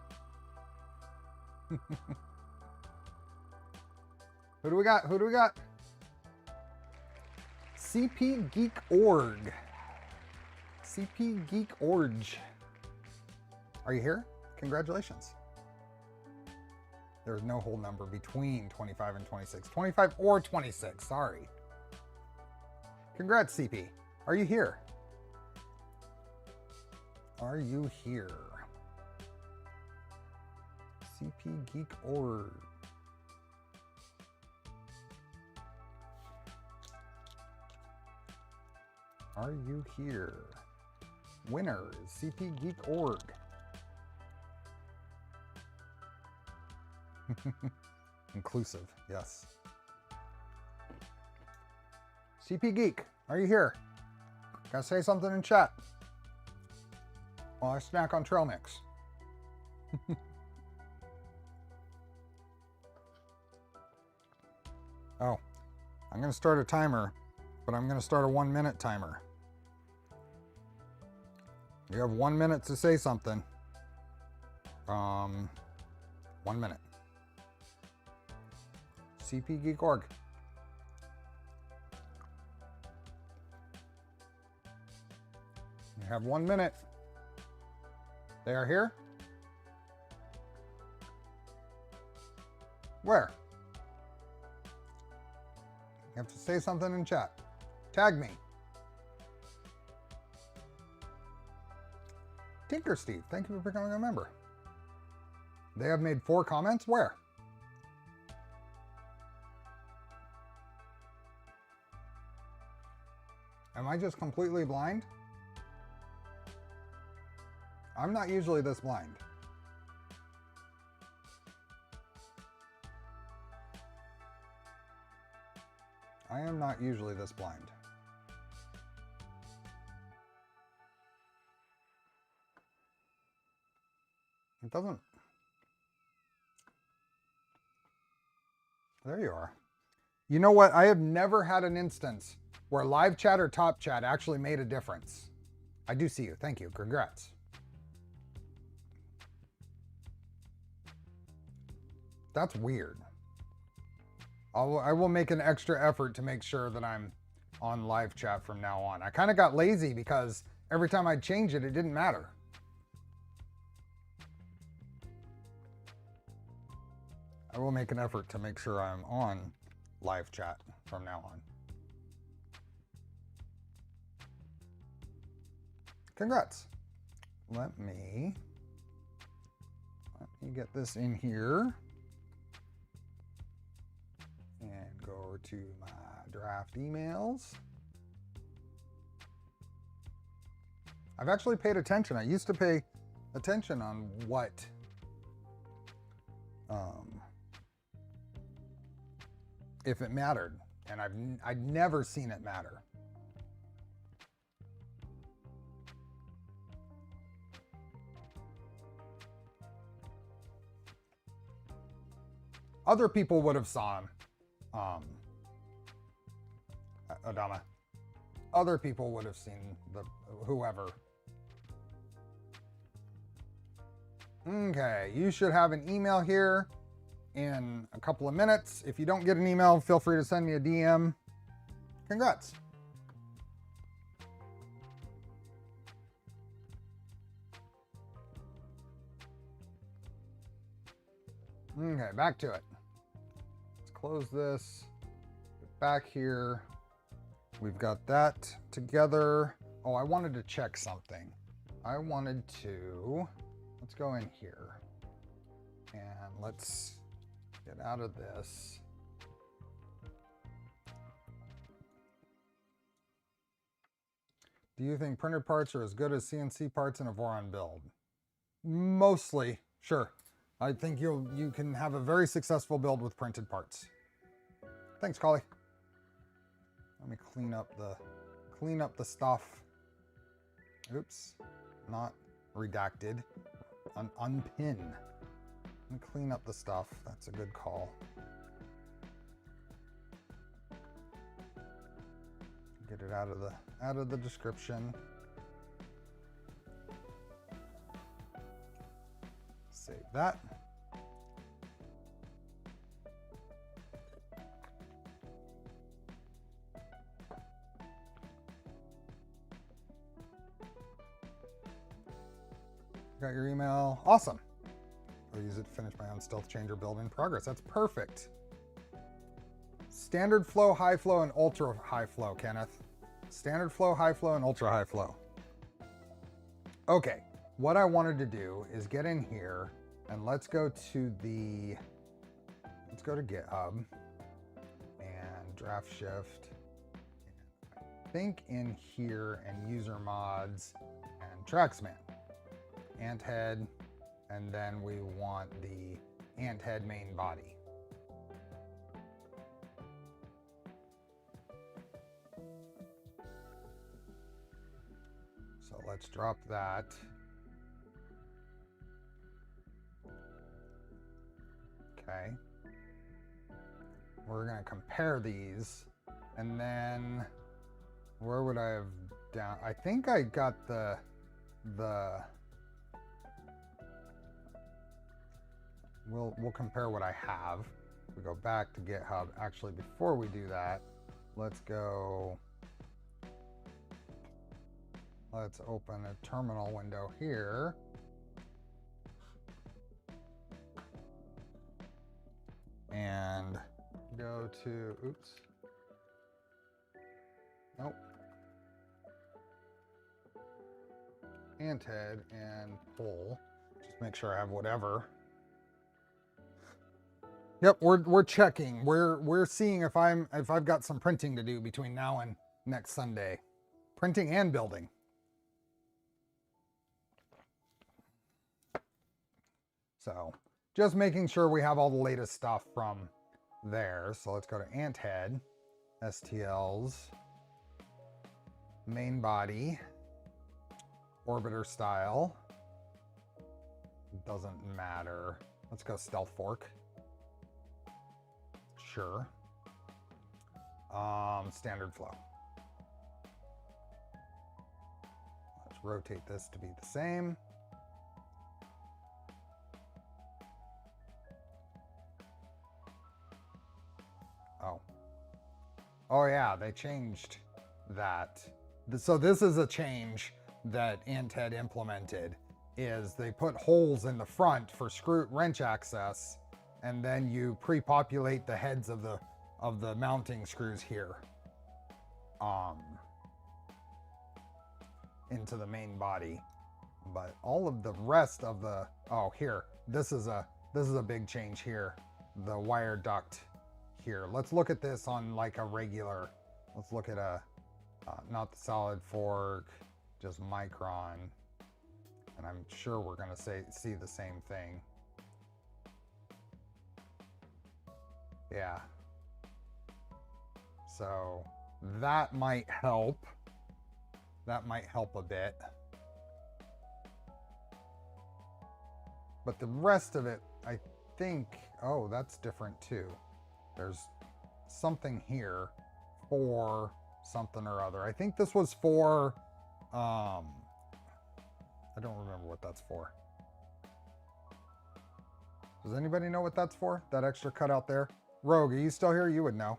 Who do we got? Who do we got? CP Geek Org. CP Geek Org. Are you here? Congratulations. There's no whole number between 25 and 26. 25 or 26, sorry. Congrats, CP. Are you here? Are you here? CP Geek Org. Are you here? Winner is CP Geek Org. Inclusive, yes. CP Geek, are you here? Gotta say something in chat while I snack on trail mix. Oh, I'm gonna start a timer, but I'm gonna start a 1-minute timer. You have 1 minute to say something. 1 minute. CP Geek Org. You have 1 minute. They are here? Where? You have to say something in chat. Tag me. Tinker Steve, thank you for becoming a member. They have made 4 comments. Where? Am I just completely blind? I'm not usually this blind. I am not usually this blind. It doesn't. There you are. You know what? I have never had an instance where live chat or top chat actually made a difference. I do see you. Thank you. Congrats. That's weird. I will make an extra effort to make sure that I'm on live chat from now on. I kind of got lazy because every time I'd change it, it didn't matter. I will make an effort to make sure I'm on live chat from now on. Congrats. Let me get this in here and go to my draft emails. I've actually paid attention. I used to pay attention on what if it mattered, and I'd never seen it matter. Other people would have saw him. Adama. Other people would have seen whoever. Okay, you should have an email here in a couple of minutes. If you don't get an email, feel free to send me a DM. Congrats. Okay, back to it. Let's close this. Get back here. We've got that together. Oh, I wanted to check something. Let's go in here and let's get out of this. Do you think printed parts are as good as CNC parts in a Voron build? Mostly, sure. I think you can have a very successful build with printed parts. Thanks, Collie. Let me clean up the stuff. Oops, not redacted. Unpin. Let me clean up the stuff. That's a good call. Get it out of the description. Save that. Got your email. Awesome. I'll use it to finish my own StealthChanger build in progress. That's perfect. Standard flow, high flow, and ultra high flow, Kenneth. Standard flow, high flow, and ultra high flow. Okay, what I wanted to do is get in here and let's go to GitHub and draft shift. I think in here and user mods and Tracksman. Ant head, and then we want the ant head main body. So let's drop that. Okay. We're going to compare these, and then where would I have down? I think I got the We'll compare what I have. We go back to GitHub. Actually, before we do that, let's open a terminal window here. And go to, oops. Nope. Ant head and pull. Just make sure I have whatever. Yep, we're checking. We're seeing if I've got some printing to do between now and next Sunday. Printing and building. So just making sure we have all the latest stuff from there. So let's go to ant head, STLs, main body, orbiter style. Doesn't matter. Let's go stealth fork. Sure. Standard flow. Let's rotate this to be the same. Oh yeah, they changed that. So this is a change that Ant Head implemented, is they put holes in the front for screw wrench access, and then you pre-populate the heads of the mounting screws here into the main body. But all of the rest of the, oh here, this is a big change here, the wire duct here. Let's look at this on like a regular, let's look at a not the solid fork, just micron, and I'm sure we're going to see the same thing. Yeah. So that might help. That might help a bit. But the rest of it, I think, oh, that's different too. There's something here for something or other. I think this was for, I don't remember what that's for. Does anybody know what that's for? That extra cutout there? Rogue, are you still here? You would know.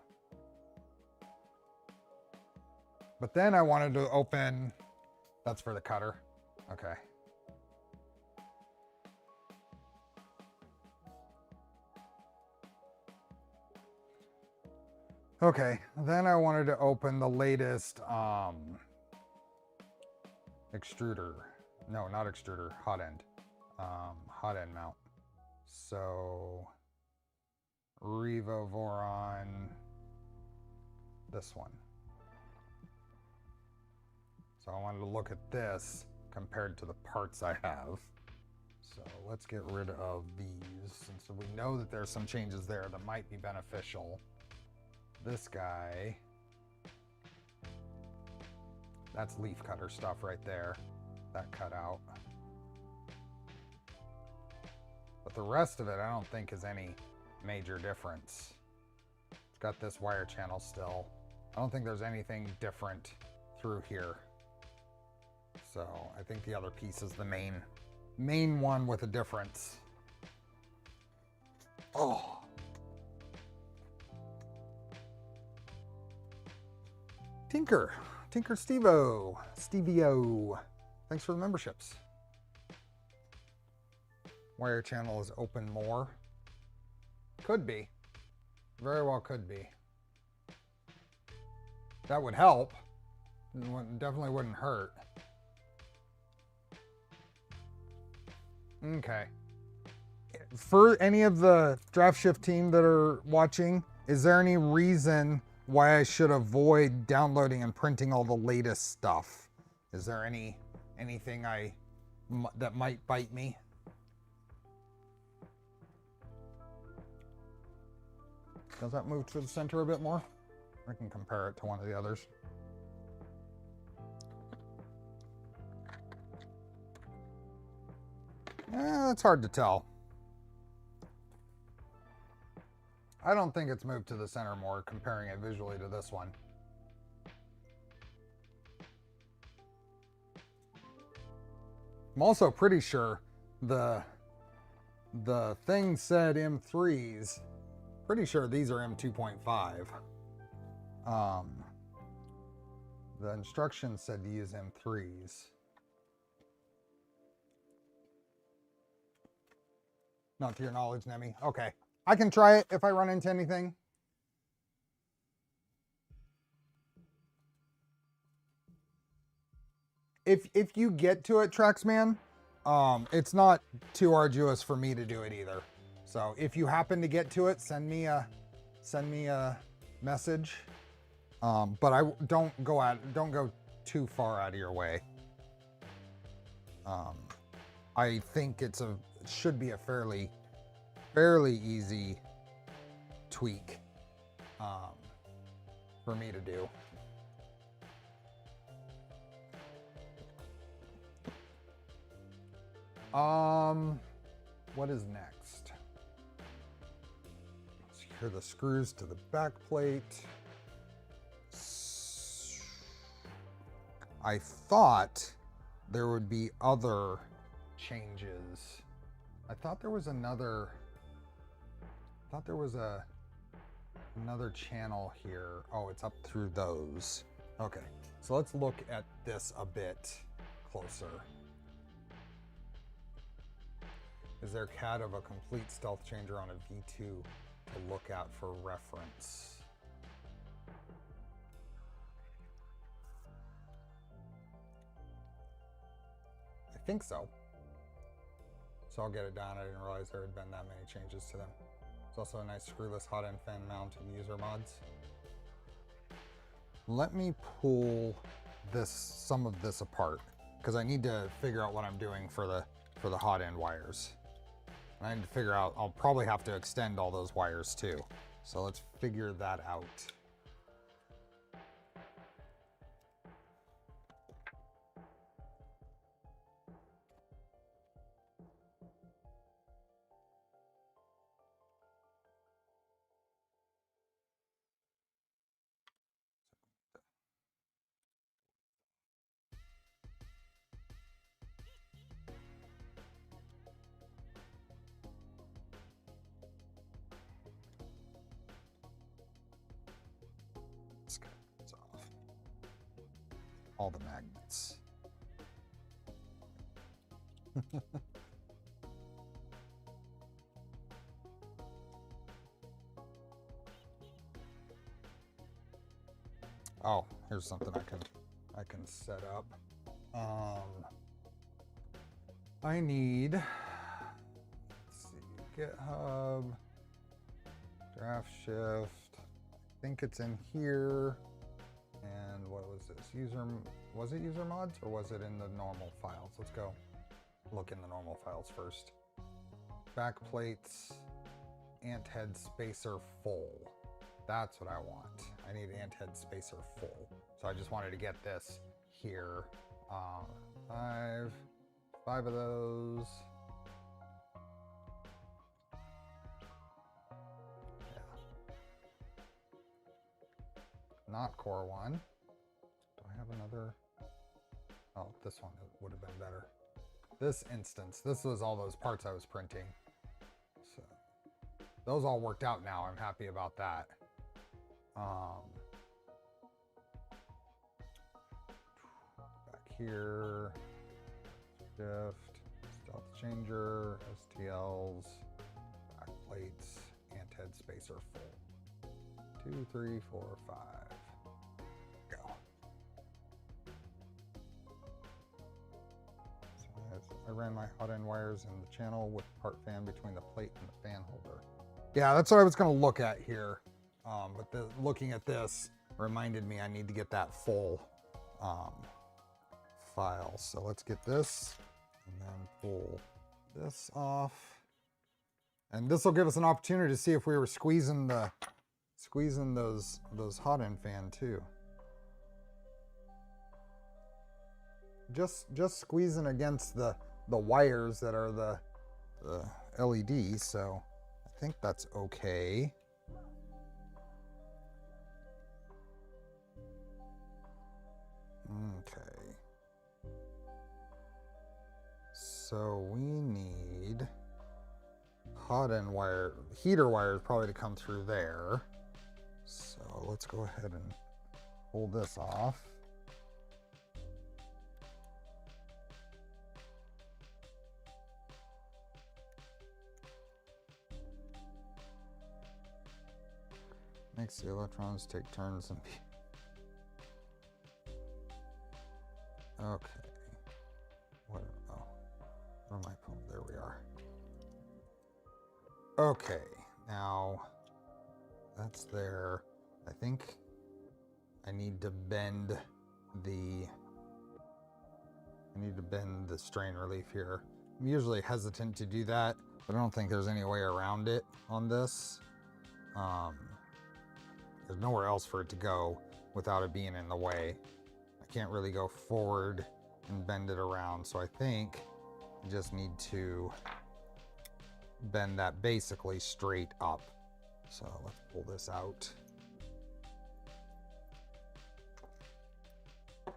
But then I wanted to open, that's for the cutter. Okay. Okay, then I wanted to open the latest extruder. No, not extruder, hotend. Hotend mount. So LDO Voron, this one. So I wanted to look at this compared to the parts I have. So let's get rid of these, since we know that there's some changes there that might be beneficial. This guy, that's leaf cutter stuff right there, that cut out. But the rest of it I don't think is any major difference. It's got this wire channel still. I don't think there's anything different through here. So I think the other piece is the main one with a difference. Oh. Tinker Stevio. Thanks for the memberships. Wire channel is open more. Could be. Very well could be. That would help. Definitely wouldn't hurt. Okay. For any of the Draft Shift team that are watching, is there any reason why I should avoid downloading and printing all the latest stuff? Is there anything that might bite me? Does that move to the center a bit more? I can compare it to one of the others. It's hard to tell. I don't think it's moved to the center more, comparing it visually to this one. I'm also pretty sure the thing said M3s. Pretty sure these are M2.5. The instructions said to use M3s. Not to your knowledge, Nemi. Okay. I can try it if I run into anything. If you get to it, Traxman, it's not too arduous for me to do it either. So if you happen to get to it, send me a message. But don't go too far out of your way. I think it should be a fairly easy tweak for me to do. What is next? Secure the screws to the back plate. I thought there would be other changes. I thought there was another channel here. Oh, it's up through those. Okay, so let's look at this a bit closer. Is there CAD of a complete StealthChanger on a V2 to look at for reference? I think so. So I'll get it done. I didn't realize there had been that many changes to them. It's also a nice screwless hot end fan mount and user mods. Let me pull some of this apart, because I need to figure out what I'm doing for the hot end wires. And I need to figure out, I'll probably have to extend all those wires too. So let's figure that out. Let's cut this off. All the magnets. Oh, here's something I can set up. I need, let's see, GitHub, Draft Shift. I think it's in here, and And what was this? Was it user mods or was it in the normal files? Let's go look in the normal files first. Backplates, ant head spacer full. That's what I want. I need ant head spacer full. So I just wanted to get this here. Five of those. Yeah. Not core one. Do I have another? Oh, this one would have been better. This instance, this was all those parts I was printing. So those all worked out now. I'm happy about that. Back here, shift, StealthChanger, STLs, backplates, ant head spacer full. 2, 3, 4, 5. Go. So I ran my hot end wires in the channel with part fan between the plate and the fan holder. Yeah, that's what I was going to look at here. But looking at this reminded me I need to get that full file. So let's get this and then pull this off. And this will give us an opportunity to see if we were squeezing those hot end fan too. Just squeezing against the wires that are the LEDs, so I think that's okay. Okay. So we need hot end wire, heater wires probably to come through there. So let's go ahead and pull this off. Makes the electrons take turns and be... Okay. What am I pulling? There we are. Okay, now that's there. I think I need to bend the strain relief here. I'm usually hesitant to do that, but I don't think there's any way around it on this. There's nowhere else for it to go without it being in the way. I can't really go forward and bend it around, so I think I just need to bend that basically straight up. So let's pull this out. I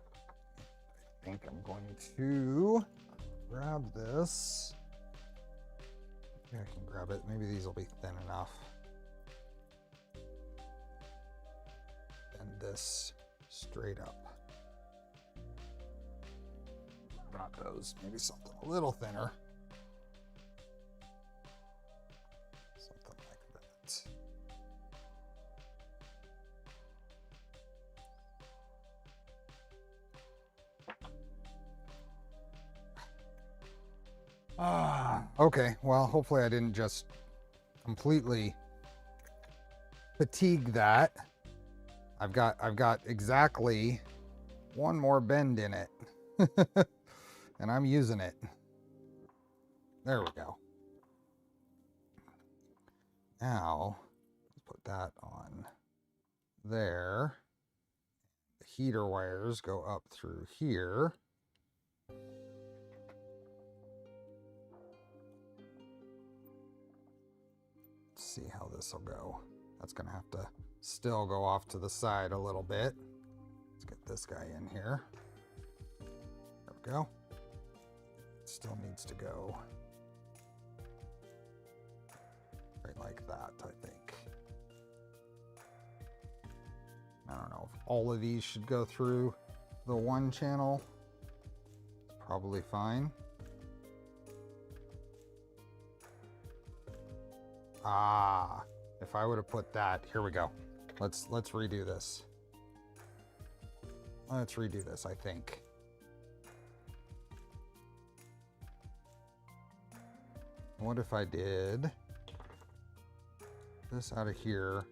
think I'm going to grab this. Maybe I can grab it. Maybe these will be thin enough. Bend this straight up. Not those, maybe something a little thinner. Something like that. Okay, well, hopefully I didn't just completely fatigue that. I've got exactly one more bend in it. And I'm using it. There we go. Now, let's put that on there. The heater wires go up through here. Let's see how this will go. That's gonna have to still go off to the side a little bit. Let's get this guy in here. There we go. Still needs to go right like that, I think. I don't know if all of these should go through the one channel. It's probably fine. If I would have put that, here we go. Let's redo this. Let's redo this, I think. What if I did this out of here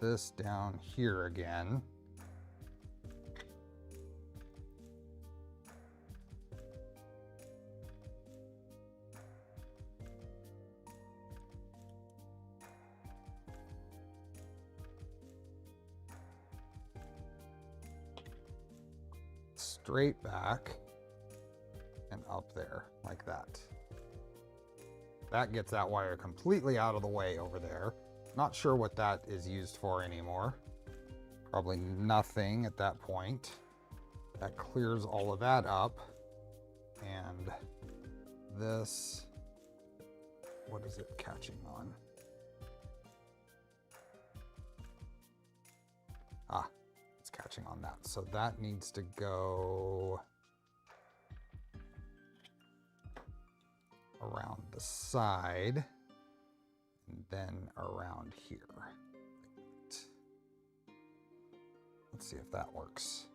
this down here again. Straight back and up there like that. That gets that wire completely out of the way over there. Not sure what that is used for anymore. Probably nothing at that point. That clears all of that up. And this, what is it catching on? Ah, it's catching on that. So that needs to go around the side and then around here. Let's see if that works.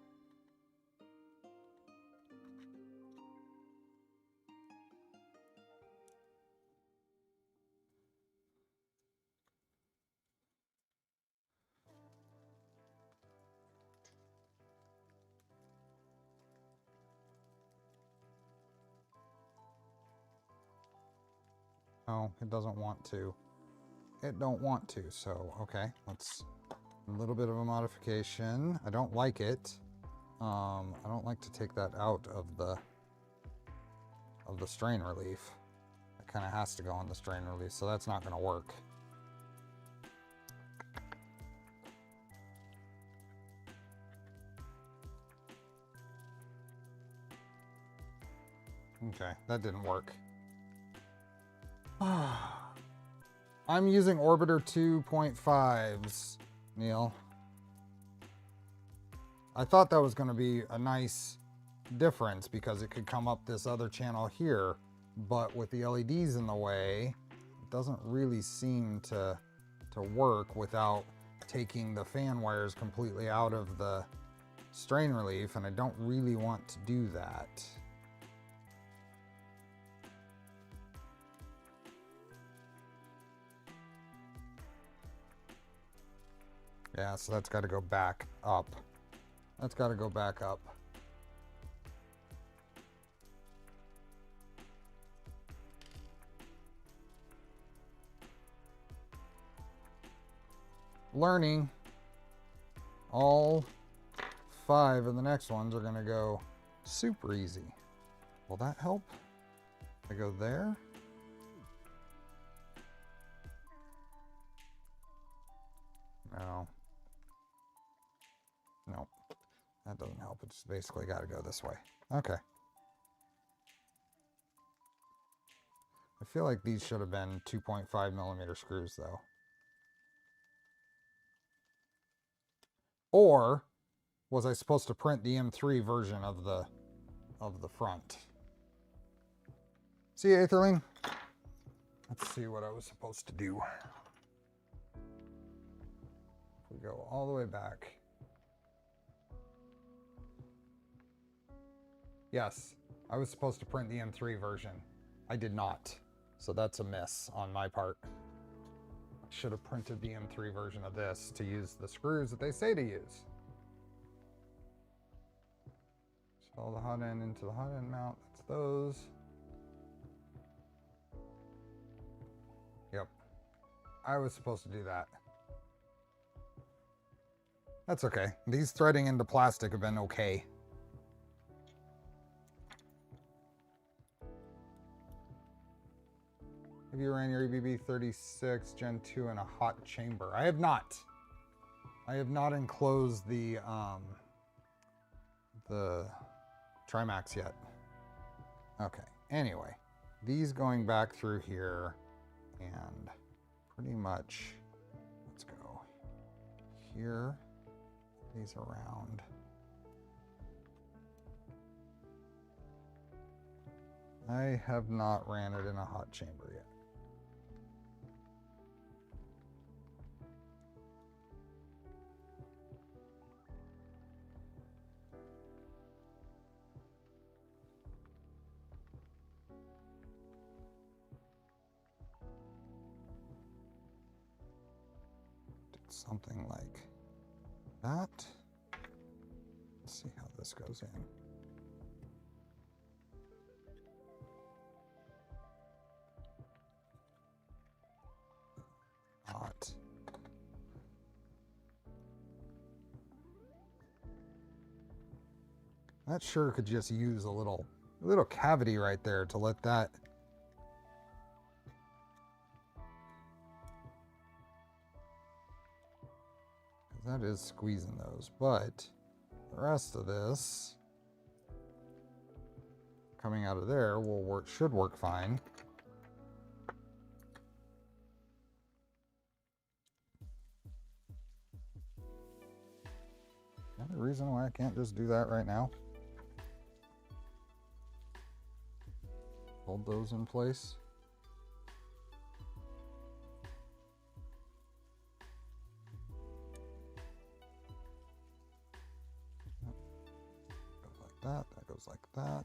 Oh, it doesn't want to. It don't want to, so okay, let's a little bit of a modification. I don't like it. I don't like to take that out of the strain relief. It kind of has to go on the strain relief, so that's not going to work. Okay, that didn't work. I'm using Orbiter 2.5s, Neil. I thought that was going to be a nice difference because it could come up this other channel here, but with the LEDs in the way, it doesn't really seem to work without taking the fan wires completely out of the strain relief, and I don't really want to do that. Yeah, so that's got to go back up. That's got to go back up. Learning. All 5 of the next ones are going to go super easy. Will that help? I go there. No. Nope. That doesn't help. It's basically got to go this way. Okay. I feel like these should have been 2.5 millimeter screws though. Or was I supposed to print the M3 version of the front? See, Aetherling? Let's see what I was supposed to do. If we go all the way back. Yes, I was supposed to print the M3 version. I did not. So that's a miss on my part. I should have printed the M3 version of this to use the screws that they say to use. Follow the hot end into the hot end mount. That's those. Yep. I was supposed to do that. That's okay. These threading into plastic have been okay. Have you ran your EBB 36 Gen 2 in a hot chamber? I have not. I have not enclosed the Trimax yet. Okay, anyway, these going back through here and pretty much, let's go here, these around. I have not ran it in a hot chamber yet. something like that. Let's see how this goes in. Not. That sure could just use a little cavity right there to let that. That is squeezing those, but the rest of this coming out of there will work, should work fine. Any reason why I can't just do that right now? Hold those in place. Goes like that, that goes like that.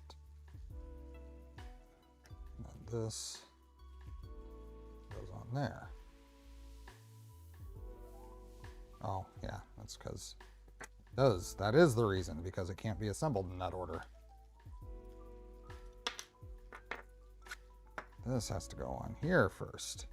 And then this goes on there. Oh, yeah, that's because that is the reason, because it can't be assembled in that order. This has to go on here first.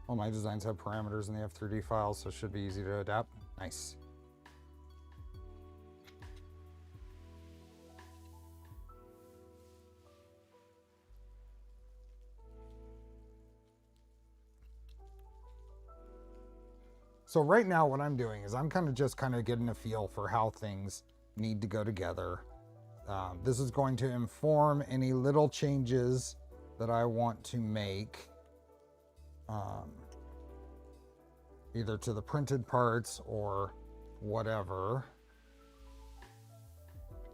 All my designs have parameters in the F3D files, so it should be easy to adapt. Nice. So right now what I'm doing is I'm kind of getting a feel for how things need to go together. This is going to inform any little changes that I want to make. Either to the printed parts or whatever.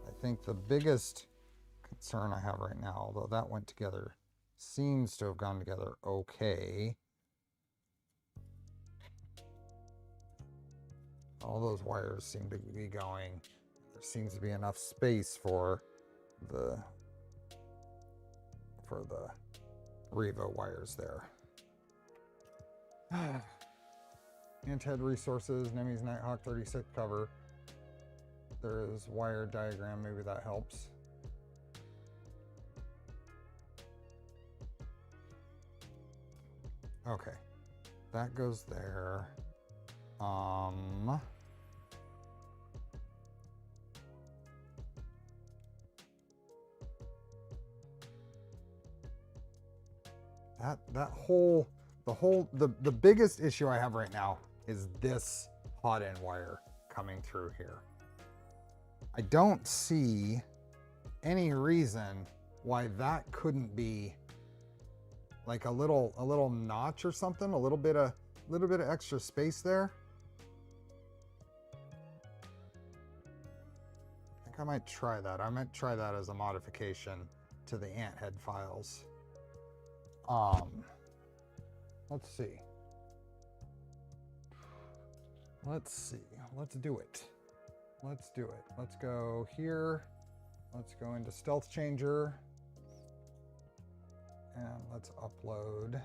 I think the biggest concern I have right now, although that went together, seems to have gone together okay. All those wires seem to be going. There seems to be enough space for the Revo wires there. Anthead resources, Nemi's Nighthawk 36 cover. There is wire diagram, maybe that helps. Okay, that goes there. The biggest issue I have right now is this hot end wire coming through here. I don't see any reason why that couldn't be like a little notch or something, a little bit of extra space there. I think I might try that. I might try that as a modification to the Anthead files. Let's see. Let's do it. Let's go here. Let's go into StealthChanger. And let's upload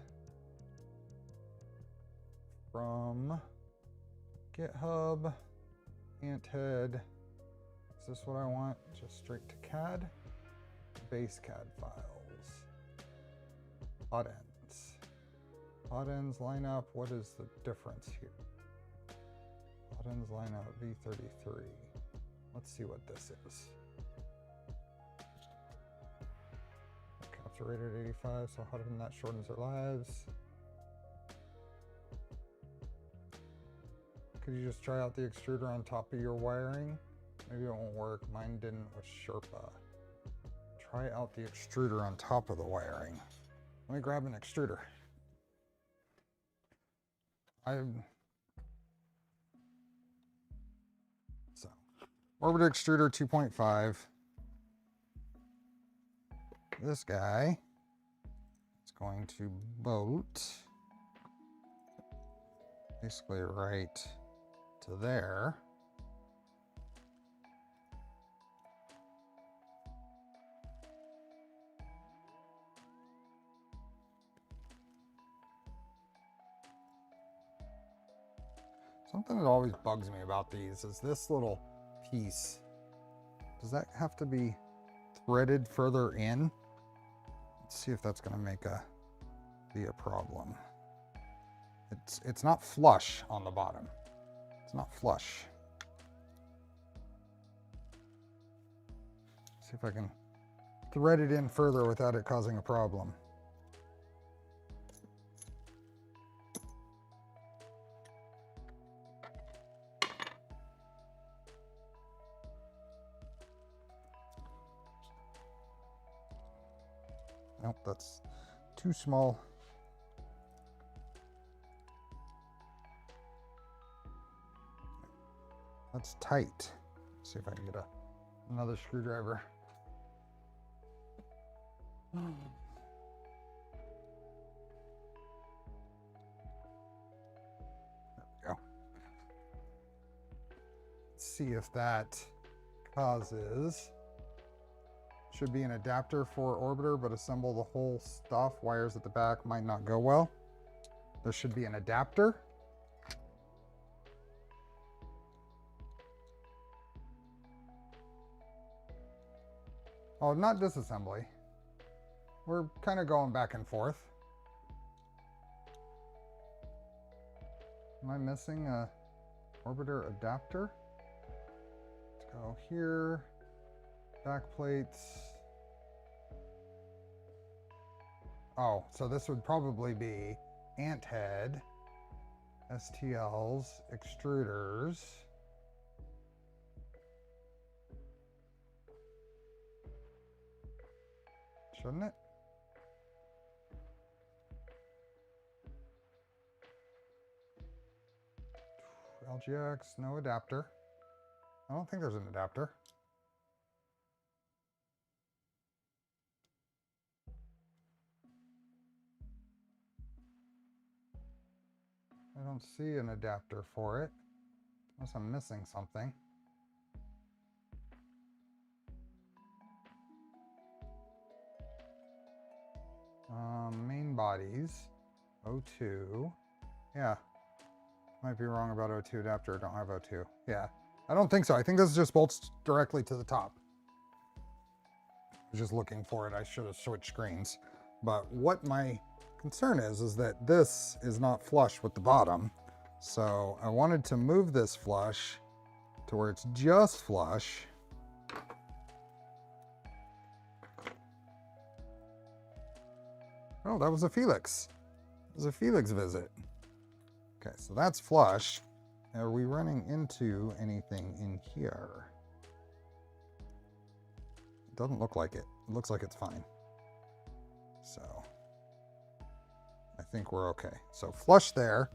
from GitHub, Anthead. Is this what I want? Just straight to CAD. Base CAD files. Hot ends. Hot ends line up. What is the difference here? Hot ends line up V33. Let's see what this is. Capture rate at 85, so hot end that shortens their lives. Could you just try out the extruder on top of your wiring? Maybe it won't work. Mine didn't with Sherpa. Try out the extruder on top of the wiring. Let me grab an extruder. So, orbiter extruder 2.5. This guy is going to bolt basically right to there. Something that always bugs me about these is this little piece. Does that have to be threaded further in? Let's see if that's going to be a problem. It's not flush on the bottom. It's not flush. See if I can thread it in further without it causing a problem. Nope, that's too small. That's tight. Let's see if I can get another screwdriver. There we go. Let's see if that causes. Should be an adapter for orbiter, but assemble the whole stuff. Wires at the back might not go well. There should be an adapter. Oh, not disassembly. We're kind of going back and forth. Am I missing a orbiter adapter? Let's go here. Backplates. Oh, so this would probably be ant head, STLs, extruders. Shouldn't it? LGX, no adapter. I don't think there's an adapter. I don't see an adapter for it, unless I'm missing something. Main bodies, O2. Yeah, might be wrong about O2 adapter. Don't have O2. Yeah, I don't think so. I think this just bolts directly to the top. I was just looking for it. I should have switched screens. But what my concern is that this is not flush with the bottom. So I wanted to move this flush to where it's just flush. Oh, that was a Felix. It was a Felix visit. Okay, so that's flush. Are we running into anything in here? It doesn't look like it. It looks like it's fine. So I think we're okay. So flush there.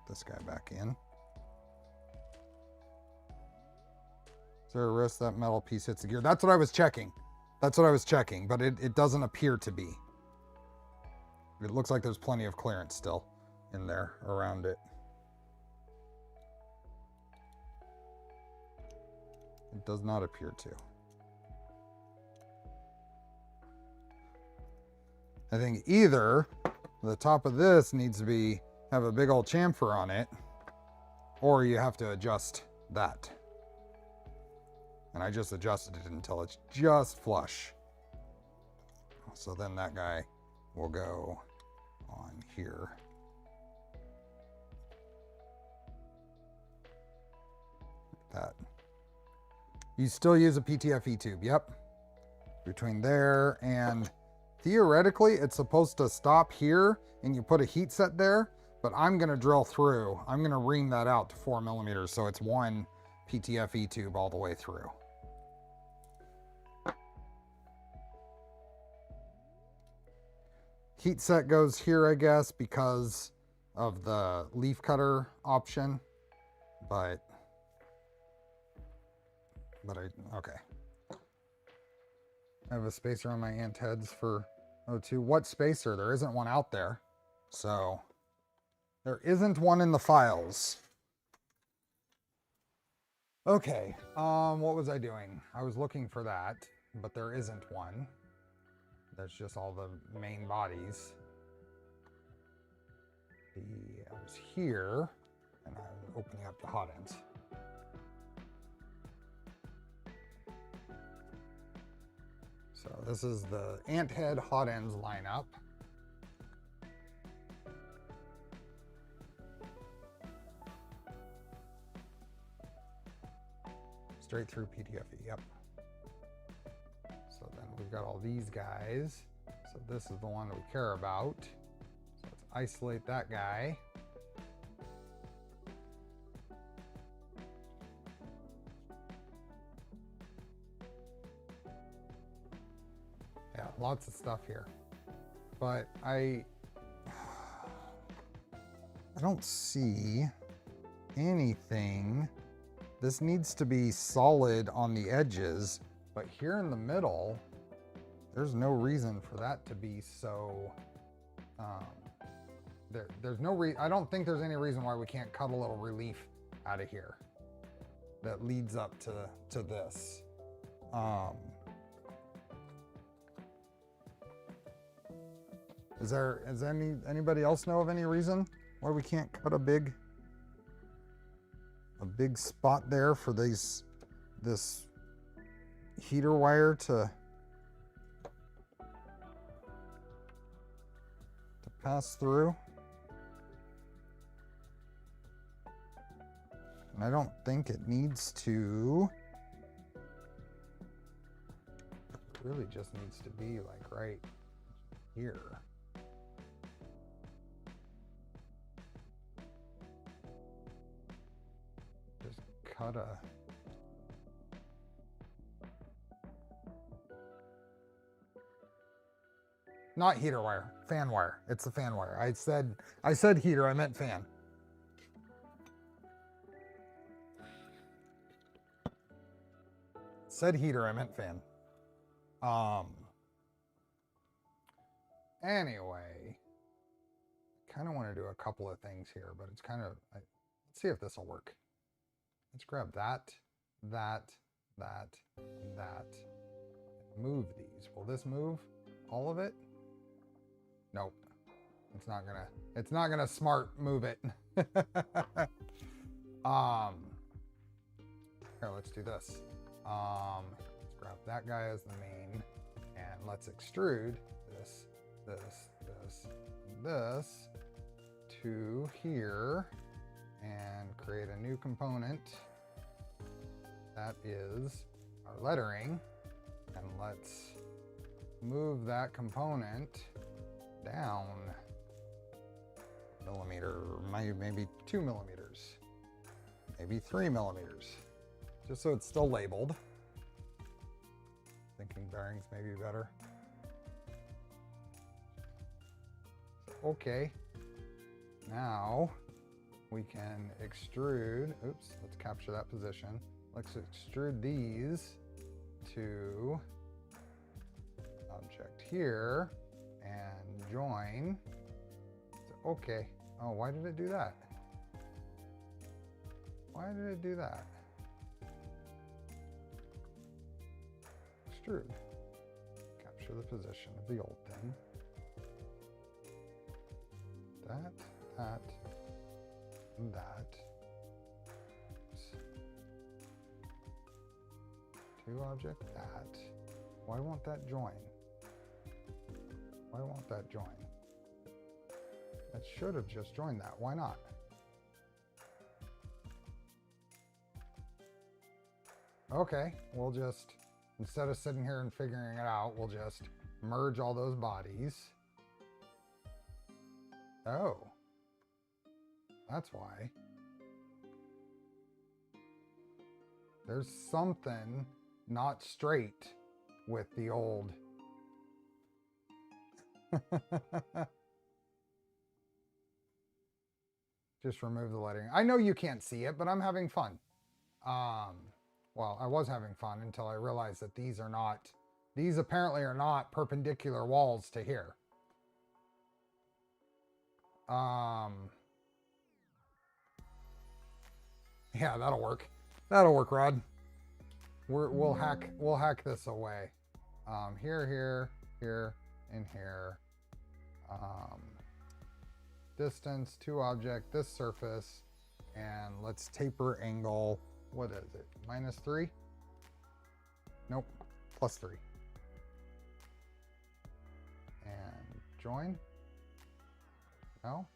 Put this guy back in. Is there a risk that metal piece hits the gear? That's what I was checking. That's what I was checking, but it doesn't appear to be. It looks like there's plenty of clearance still in there around it. It does not appear to. I think either the top of this needs to have a big old chamfer on it, or you have to adjust that. And I just adjusted it until it's just flush. So then that guy will go on here. Like that. You still use a PTFE tube, yep. Between there and theoretically it's supposed to stop here and you put a heat set there, but I'm gonna drill through. I'm gonna ream that out to 4 millimeters so it's one PTFE tube all the way through. Heat set goes here, I guess, because of the leaf cutter option, but okay. I have a spacer on my ant heads for O2. What spacer? There isn't one out there. So there isn't one in the files. Okay, what was I doing? I was looking for that, but there isn't one. That's just all the main bodies. I was here, and I'm opening up the hot ends. So this is the ant head hot ends lineup. Straight through PTFE, yep. So then we've got all these guys. So this is the one that we care about. So let's isolate that guy. Yeah, lots of stuff here. But I don't see anything. This needs to be solid on the edges, but here in the middle, there's no reason for that to be so, there's no I don't think there's any reason why we can't cut a little relief out of here that leads up to this. Does anybody else know of any reason why we can't cut a big spot there for this heater wire to pass through? And I don't think it needs to. It really just needs to be like right here. Just cut a not heater wire, fan wire. It's the fan wire. I said heater, I meant fan. Said heater, I meant fan. Anyway, kind of want to do a couple of things here, but it's kind of, let's see if this will work. Let's grab that, and move these. Will this move all of it? Nope. It's not gonna smart move it. Here, let's do this. Let's grab that guy as the main, and let's extrude this to here, and create a new component that is our lettering, and let's move that component down millimeter, maybe 2 millimeters, maybe 3 millimeters, just so it's still labeled. Thinking bearings may be better. Okay, now we can extrude, oops, let's capture that position. Let's extrude these to object here and join. So, okay, oh, why did it do that? Why did it do that? Extrude, capture the position of the old thing. That, and that. To object that. Why won't that join? Why won't that join? That should have just joined that. Why not? Okay, we'll just, instead of sitting here and figuring it out, we'll just merge all those bodies. Oh, that's why. There's something not straight with the old. Just remove the lettering. I know you can't see it, but I'm having fun. Well, I was having fun until I realized that these apparently are not perpendicular walls to here. Yeah, that'll work. That'll work, Rod. We'll hack this away. Here, and here. Distance to object, this surface, and let's taper angle. What is it? -3? Nope, +3. And join. No,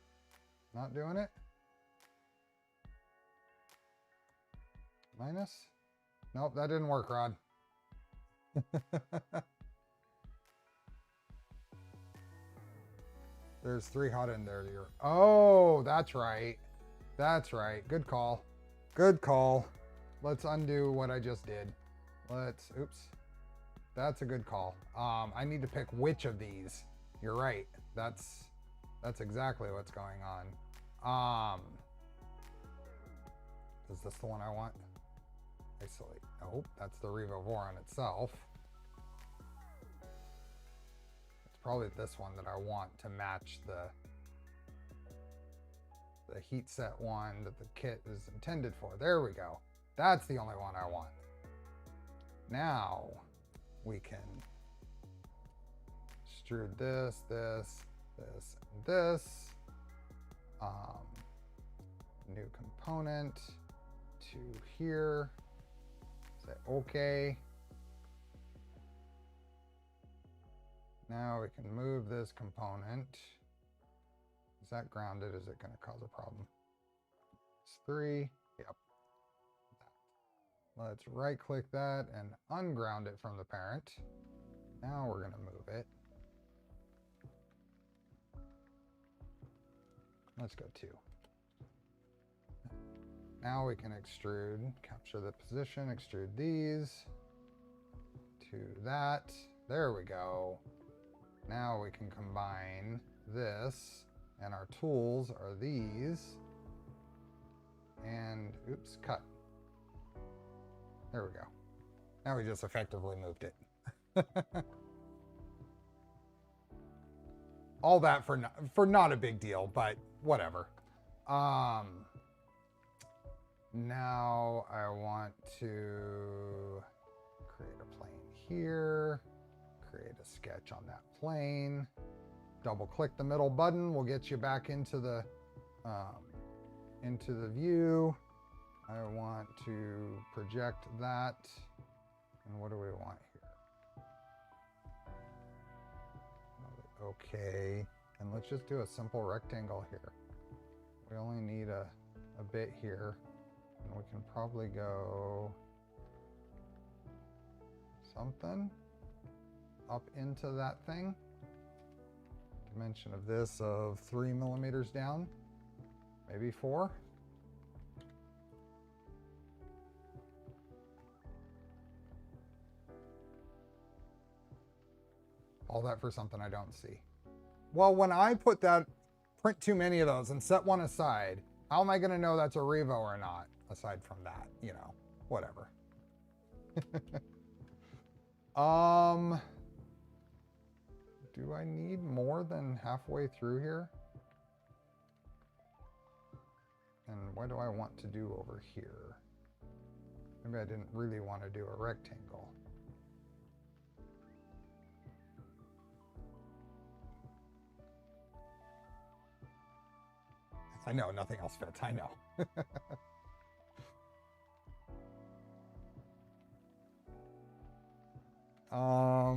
not doing it. Minus. Nope, that didn't work, Rod. There's 3 hotend there. Oh, that's right. That's right. Good call. Good call. Let's undo what I just did. Oops. That's a good call. I need to pick which of these. You're right. That's exactly what's going on. Is this the one I want? Isolate. Nope, that's the LDO Voron itself. It's probably this one that I want to match the heat set one that the kit is intended for. There we go. That's the only one I want. Now we can extrude this, and this. New component to here. Say okay. Now we can move this component. Is that grounded? Is it going to cause a problem? It's 3. Yep. Let's right click that and unground it from the parent. Now we're going to move it. Let's go 2. Now we can extrude, capture the position, extrude these to that. There we go. Now we can combine this, and our tools are these. And oops, cut. There we go. Now we just effectively moved it. All that for not a big deal, but whatever. Now I want to create a plane here, create a sketch on that plane, double click the middle button will get you back into the view. I want to project that, and what do we want here? Okay, and let's just do a simple rectangle here. We only need a bit here. And we can probably go something up into that thing. Dimension of this of 3 millimeters down, maybe 4. All that for something I don't see. Well, when I print too many of those and set one aside, how am I going to know that's a Revo or not? Aside from that, you know, whatever. Do I need more than halfway through here? And what do I want to do over here? Maybe I didn't really want to do a rectangle. I know, nothing else fits, I know.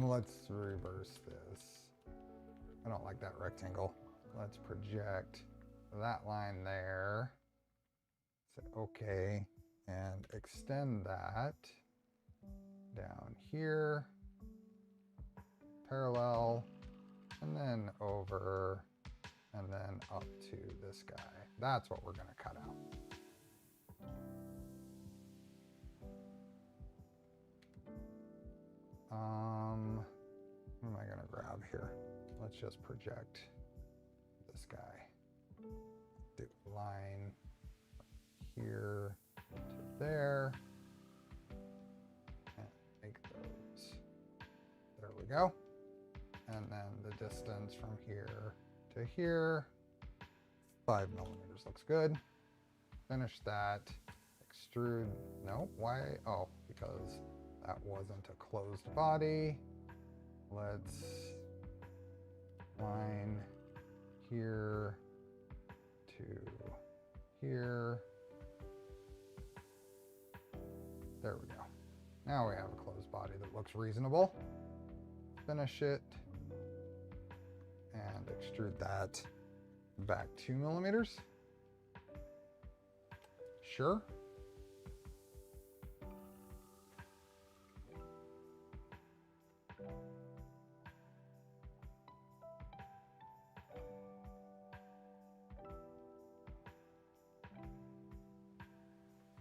Let's reverse this. I don't like that rectangle. Let's project that line there. Say okay, and extend that down here, parallel, and then over, and then up to this guy. That's what we're going to cut out. What am I going to grab here? let's just project this guy. Do line here to there. And make those. There we go. And then the distance from here to here, 5 millimeters looks good. Finish that. Extrude. No, why? Oh, because that wasn't a closed body. Let's line here to here. There we go. Now we have a closed body that looks reasonable. Finish it and extrude that back 2 millimeters. Sure.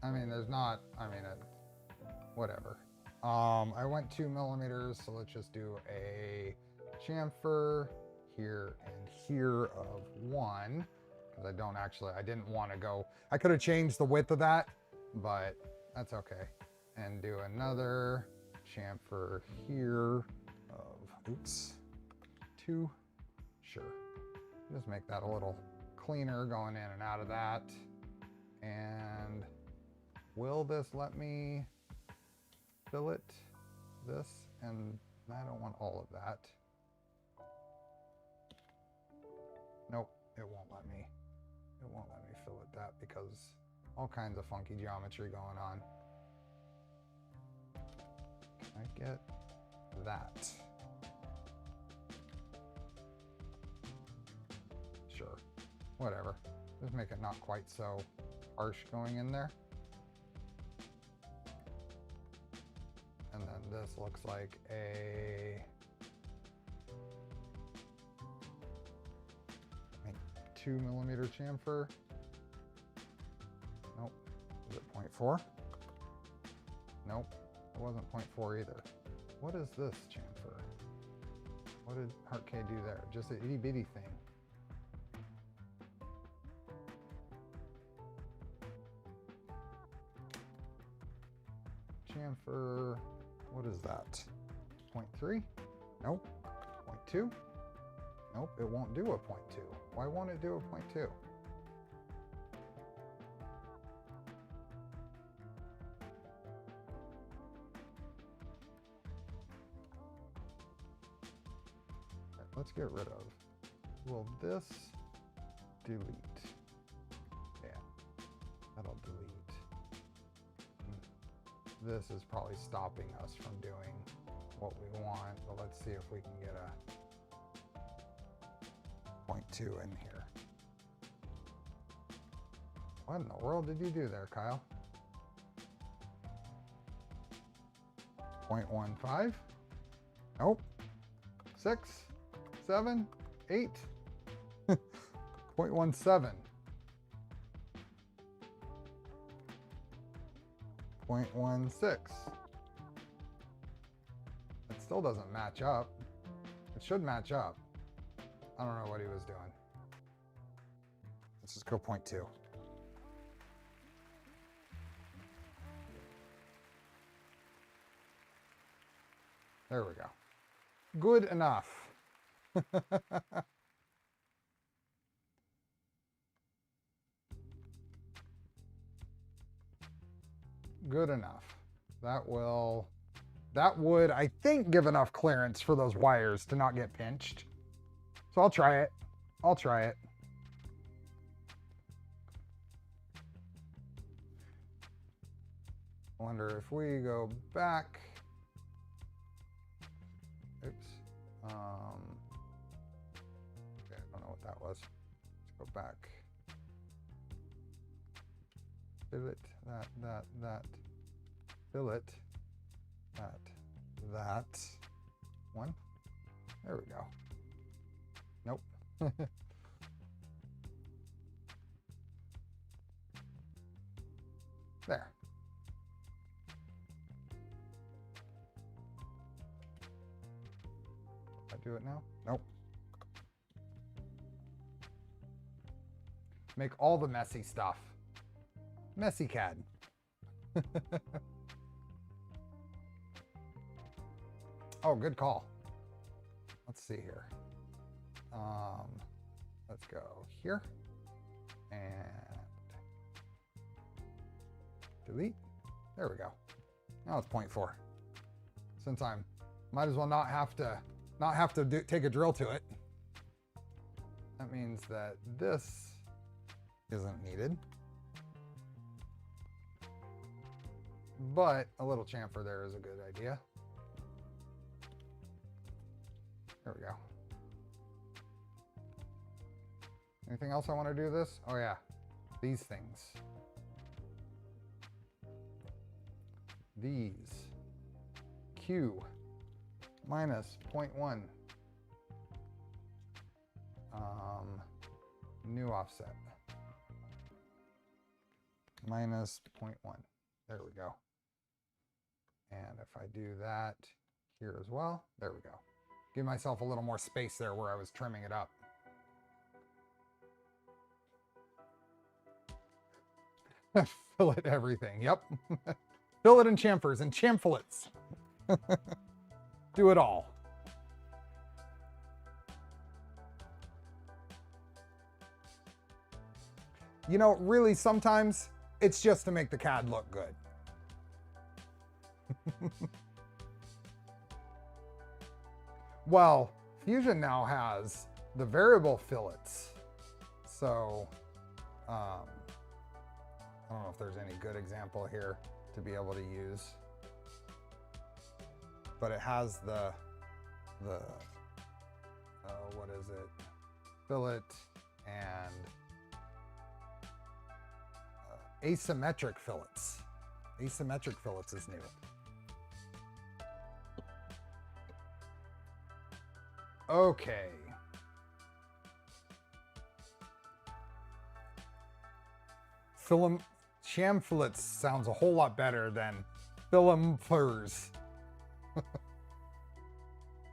I mean, there's not, whatever. I went 2 millimeters, so let's just do a chamfer here and here of 1, because I didn't want to go, I could have changed the width of that, but that's okay. And do another chamfer here of, 2, sure. Just make that a little cleaner going in and out of that. And will this let me fillet this? And I don't want all of that. Nope, it won't let me. It won't let me fillet that because all kinds of funky geometry going on. Can I get that? Sure, whatever. Just make it not quite so harsh going in there. And then this looks like a 2 millimeter chamfer. Nope. Is it 0.4? Nope. It wasn't 0.4 either. What is this chamfer? What did HeartK do there? Just an itty bitty thing. Chamfer, what is that? 0.3? Nope. 0.2? Nope, it won't do a 0.2. Why won't it do a 0.2? Let's get rid of. Will this delete? Yeah, that'll delete. This is probably stopping us from doing what we want, but let's see if we can get a 0.2 in here. What in the world did you do there, Kyle? 0.15? Nope. 6, 7, 8. 0.17. 0.16. It still doesn't match up. It should match up. I don't know what he was doing. Let's just go 0.2. There we go. Good enough. Good enough. That would, I think, give enough clearance for those wires to not get pinched. So I'll try it. I'll try it. I wonder if we go back. Oops. Okay, I don't know what that was. Let's go back. Fillet, that. Fillet, that. One. There we go. Nope. There. I do it now? Nope. Make all the messy stuff. Messy CAD. Oh, good call. Let's see here. Let's go here and delete. There we go. Now it's 0.4. Since I'm might as well not have to take a drill to it. That means that this isn't needed. But a little chamfer there is a good idea. There we go. Anything else I want to do this? Oh yeah, these things. These. Q minus 0.1. New offset. Minus 0.1. There we go. And if I do that here as well, there we go. Give myself a little more space there where I was trimming it up. Fillet everything, yep. Fillet and chamfers and chamflets. Do it all. You know, really sometimes it's just to make the CAD look good. Well, Fusion now has the variable fillets. So, I don't know if there's any good example here to be able to use. But it has the what is it? Fillet and asymmetric fillets. Asymmetric fillets is new. Okay. Chamflets sounds a whole lot better than filaments.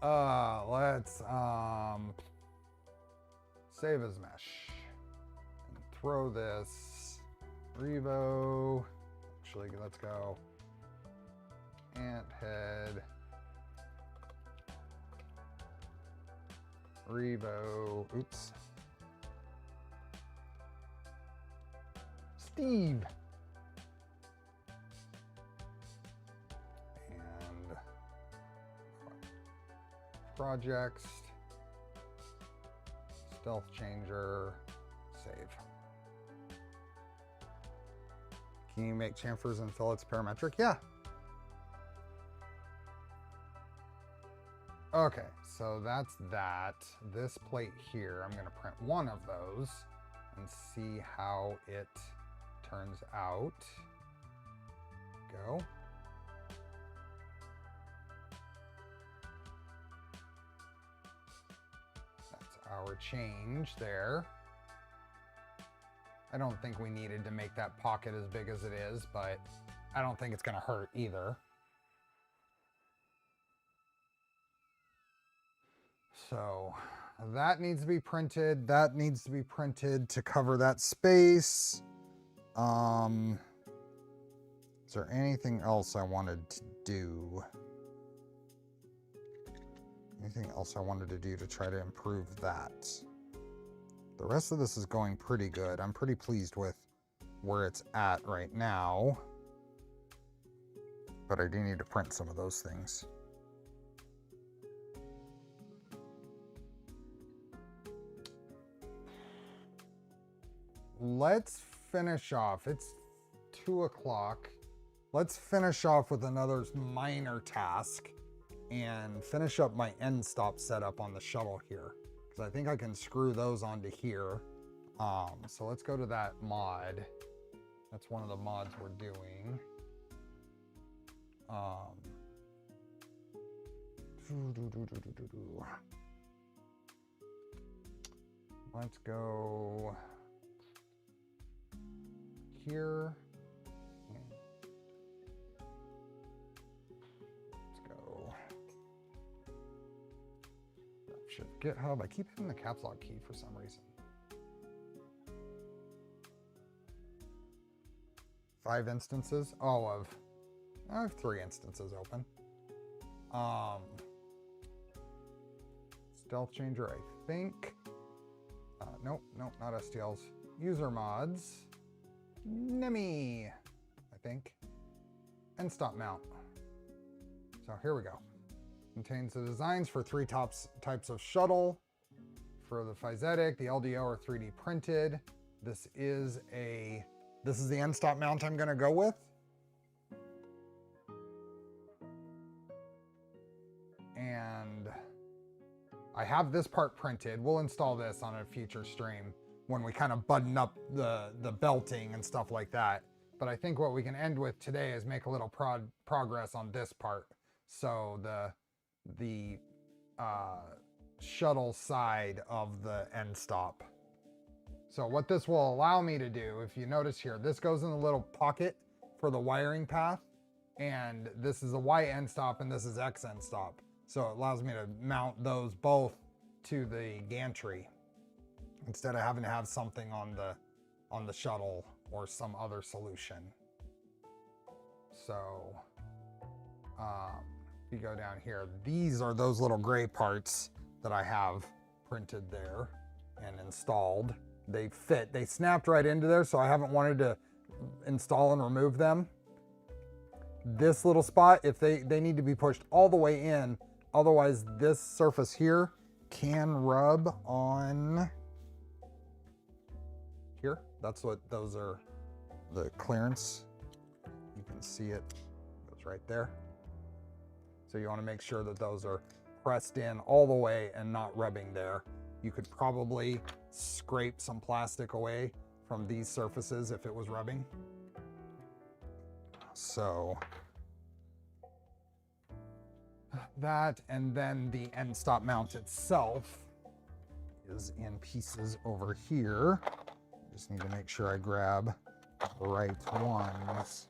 Let's save as mesh and throw this Revo. Actually, let's go ant head Revo. Oops. Steve. And projects, StealthChanger, save. Can you make chamfers and fillets parametric? Yeah. Okay, so that's that. This plate here, I'm going to print one of those and see how it turns out. Go. That's our change there. I don't think we needed to make that pocket as big as it is, but I don't think it's going to hurt either. So that needs to be printed. That needs to be printed to cover that space. Is there anything else I wanted to do? Anything else I wanted to do to try to improve that? The rest of this is going pretty good. I'm pretty pleased with where it's at right now. But I do need to print some of those things. Let's finish off. It's 2 o'clock. Let's finish off with another minor task and finish up my end stop setup on the shuttle here, because I think I can screw those onto here. So let's go to that mod. That's one of the mods we're doing. Let's go here. Let's go. Shift GitHub. I keep hitting the caps lock key for some reason. 5 instances. Oh, I have 3 instances open. StealthChanger, I think. Nope, not STLs. User mods. Nemi, I think. And stop mount. So here we go. Contains the designs for 3 types of shuttle. For the physetic, the LDO are 3D printed. This is the end stop mount I'm gonna go with. And I have this part printed. We'll install this on a future stream when we kind of button up the belting and stuff like that. But I think what we can end with today is make a little progress on this part. So the shuttle side of the end stop. So what this will allow me to do, if you notice here, this goes in the little pocket for the wiring path, and this is a Y end stop and this is X end stop. So it allows me to mount those both to the gantry instead of having to have something on the shuttle or some other solution. So if you go down here, these are those little gray parts that I have printed there and installed. They fit, they snapped right into there, so I haven't wanted to install and remove them. This little spot, if they need to be pushed all the way in, otherwise this surface here can rub on here. That's what those are, the clearance. You can see it goes right there. So you want to make sure that those are pressed in all the way and not rubbing there. You could probably scrape some plastic away from these surfaces if it was rubbing. So that, and then the end stop mount itself is in pieces over here. Just need to make sure I grab the right ones.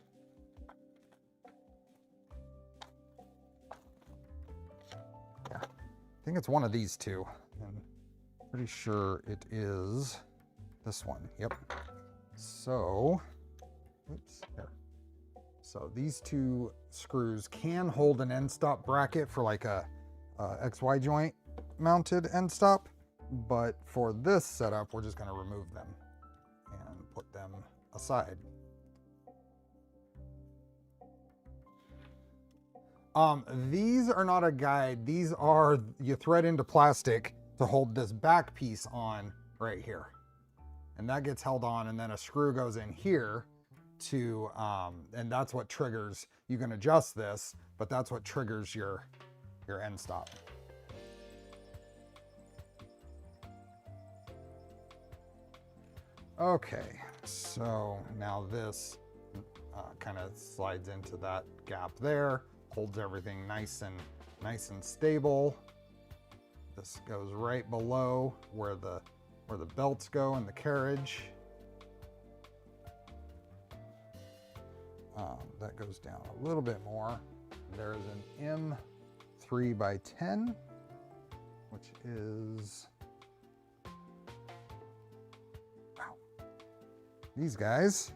Yeah, I think it's one of these two. And pretty sure it is this one. Yep. So, oops, there. So these 2 screws can hold an end stop bracket for like a XY joint mounted end stop, but for this setup, we're just going to remove them and put them aside. These are not a guide. These are, you thread into plastic to hold this back piece on right here. And that gets held on, and then a screw goes in here to, and that's what triggers, you can adjust this, but that's what triggers your end stop. Okay, so now this kind of slides into that gap there, holds everything nice and stable. This goes right below where the belts go in the carriage. That goes down a little bit more. There's an M3x10, which is, wow, these guys.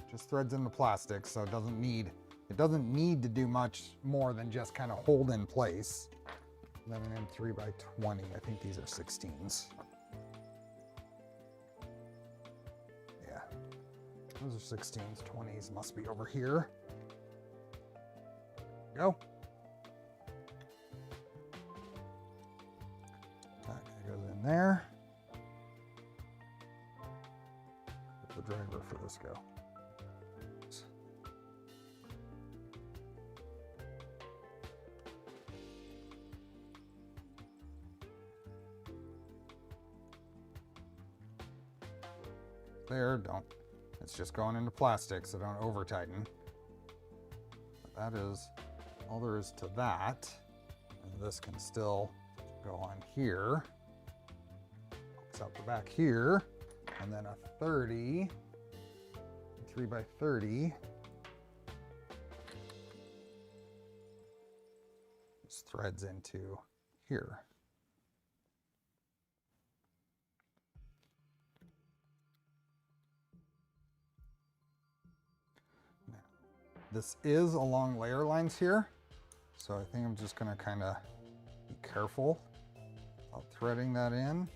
Just threads in the plastic, so it doesn't need to do much more than just kind of hold in place. Then an M3x20, I think these are 16s. Yeah, those are 16s, 20s must be over here. Go. That goes in there. Where'd the driver for this go? There, it's just going into plastic, so don't over tighten. But that is all there is to that. And this can still go on here. Hooks out the back here, and then a 3x30. Just threads into here. This is along layer lines here, so I think I'm just gonna kind of be careful about threading that in.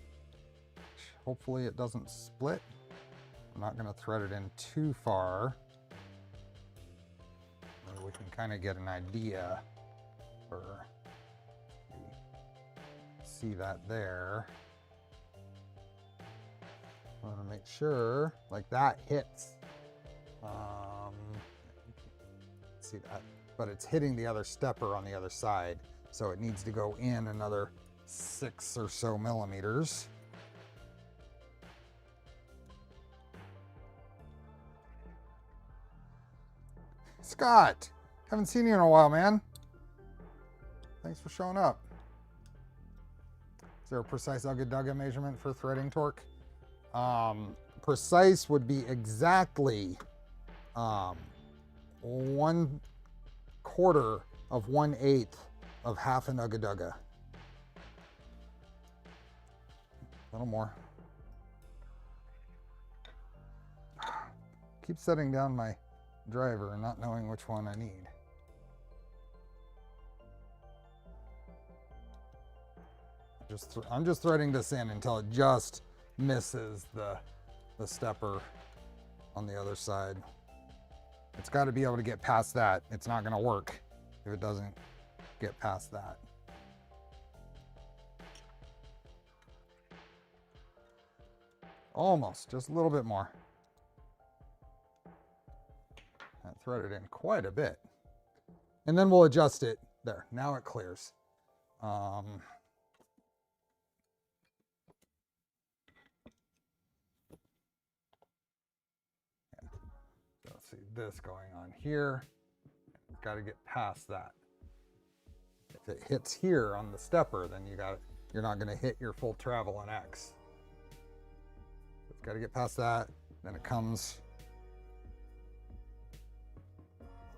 Hopefully it doesn't split. I'm not gonna thread it in too far. Maybe we can kind of get an idea for, see that there. I want to make sure like that hits. See that, but it's hitting the other stepper on the other side, so it needs to go in another 6 or so millimeters. Scott, haven't seen you in a while, man. Thanks for showing up. Is there a precise Ugga measurement for threading torque? Precise would be exactly 1/4 of 1/8 of half an Ugga. A little more. Keep setting down my driver and not knowing which one I need. I'm just threading this in until it just misses the stepper on the other side. It's got to be able to get past that. It's not going to work if it doesn't get past that. Almost, just a little bit more. I threaded in quite a bit. And then we'll adjust it. There, now it clears. See this going on here. Got to get past that. If it hits here on the stepper, then you're not going to hit your full travel in X. It's got to get past that. Then it comes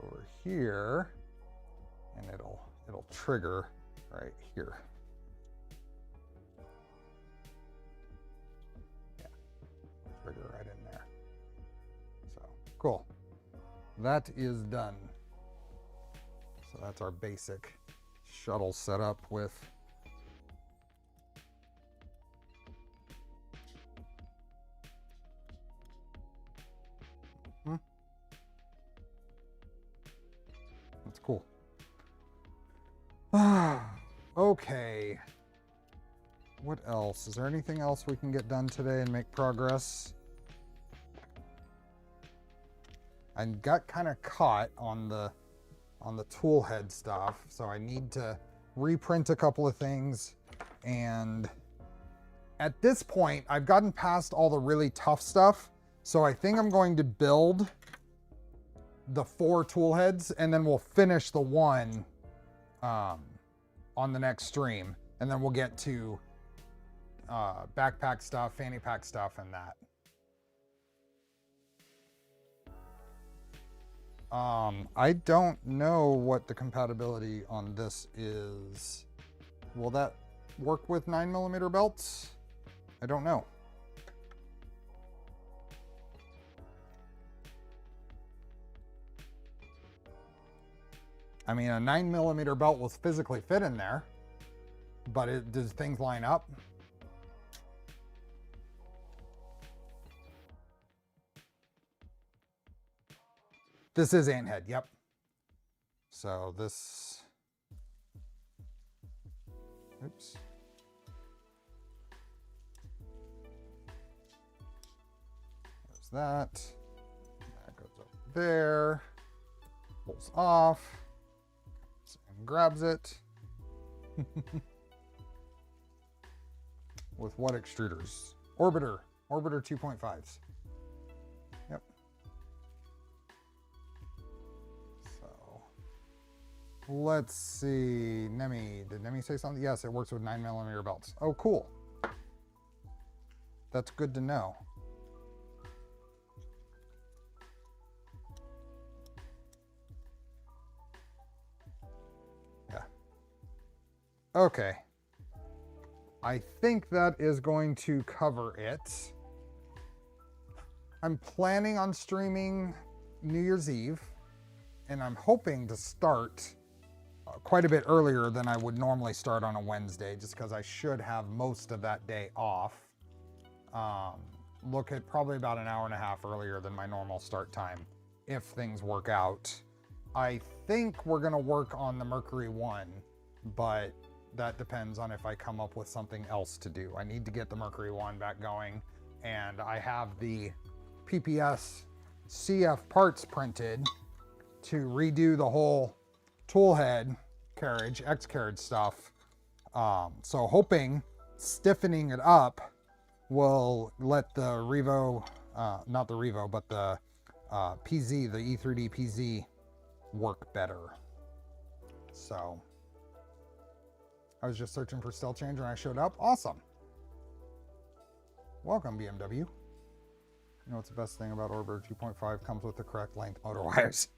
over here, and it'll trigger right here. Yeah, trigger right in there. So cool. That is done. So that's our basic shuttle setup with that's cool. Okay. What else? Is there anything else we can get done today and make progress? I got kind of caught on the Toolhead stuff, so I need to reprint a couple of things. And at this point, I've gotten past all the really tough stuff, so I think I'm going to build the 4 Toolheads, and then we'll finish the one on the next stream, and then we'll get to backpack stuff, fanny pack stuff, and that. I don't know what the compatibility on this is. Will that work with 9mm belts? I don't know. I mean, a 9mm belt will physically fit in there, but does things line up? This is anthead, yep. So this, oops. There's that. That goes up there, pulls off, and grabs it. With what extruders? Orbiter 2.5s. Yep. So let's see. Nemi, did Nemi say something? Yes, it works with 9mm belts. Oh, cool. That's good to know. Yeah. Okay. I think that is going to cover it. I'm planning on streaming New Year's Eve. and I'm hoping to start quite a bit earlier than I would normally start on a Wednesday, just because I should have most of that day off. Look at probably about an hour and a half earlier than my normal start time, if things work out. I think we're gonna work on the Mercury 1, but that depends on if I come up with something else to do. I need to get the Mercury 1 back going, and I have the PPS CF parts printed to redo the whole Toolhead carriage, X carriage stuff. So hoping stiffening it up will let the Revo, not the Revo, but the PZ, the E3D PZ work better. So I was just searching for StealthChanger and I showed up. Awesome. Welcome, BMW. You know what's the best thing about Orbiter 2.5? Comes with the correct length motor wires.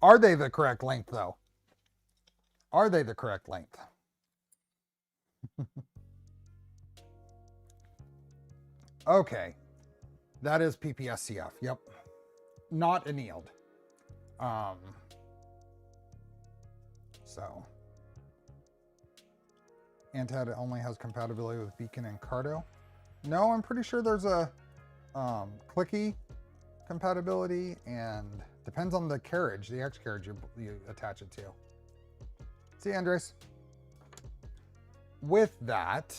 Are they the correct length, though? Are they the correct length? Okay. That is PPSCF. Yep. Not annealed. So. Antad only has compatibility with Beacon and Cardo. No, I'm pretty sure there's a clicky compatibility, and depends on the carriage, the X carriage you attach it to. See you, Andres. With that,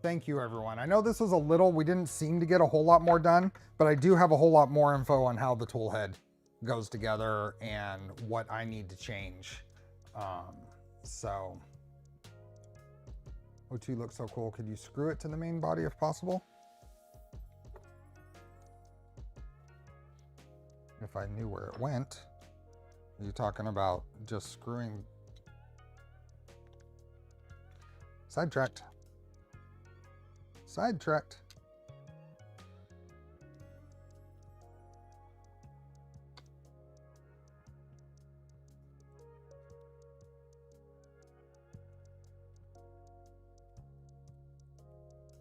thank you, everyone. I know this was a little, we didn't seem to get a whole lot more done, but I do have a whole lot more info on how the tool head goes together and what I need to change. So, O2 looks so cool. Could you screw it to the main body if possible? If I knew where it went. Are you talking about just screwing? Sidetracked. Sidetracked.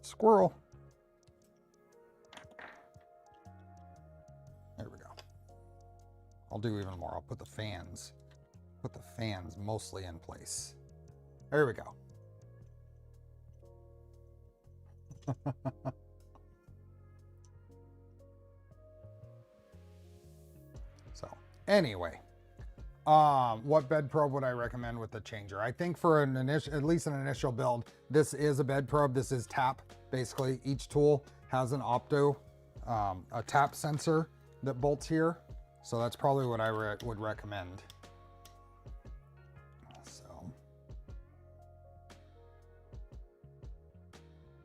Squirrel. There we go. I'll do even more. I'll put the fans mostly in place. There we go. So anyway, what bed probe would I recommend with the changer? I think for an initial, at least an initial build, this is a bed probe. This is tap. Basically, each tool has an opto, a tap sensor that bolts here. So that's probably what I would recommend. So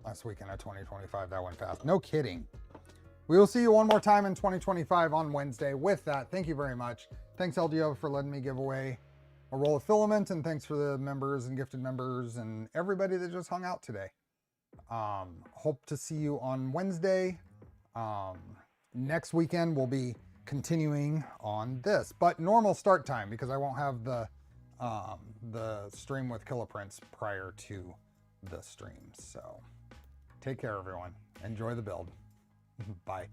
last weekend of 2025, that went fast. No kidding. We will see you one more time in 2025 on Wednesday. With that, thank you very much. Thanks, LDO, for letting me give away a roll of Filament, and thanks for the members and gifted members and everybody that just hung out today. Hope to see you on Wednesday. Next weekend we'll be continuing on this, but normal start time, because I won't have the stream with Kiloprints prior to the stream. So take care, everyone. Enjoy the build. Bye.